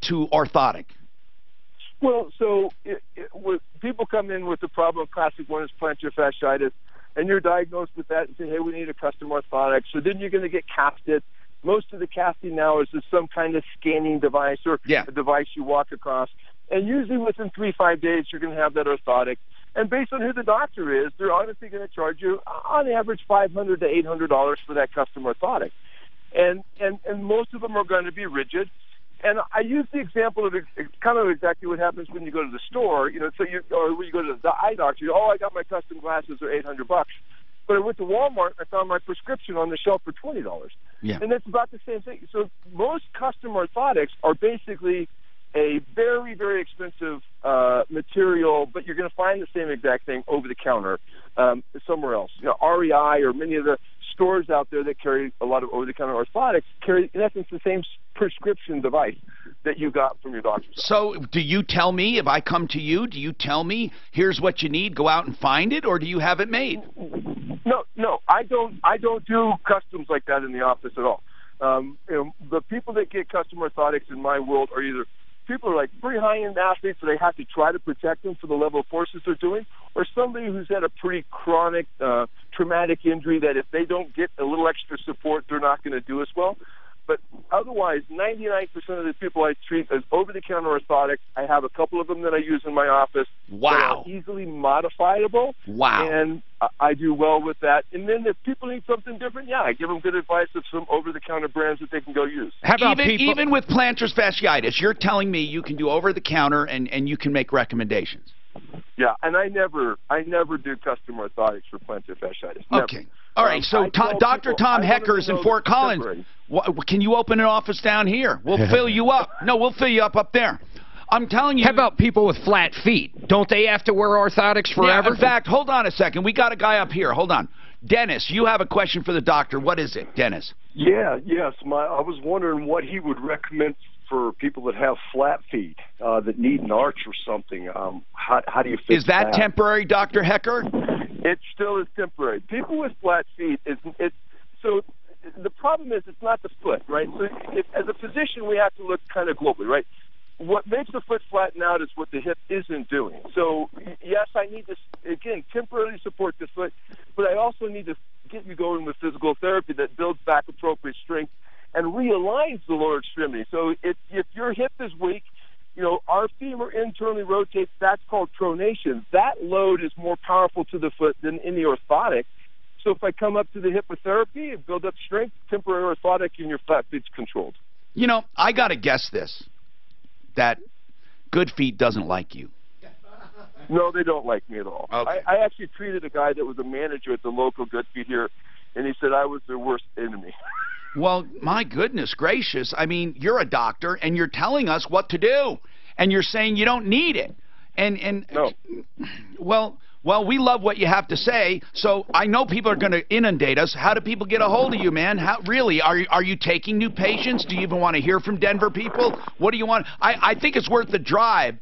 to orthotic. Well, so when people come in with the problem, classic one is plantar fasciitis, and you're diagnosed with that and say, hey, we need a custom orthotic. So then you're going to get casted. Most of the casting now is some kind of scanning device or a device you walk across. And usually within 3-5 days, you're going to have that orthotic. And based on who the doctor is, they're honestly going to charge you, on average, $500 to $800 for that custom orthotic. And most of them are going to be rigid. And I use the example of kind of exactly what happens when you go to the store. Or when you go to the eye doctor, I got my custom glasses, they're $800. But I went to Walmart, I found my prescription on the shelf for $20. Yeah. And that's about the same thing. So most custom orthotics are basically a very, very expensive material, but you're going to find the same exact thing over the counter somewhere else. REI or many of the stores out there that carry a lot of over-the-counter orthotics carry, in essence, the same prescription device that you got from your doctor's office. So do you tell me, if I come to you, do you tell me, here's what you need, go out and find it, or do you have it made? No, I don't do customs like that in the office at all. The people that get custom orthotics in my world are either people who are like pretty high-end athletes, so they have to try to protect them for the level of forces they're doing, or somebody who's had a pretty chronic, traumatic injury that if they don't get a little extra support, they're not going to do as well. But otherwise, 99% of the people I treat as over-the-counter orthotics. I have a couple of them that I use in my office. Wow. That are easily modifiable. Wow. And I do well with that. And then if people need something different, yeah, I give them good advice of some over-the-counter brands that they can go use. How about even with plantar fasciitis, you're telling me you can do over-the-counter and you can make recommendations. Yeah, and I never do custom orthotics for plantar fasciitis. Never. Okay. All right, so Dr. Tom Hecker is in Fort Collins. Can you open an office down here? We'll fill you up. No, we'll fill you up there. I'm telling you. How about people with flat feet? Don't they have to wear orthotics forever? Yeah, in fact, hold on a second. We got a guy up here. Hold on. Dennis, you have a question for the doctor. What is it, Dennis? Yes. I was wondering what he would recommend for people that have flat feet that need an arch or something. How do you fix that? Is that temporary, Dr. Hecker? It still is temporary. People with flat feet, so the problem is it's not the foot, right? So as a physician, we have to look kind of globally, right? What makes the foot flatten out is what the hip isn't doing. So, yes, I need to, again, temporarily support the foot, but I also need to get you going with physical therapy that builds back appropriate strength and realigns the lower extremity. So if your hip is weak, our femur internally rotates. That's called pronation. That load is more powerful to the foot than any orthotic. So if I come up to the hip with therapy and build up strength, temporary orthotic, and your flat feet's controlled. I got to guess this, that Good Feet doesn't like you. No, they don't like me at all. Okay. I actually treated a guy that was a manager at the local Good Feet here, and he said I was their worst enemy. Well, my goodness gracious. I mean, you're a doctor, and you're telling us what to do, and you're saying you don't need it. No. Well, we love what you have to say, so I know people are going to inundate us. How do people get a hold of you, man? Really, are you taking new patients? Do you even want to hear from Denver people? What do you want? I think it's worth the drive.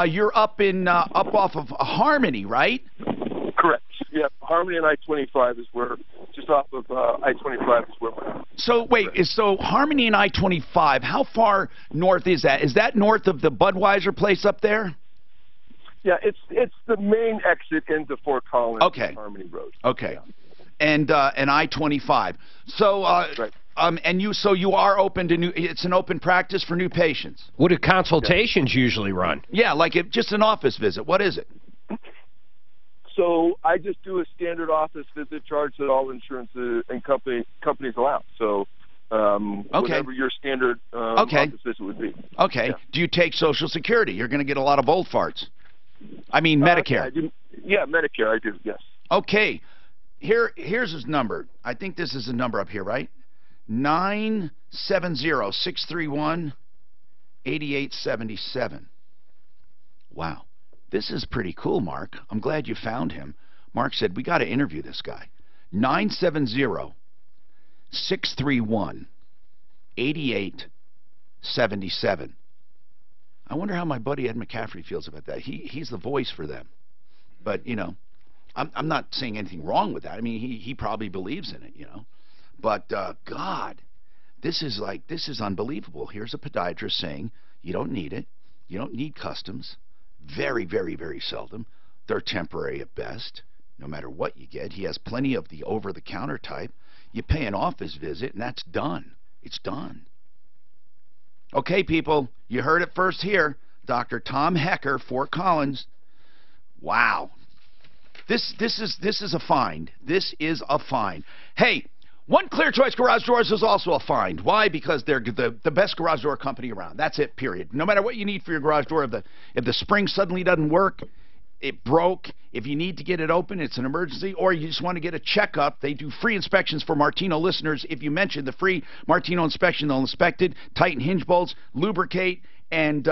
You're up off of Harmony, right? Correct. Yeah, Harmony and I-25 is where, just off of I-25 is where we're at. So wait, so Harmony and I-25, how far north is that? Is that north of the Budweiser place up there? Yeah, it's the main exit into Fort Collins. Okay. Harmony Road. Okay. Yeah. And I-25. So right. And you are open to new. It's an open practice for new patients. What do consultations usually run? Yeah, like just an office visit. What is it? So I just do a standard office visit, charge that all insurance and companies allow. So whatever your standard office visit would be. Okay. Yeah. Do you take Social Security? You're going to get a lot of old farts. I mean Medicare. Yeah, Medicare. I do. Yes. Okay. Here's his number. I think this is a number up here, right? 970-631-8877. Wow. This is pretty cool, Mark. I'm glad you found him. Mark said, we got to interview this guy. 970-631-8877. I wonder how my buddy Ed McCaffrey feels about that. He's the voice for them. But, I'm not saying anything wrong with that. I mean, he probably believes in it, But, God, this is unbelievable. Here's a podiatrist saying you don't need it. You don't need customs. Very, very, very seldom. They're temporary at best, no matter what you get. He has plenty of the over-the-counter type. You pay an office visit, and that's done. It's done. Okay, people, you heard it first here. Dr. Tom Hecker, Fort Collins. Wow. This is a find. This is a find. Hey, One Clear Choice Garage Doors is also a find. Why? Because they're the best garage door company around. That's it, period. No matter what you need for your garage door, if the spring suddenly doesn't work, it broke, if you need to get it open, it's an emergency, or you just want to get a checkup, they do free inspections for Martino listeners. If you mention the free Martino inspection, they'll inspect it, tighten hinge bolts, lubricate, and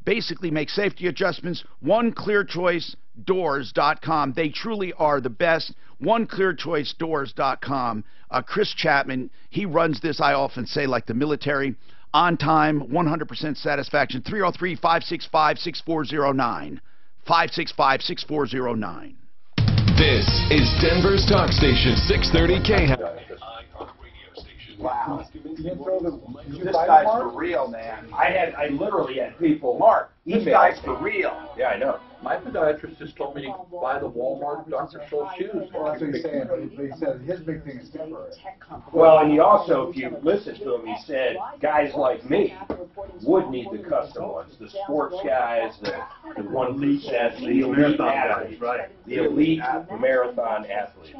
basically make safety adjustments. OneClearChoiceDoors.com. They truly are the best. OneClearChoiceDoors.com. Chris Chapman, he runs this, I often say, like the military. On time, 100% satisfaction. 303-565-6409. 565-6409. This is Denver's talk station, 630 KHAP. Wow. This guy's for real, man. I literally had people. Mark, this guy's for real. Yeah, I know. My podiatrist just told me to buy the Walmart Dr. Scholl shoes. Well, that's what he's saying, but he said his big thing is temporary. Well, and he also, if you listen to him, he said guys like me would need the custom ones. The sports guys, the 1%, the elite athletes, the elite marathon athletes.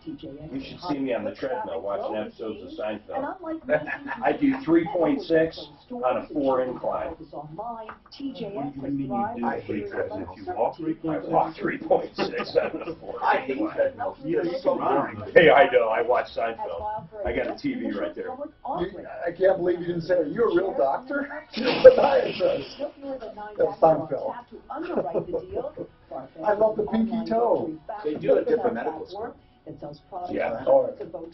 You should see me on the treadmill watching episodes of Seinfeld. I do 3.6 on a 4 incline. I hate that. If you walk 3.6. I walk 3.6 on a 4 I hate incline. treadmills. They're so boring. Hey, I know. I watch Seinfeld. I got a TV right there. I can't believe you didn't say, are you a real doctor? Podiatrist. That's Seinfeld. I love the pinky toe. They do it at different medical schools. Yeah.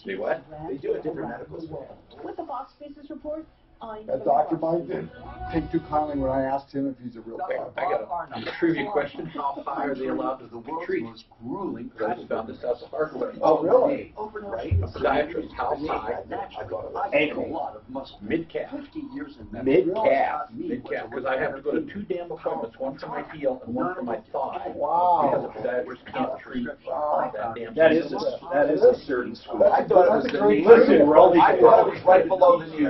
They what? They do it at different medical schools. With the Fox Business Report, That Dr. Mike didn't take too kindly when I asked him if he's a real doctor. I got a trivia question. How high are they allowed to retreat? It was grueling. I just found this out the hard way. Oh, really? Right? A podiatrist, how high? Ankle. Mid-calf. Mid-calf. Mid-calf. Because I have to go to 2 damn appointments, one for my heel and one for my thigh. Wow. Because the podiatrist can't treat that damn That is a certain school. I thought it was the knee. Listen, we're only I thought it was right below the knee.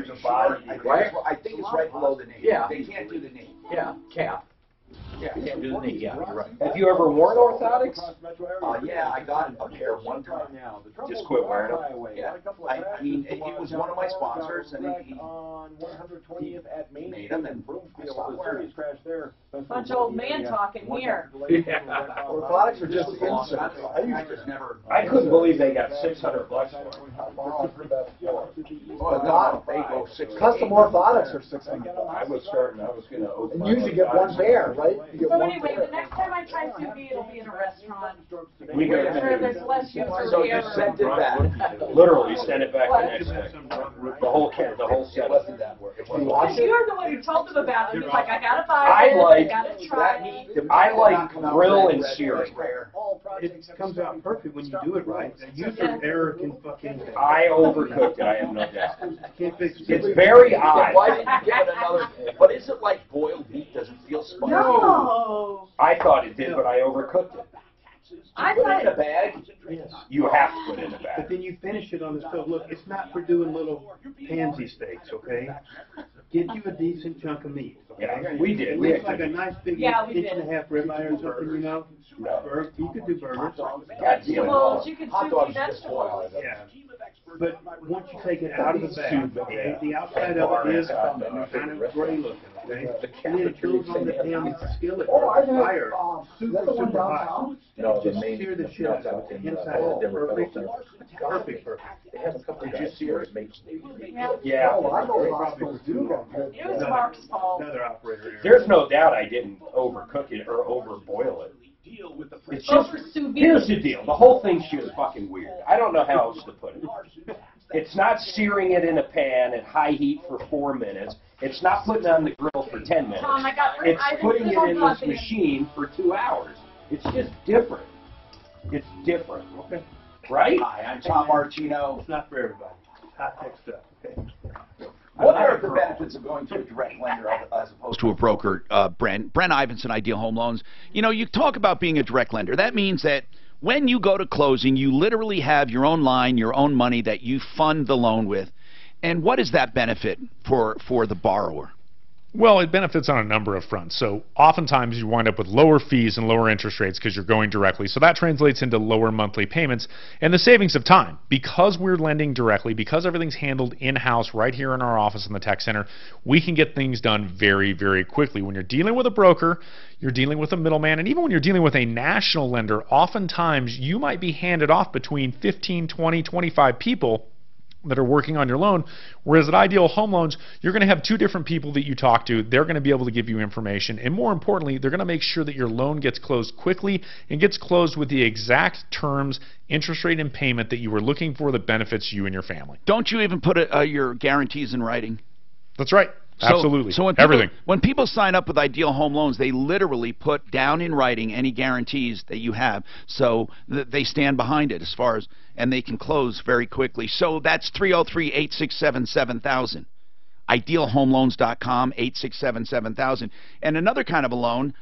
Right? I think it's right below the knee. Yeah. They can't do the knee. Yeah, calf. Yeah, can't do the knee. Yeah, you're right. Have you ever worn orthotics? Yeah, I got a pair one time. Just quit wearing them? Yeah. I mean, it was one of my sponsors, and he made them, and I stopped wearing them. Bunch of old man talking here. Yeah. Orthotics are just inserts. I couldn't believe they got $600 for it. Wow, I've heard that before. Well, they go 6 to Custom 8. orthotics are $600. I was going to open And my usually get one pair, right? You get So one anyway, pair. the next time I try sous vide, it'll be in a restaurant. We go Where there's less use for So you beer. sent it back. Literally send it back the next day. The whole set. Because you are the one who told them about it. He's like, I gotta buy I it, like- I gotta try it. I like grill and searing. It comes out perfect when you do it right. User error can fuck anything. I overcooked it, I have no doubt. Can't fix it. It's very odd. Why didn't you give it another? But is it like boiled meat? Does it feel spongy? No. I thought it did, but I overcooked it. I Put it thought in a bag. Yes. You have to put it in a But bag. then you finish it on the stove. Look, it's not for doing little pansy steaks, okay? Get you a decent chunk of meat. Okay? Yeah, we did. It We looks had like a nice big Yeah, we inch did. and a half ribeye or something, you know? No. You could do burgers. Vegetables, you can sous vide vegetables. Yeah. But once you take it out of the bag, the outside of it is kind of gray looking, okay? And then it goes on the damn skillet Oh, I or the have, fire, super, that's the one super hot. downtown? No, the Just main. sear the shit out of it. The inside is perfect. Perfect. They have a couple of just sears. Yeah. Oh, I know hospitals do that. It was Mark's fault. Another operator error. There's no doubt I didn't overcook it or overboil it. It's just, Over sous vide. here's the deal. The whole thing's just fucking weird. I don't know how else to put it. It's not searing it in a pan at high heat for 4 minutes. It's not putting it on the grill for 10 minutes. Tom, I got It's I putting think it in I'm this machine for 2 hours. It's just different. It's different. Okay. Right? Hi, I'm Tom Martino. It's not for everybody. Hot tech stuff, okay? What are the benefits of going to a direct lender as opposed To a broker, Brent Ivinson, Ideal Home Loans. You know, you talk about being a direct lender. That means that when you go to closing, you literally have your own line, your own money that you fund the loan with. And what is that benefit for the borrower? Well, it benefits on a number of fronts. So oftentimes you wind up with lower fees and lower interest rates because you're going directly. So that translates into lower monthly payments and the savings of time. Because we're lending directly, because everything's handled in-house right here in our office in the tech center, we can get things done very, very quickly. When you're dealing with a broker, you're dealing with a middleman, and even when you're dealing with a national lender, oftentimes you might be handed off between 15, 20, 25 people that are working on your loan, whereas at Ideal Home Loans, you're going to have 2 different people that you talk to. They're going to be able to give you information, and more importantly, they're going to make sure that your loan gets closed quickly and gets closed with the exact terms, interest rate, and payment that you were looking for that benefits you and your family. Don't you even put your guarantees in writing? That's right. Absolutely. So when people, everything. When people sign up with Ideal Home Loans, they literally put down in writing any guarantees that you have, so that they stand behind it as far as, and they can close very quickly. So that's 303-867-7000. IdealHomeLoans.com, 867-7000. And another kind of a loan,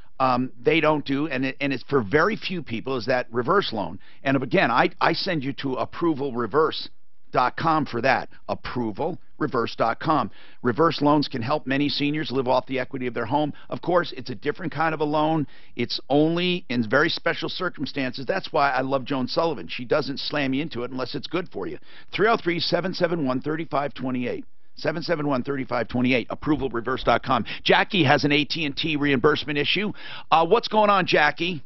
they don't do, and it's for very few people, is that reverse loan. And again, I send you to approvalreverse.com for that. Approvalreverse.com. Reverse loans can help many seniors live off the equity of their home. Of course, it's a different kind of a loan. It's only in very special circumstances. That's why I love Joan Sullivan. She doesn't slam you into it unless it's good for you. 303-771-3528. 771-3528, approvalreverse.com. Jackie has an AT&T reimbursement issue. What's going on, Jackie?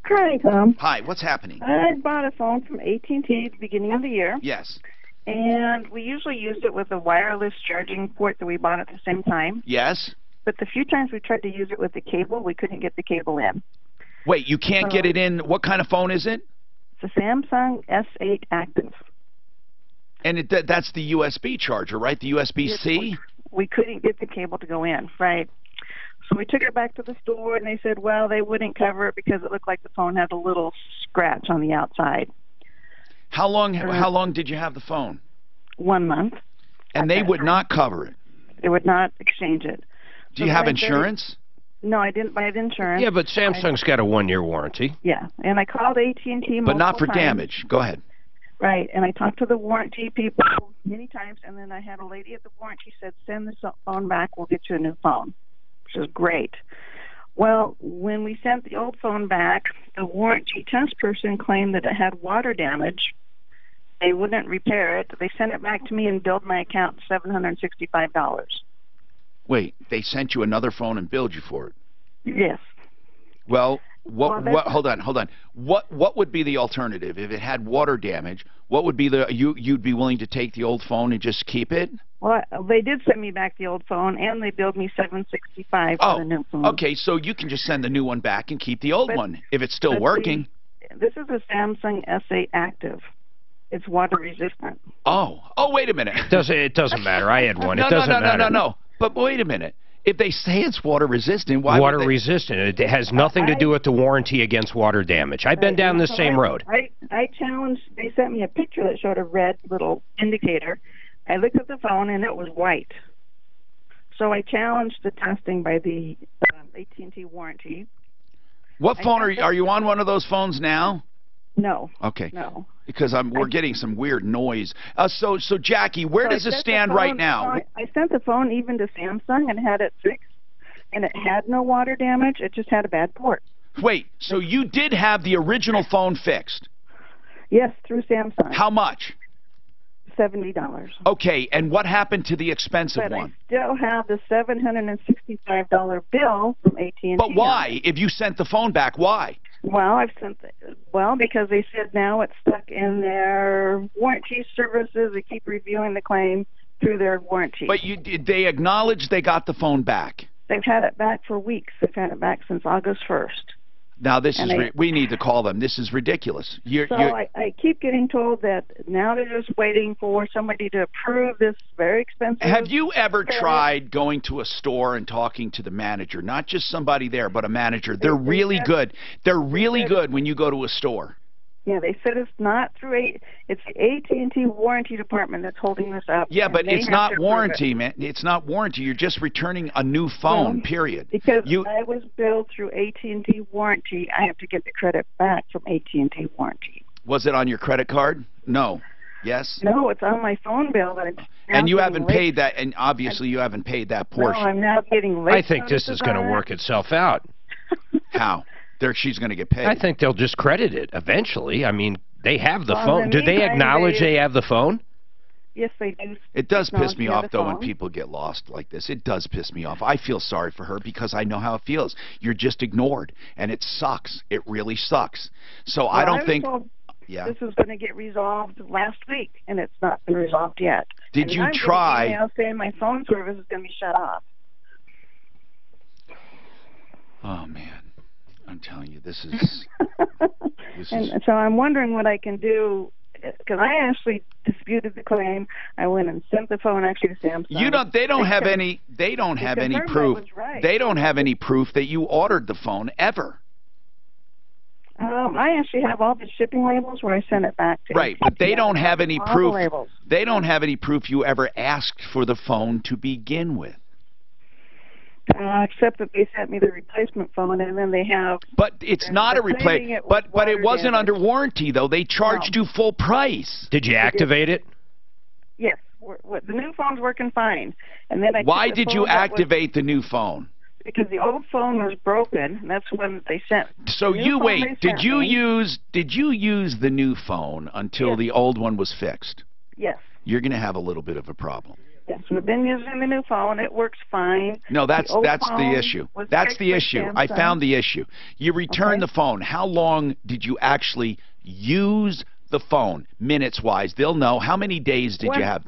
Hi, Tom. Hi, what's happening? I bought a phone from AT&T at the beginning of the year. Yes. And we usually used it with a wireless charging port that we bought at the same time. Yes. But the few times we tried to use it with the cable, we couldn't get the cable in. Wait, you can't get it in. What kind of phone is it? It's a Samsung S8 Active. And that's the USB charger, right? The USB-C? We couldn't get the cable to go in, right. So we took it back to the store, and they said, well, they wouldn't cover it because it looked like the phone had a little scratch on the outside. How long did you have the phone? 1 month. And they would not cover it? They would not exchange it. Do you have insurance? No, I didn't buy insurance. Yeah, but Samsung's got a 1-year warranty. Yeah, and I called AT&T But not for times. damage. Go ahead. Right, and I talked to the warranty people many times, and then I had a lady at the warranty said, send this phone back, we'll get you a new phone, which is great. Well, when we sent the old phone back, the warranty test person claimed that it had water damage. They wouldn't repair it. They sent it back to me and billed my account $765. Wait, they sent you another phone and billed you for it? Yes. Well, hold on. What would be the alternative if it had water damage? What would be you'd be willing to take the old phone and just keep it? Well, they did send me back the old phone, and they billed me $765 for the new phone. Okay, so you can just send the new one back and keep the old one if it's still working. This is a Samsung S8 Active. It's water resistant. Oh, wait a minute. It doesn't matter. I had one. It doesn't matter. No. But wait a minute. If they say it's water resistant, why water would they... resistant? It has nothing to do with the warranty against water damage. I've been down this same road. I challenged. They sent me a picture that showed a red little indicator. I looked at the phone and it was white. So I challenged the testing by the AT&T warranty. What phone are you on? One of those phones now? No. Okay. No. Because we're getting some weird noise. So Jackie, where does it stand right now? I sent the phone even to Samsung and had it fixed, and it had no water damage. It just had a bad port. Wait, so you did have the original phone fixed? Yes, through Samsung. How much? $70. Okay, and what happened to the expensive one? I still have the $765 bill from AT&T. But why? If you sent the phone back, why? Well, because they said now it's stuck in their warranty services. They keep reviewing the claim through their warranty. But they acknowledged they got the phone back. They've had it back for weeks. They've had it back since August 1st. Now we need to call them. This is ridiculous. I keep getting told that now they're just waiting for somebody to approve this very expensive. Have you ever tried going to a store and talking to the manager? Not just somebody there, but a manager. They're really good. They're really good when you go to a store. Yeah, they said it's not through it's the AT&T warranty department that's holding this up. Yeah, but it's not warranty, man. It's not warranty. You're just returning a new phone, period. Because I was billed through AT&T warranty, I have to get the credit back from AT&T warranty. Was it on your credit card? No. Yes? No, it's on my phone bill. And you haven't paid that, and obviously you haven't paid that portion. No, I'm now getting late. I think this is going to work itself out. How? She's going to get paid. I think they'll just credit it eventually. I mean, they have the phone. Do they acknowledge they have the phone? Yes, they do. It does piss me off, though, when people get lost like this. It does piss me off. I feel sorry for her because I know how it feels. You're just ignored, and it sucks. It really sucks. So I don't think... This was going to get resolved last week, and it's not been resolved yet. Did you try... I'm getting emails saying my phone service is going to be shut off. Oh, man. I'm telling you, this is... And so I'm wondering what I can do, because I actually disputed the claim. I went and sent the phone actually to Samsung. They don't have any proof. They don't have any proof that you ordered the phone ever. I actually have all the shipping labels where I sent it back to. Right, but they don't have any proof. The labels. They don't have any proof you ever asked for the phone to begin with. Except that they sent me the replacement phone, and then they have. But it's not a replacement. But it wasn't under warranty though. They charged you full price. Did you activate it? Yes, the new phone's working fine. And then Why did you activate the new phone? Because the old phone was broken, and that's when they sent. So you wait. Did you use the new phone until the old one was fixed? Yes. You're going to have a little bit of a problem. Yes, we've been using the new phone. It works fine. No, that's the issue. That's the issue. I found the issue. You return the phone. How long did you actually use the phone, minutes-wise? They'll know. How many days did you have?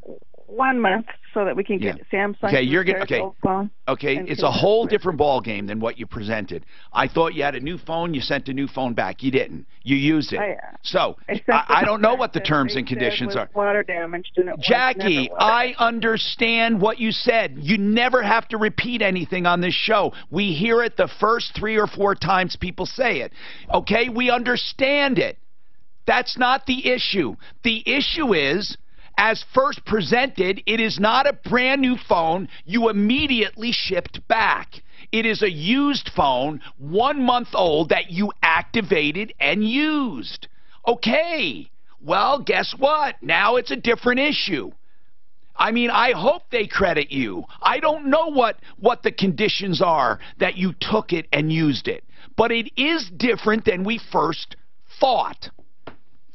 1 month, so that we can get Samsung. Okay, you're gonna phone. Okay, it's a whole different ball game than what you presented. I thought you had a new phone. You sent a new phone back. You didn't. You used it. So I don't know what the terms and conditions are. Water damaged, and it Jackie, I understand what you said. You never have to repeat anything on this show. We hear it the first 3 or 4 times people say it. Okay, we understand it. That's not the issue. The issue is, as first presented, it is not a brand new phone you immediately shipped back. It is a used phone, 1 month old, that you activated and used. Okay, well, guess what? Now it's a different issue. I mean, I hope they credit you. I don't know what the conditions are that you took it and used it. But it is different than we first thought.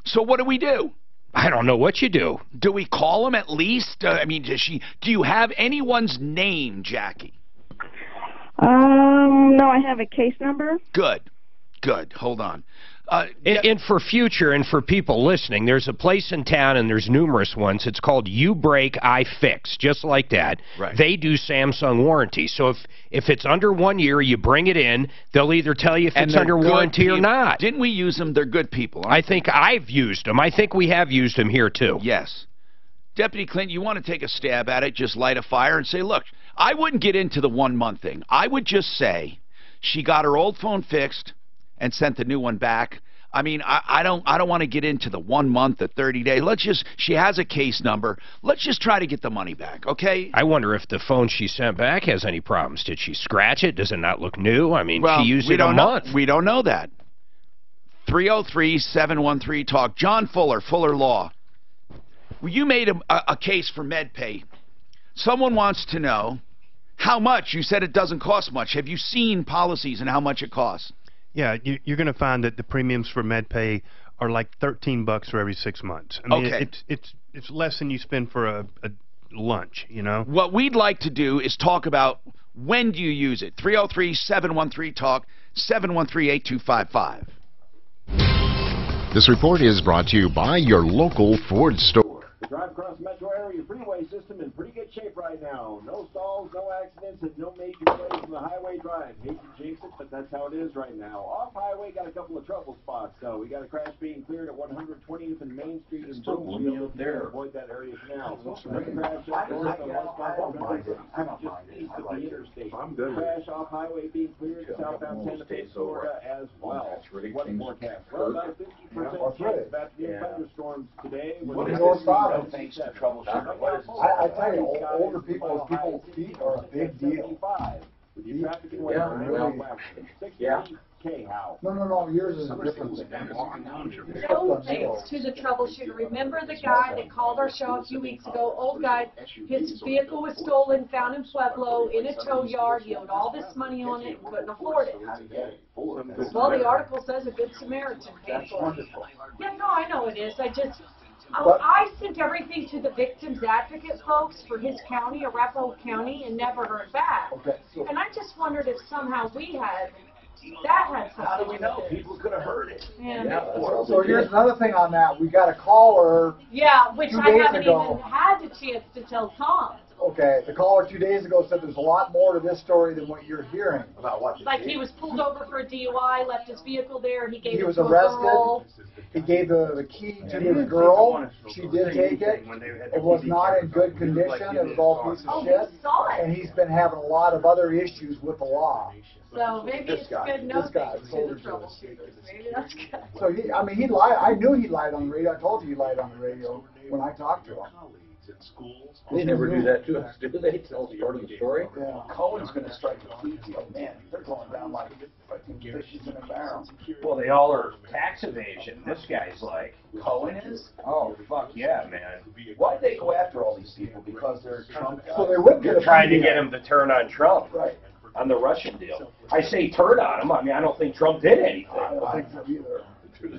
So what do we do? I don't know what you do. Do we call him at least? I mean, do you have anyone's name, Jackie? No, I have a case number. Good. Hold on. And for future and for people listening, there's a place in town, and there's numerous ones. It's called You Break, I Fix, just like that. Right. They do Samsung warranty. So if it's under 1 year, you bring it in. They'll either tell you if it's under warranty or not. Didn't we use them? They're good people. I think I've used them. I think we have used them here, too. Yes. Deputy Clinton, you want to take a stab at it, just light a fire and say, look, I wouldn't get into the 1 month thing. I would just say she got her old phone fixed and sent the new one back. I mean, I don't want to get into the 1 month, the 30 days. She has a case number. Let's just try to get the money back, okay? I wonder if the phone she sent back has any problems. Did she scratch it? Does it not look new? I mean, she used it a month. We don't know that. 303-713-TALK. John Fuller, Fuller Law. Well, you made a case for MedPay. Someone wants to know how much. You said it doesn't cost much. Have you seen policies and how much it costs? Yeah, you're going to find that the premiums for MedPay are like $13 for every 6 months. I mean, it's less than you spend for a lunch, you know? What we'd like to do is talk about when do you use it. 303-713-TALK, 713-8255. This report is brought to you by your local Ford store. The drive across metro area freeway system in pretty good shape right now. No stalls, no accidents, and no major delays from the highway drive. Hate to jinx it, but that's how it is right now. Off highway, got a couple of trouble spots, though. We got a crash being cleared at 120th and Main Street in Brookfield. There. Avoid that area for now. Crash up north on West just east of the interstate. Crash off highway being cleared southbound Santa Fe, Florida as well. Weather forecast. Well, about a 50% chance of afternoon thunderstorms today. What is your problem? Thanks to Troubleshooter. I tell you, older people's feet are a big deal. No, yours is a different thing. No thanks to the Troubleshooter. Remember the guy that called our show a few weeks ago? Old guy, his vehicle was stolen, found in Pueblo in a tow yard. He owed all this money on it and couldn't afford it. Well, the article says a good Samaritan paid for it. Yeah, no, I know it is. I sent everything to the victim's advocate folks for his county, Arapahoe County, and never heard back. And I just wondered if somehow something How do we know? People could have heard it. Yeah. So here's another thing on that. We got a caller. Yeah, which I haven't even had the chance to tell Tom. Okay, the caller 2 days ago said there's a lot more to this story than what you're hearing. About what? Like he was pulled over for a DUI, left his vehicle there, he gave he it was to arrested. a girl. He gave the key to the girl. She did take it. It was not in good condition. It was all piece of shit. He saw it. And he's been having a lot of other issues with the law. So maybe it's good no thanks to the Troubleshooters. Maybe that's good. So he lied. I knew he lied on the radio. I told you he lied on the radio when I talked to him. They never do that to us, do they? Tell us part of the story? Yeah. Cohen's going to start to feed you. Man, they're going down like fucking fishes in a barrel. Well, they all are tax evasion. This guy's like, Cohen is? oh, fuck yeah, man. Why'd they go after all these people? Because they're Trump guys. So they would get They're a trying to get him to turn on Trump. Right. On the Russian deal. I say turn on him. I mean, I don't think Trump did anything. I don't think so either.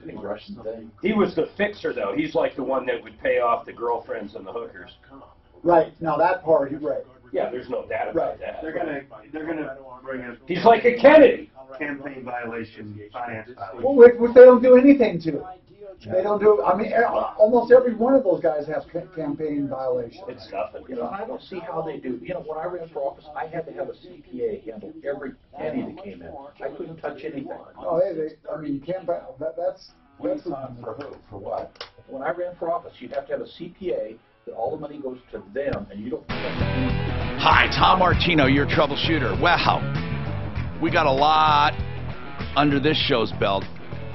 Any Russian thing. He was the fixer, though. He's like the one that would pay off the girlfriends and the hookers. Right. Now that part, right. Yeah, there's no doubt about that. They're gonna bring a He's like a Kennedy. campaign violation, finance violation. Well, which they don't do anything to. They don't do. I mean, almost every one of those guys has campaign violations. It's nothing. You know, I don't see how they do. You know, when I ran for office, I had to have a CPA handle every penny that came in. I couldn't touch anything. Oh, I mean, you can't. That's For who? For what? When I ran for office, you'd have to have a CPA that all the money goes to them, and you don't. Hi, Tom Martino, your troubleshooter. Wow, we got a lot under this show's belt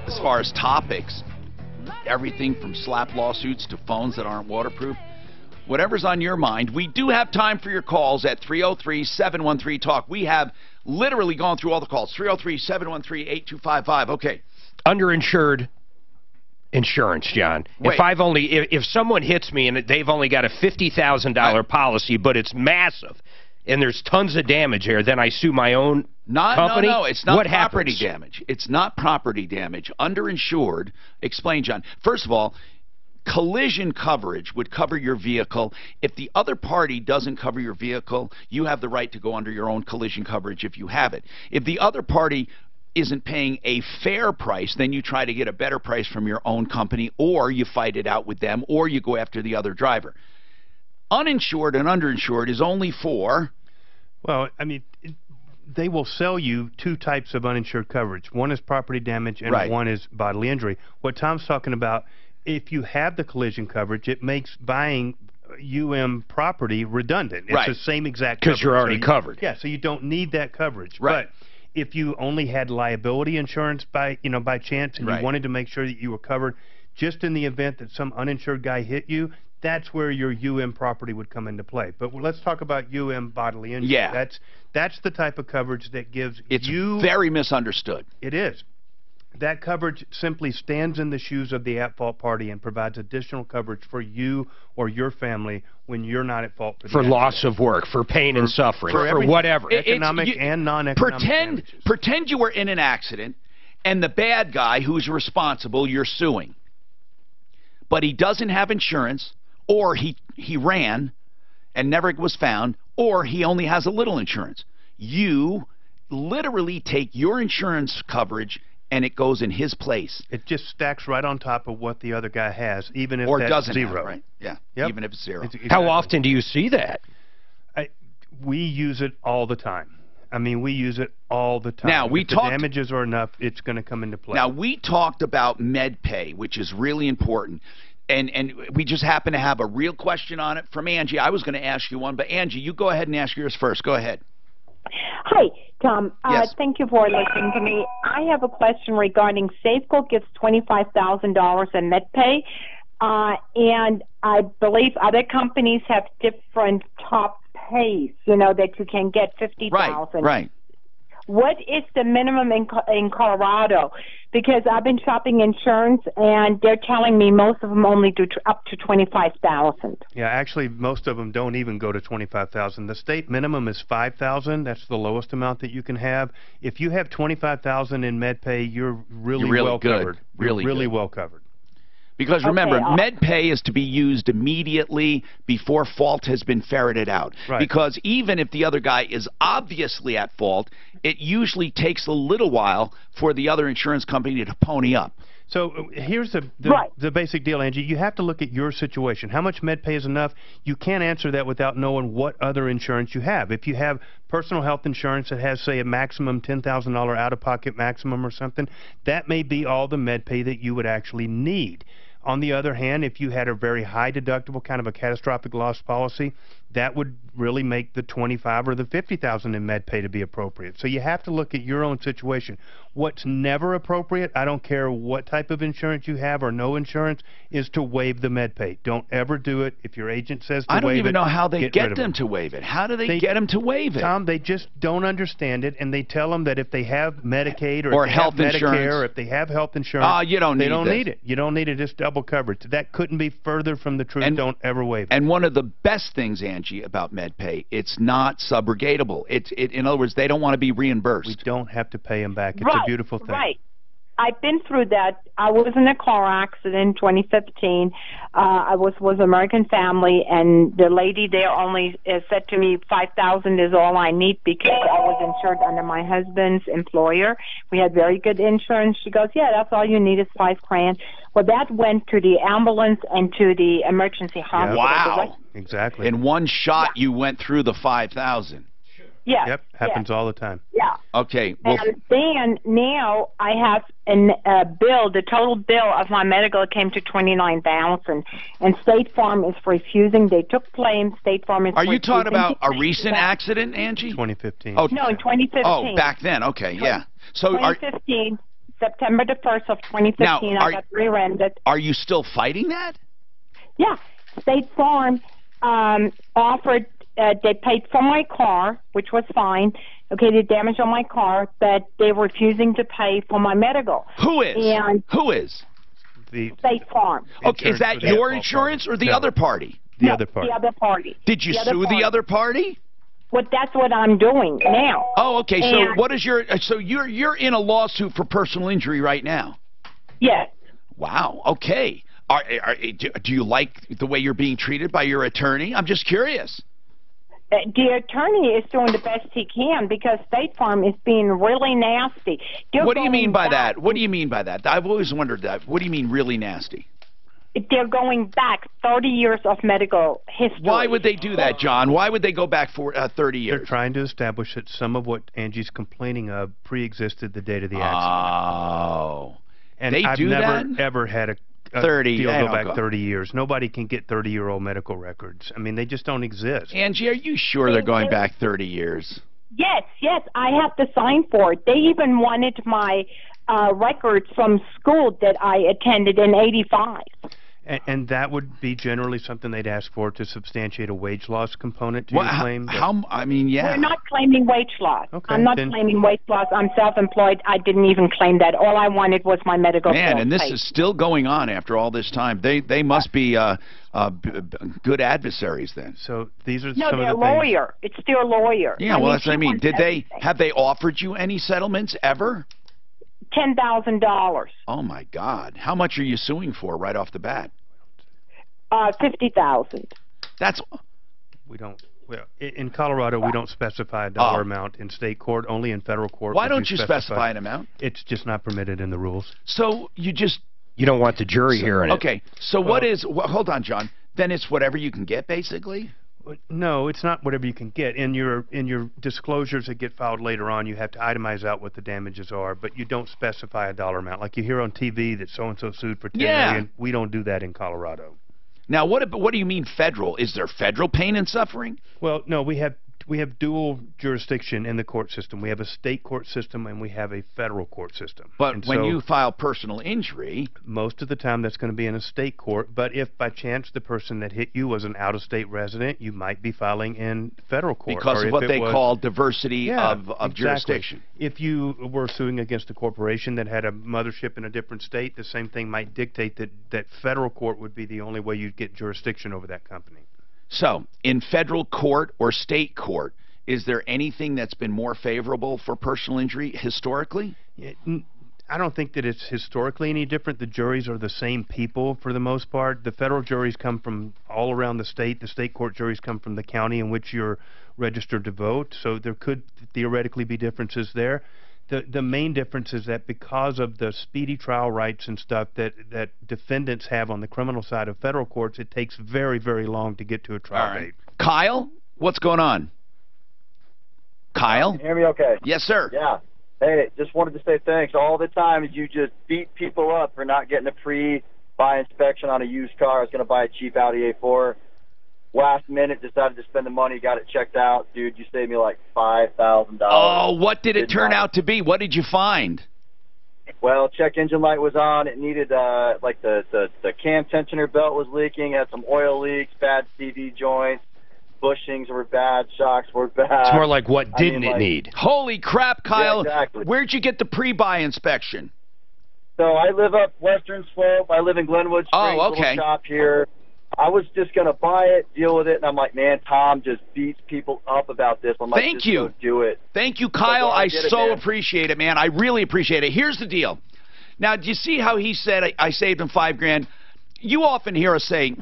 as far as topics. Everything from slap lawsuits to phones that aren't waterproof. Whatever's on your mind. We do have time for your calls at 303-713-TALK. We have literally gone through all the calls. 303-713-8255. Okay. Underinsured insurance, John. Wait. If someone hits me and they've only got a $50,000 policy, but it's massive, and there's tons of damage here, then I sue my own company? No, it's not what property happens? damage. It's not property damage. Underinsured, explain, John. First of all, collision coverage would cover your vehicle. If the other party doesn't cover your vehicle, you have the right to go under your own collision coverage if you have it. If the other party isn't paying a fair price, then you try to get a better price from your own company, or you fight it out with them, or you go after the other driver. Uninsured and underinsured is only for... Well, I mean, they will sell you two types of uninsured coverage. One is property damage and one is bodily injury. What Tom's talking about, if you have the collision coverage, it makes buying property redundant. It's the same exact coverage. Because you're already covered. Yeah, so you don't need that coverage. Right. But if you only had liability insurance by chance and you wanted to make sure that you were covered just in the event that some uninsured guy hit you, that's where your property would come into play. But let's talk about bodily injury. Yeah. That's the type of coverage that gives It's very misunderstood. It is. That coverage simply stands in the shoes of the at-fault party and provides additional coverage for you or your family when you're not at fault for loss of work, for pain and suffering, for whatever. Economic and non-economic Pretend you were in an accident and the bad guy who's responsible you're suing. But he doesn't have insurance, or he ran and never was found, or he only has a little insurance. You literally take your insurance coverage and it goes in his place. It just stacks right on top of what the other guy has, even if or that's doesn't zero. Have, right? Yeah, even if it's zero. How often do you see that? We use it all the time. I mean, we use it all the time. Now, if the damages are enough, it's going to come into play. Now, we talked about MedPay, which is really important. And we just happen to have a real question on it from Angie. I was going to ask you one, but Angie, you go ahead and ask yours first. Go ahead. Hi, Tom. Yes. Thank you for listening to me. I have a question regarding Safeco gives $25,000 in MedPay, and I believe other companies have different top pays, that you can get $50,000. Right. What is the minimum in Colorado? Because I've been shopping insurance, and they're telling me most of them only do up to $25,000. Yeah, actually, most of them don't even go to $25,000. The state minimum is $5,000. That's the lowest amount that you can have. If you have $25,000 in MedPay, you're really well covered. Really well covered. Because remember, MedPay is to be used immediately before fault has been ferreted out. Right. Because even if the other guy is obviously at fault, it usually takes a little while for the other insurance company to pony up. So here's the basic deal, Angie. You have to look at your situation. How much MedPay is enough? You can't answer that without knowing what other insurance you have. If you have personal health insurance that has, say, a maximum $10,000 out-of-pocket maximum or something, that may be all the MedPay that you would actually need. On the other hand, if you had a very high deductible, kind of a catastrophic loss policy, that would really make the 25 or the 50,000 in med pay to be appropriate. So you have to look at your own situation. What's never appropriate, I don't care what type of insurance you have or no insurance, is to waive the med pay. Don't ever do it. If your agent says to waive it, I don't even know how they get rid of them to waive it. How do they get them to waive it? Tom, they just don't understand it, and they tell them that if they have Medicaid or, Or if they health have insurance. Medicare or if they have health insurance, you don't they need don't this. need it. You don't need it. It's double coverage. That couldn't be further from the truth. Don't ever waive it. And one of the best things, Angie, about MedPay, it's not subrogatable. In other words, they don't want to be reimbursed. We don't have to pay them back. It's Right, a beautiful thing. Right. I've been through that. I was in a car accident in 2015. I was with American Family, and the lady there only said to me, $5,000 is all I need because I was insured under my husband's employer. We had very good insurance. She goes, yeah, that's all you need is $5,000. Well, that went to the ambulance and to the emergency hospital. Wow. Exactly. In one shot, you went through the 5,000. Yeah. Yep. Happens all the time. Yeah. Okay. Well, And then now I have a bill. The total bill of my medical came to $29,000, and State Farm is refusing. They took claims. State Farm is. are you talking refusing about to a pay recent that. accident, Angie? 2015. Oh, No, in 2015. Oh, back then. Okay, yeah. So 2015, September the 1st of 2015, Now, I got rear-ended. are you still fighting that? Yeah, State Farm offered. They paid for my car, which was fine. Okay, the damage on my car, but they were refusing to pay for my medical. Who is? And Who is? The State Farm. Okay, is that your insurance or the other party? The other party. The other party. Did you The other sue party. the other party? Well, that's what I'm doing now. Oh, okay. So And- what is your? So you're in a lawsuit for personal injury right now? Yes. Wow. Okay. Do you like the way you're being treated by your attorney? I'm just curious. The attorney is doing the best he can because State Farm is being really nasty. What do you mean by that? What do you mean by that? I've always wondered that. What do you mean really nasty? They're going back 30 years of medical history. Why would they do that, John? Why would they go back for 30 years? They're trying to establish that some of what Angie's complaining of pre-existed the date of the accident. Oh. And They I've do never, that? ever had a 30, deal they go don't back go. 30 years. Nobody can get 30-year-old medical records. I mean, they just don't exist. Angie, are you sure they're going back 30 years? Yes, I have to sign for it. They even wanted my records from school that I attended in '85. And that would be generally something they'd ask for to substantiate a wage loss component to your claim. I mean, yeah. We're not claiming wage loss. Okay, I'm not then- claiming wage loss. I'm self-employed. I didn't even claim that. All I wanted was my medical Man, bill and this paid. is still going on after all this time. They must be good adversaries then. So these are No, some they're of a the things. lawyer. It's still a lawyer. Yeah, well, that's what I she mean. wants Did they everything. have they offered you any settlements ever? $10,000. Oh my God! How much are you suing for right off the bat? 50,000. That's We don't. Well, in Colorado, we don't specify a dollar amount in state court. Only in federal court. Why would don't you specify an amount? It's just not permitted in the rules. So you just You don't want the jury hearing it. okay. So what is? Hold on, John. Then it's whatever you can get, basically. No, it's not whatever you can get. In your disclosures that get filed later on, you have to itemize out what the damages are, but you don't specify a dollar amount. Like you hear on TV that so-and-so sued for $10 million. We don't do that in Colorado. Now, what do you mean federal? Is there federal pain and suffering? Well, no, we have dual jurisdiction in the court system. We have a state court system and we have a federal court system. But And when so you file personal injury, most of the time that's going to be in a state court, but if by chance the person that hit you was an out-of-state resident, you might be filing in federal court. because Or of if what it they was- call diversity of exactly. jurisdiction. If you were suing against a corporation that had a mothership in a different state, the same thing might dictate that federal court would be the only way you'd get jurisdiction over that company. So, in federal court or state court, is there anything that's been more favorable for personal injury historically? I don't think that it's historically any different. The juries are the same people for the most part. The federal juries come from all around the state. The state court juries come from the county in which you're registered to vote. So there could theoretically be differences there. The main difference is that because of the speedy trial rights and stuff that defendants have on the criminal side of federal courts, it takes very, very long to get to a trial All right. date. Kyle, what's going on? Kyle? Can you hear me okay? Yes, sir. Yeah. Hey, just wanted to say thanks. All the time you just beat people up for not getting a pre-buy inspection on a used car. I was going to buy a cheap Audi A4. last minute decided to spend the money, got it checked out. Dude, you saved me like $5,000. Oh, what did it turn out to be? What did you find? Well, check engine light was on. It needed, like the cam tensioner belt was leaking, had some oil leaks, bad CV joints, bushings were bad, shocks were bad. It's more like what didn't it need? Holy crap, Kyle. Yeah, exactly. Where'd you get the pre-buy inspection? So I live up Western Slope. I live in Glenwood Springs, okay. little shop here. I was just going to buy it, deal with it, and I'm like, man, Tom just beats people up about this. I'm like, Thank just you. go do it. Thank you, Kyle. I so appreciate it, man. I really appreciate it. Here's the deal. Now, do you see how he said I saved him $5,000? You often hear us say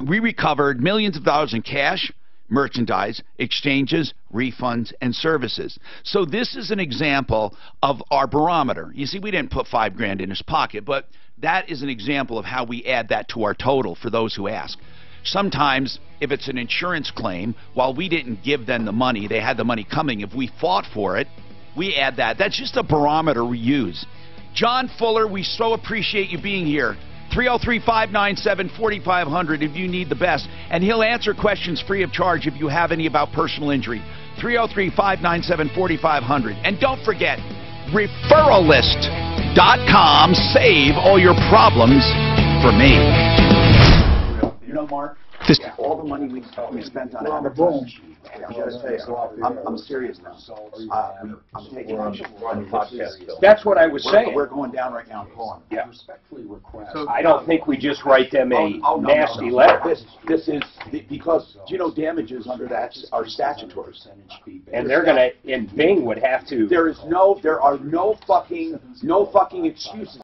we recovered millions of dollars in cash, merchandise, exchanges, refunds, and services. So this is an example of our barometer. You see, we didn't put $5,000 in his pocket, but that is an example of how we add that to our total for those who ask. Sometimes, if it's an insurance claim, while we didn't give them the money, they had the money coming. If we fought for it, we add that. That's just a barometer we use. John Fuller, we so appreciate you being here. 303-597-4500 if you need the best. And he'll answer questions free of charge if you have any about personal injury. 303-597-4500. And don't forget, referralist.com. Save all your problems for me. You know, Mark, all the money we spent on advertising, I gotta tell you, I'm serious now. I'm taking action on the podcast. That's what I was saying. We're going down right now and calling. Yeah. I don't think we just write them a nasty letter. This is because damages under that are statutory, and they're gonna. And Bing would have to. There are no fucking excuses.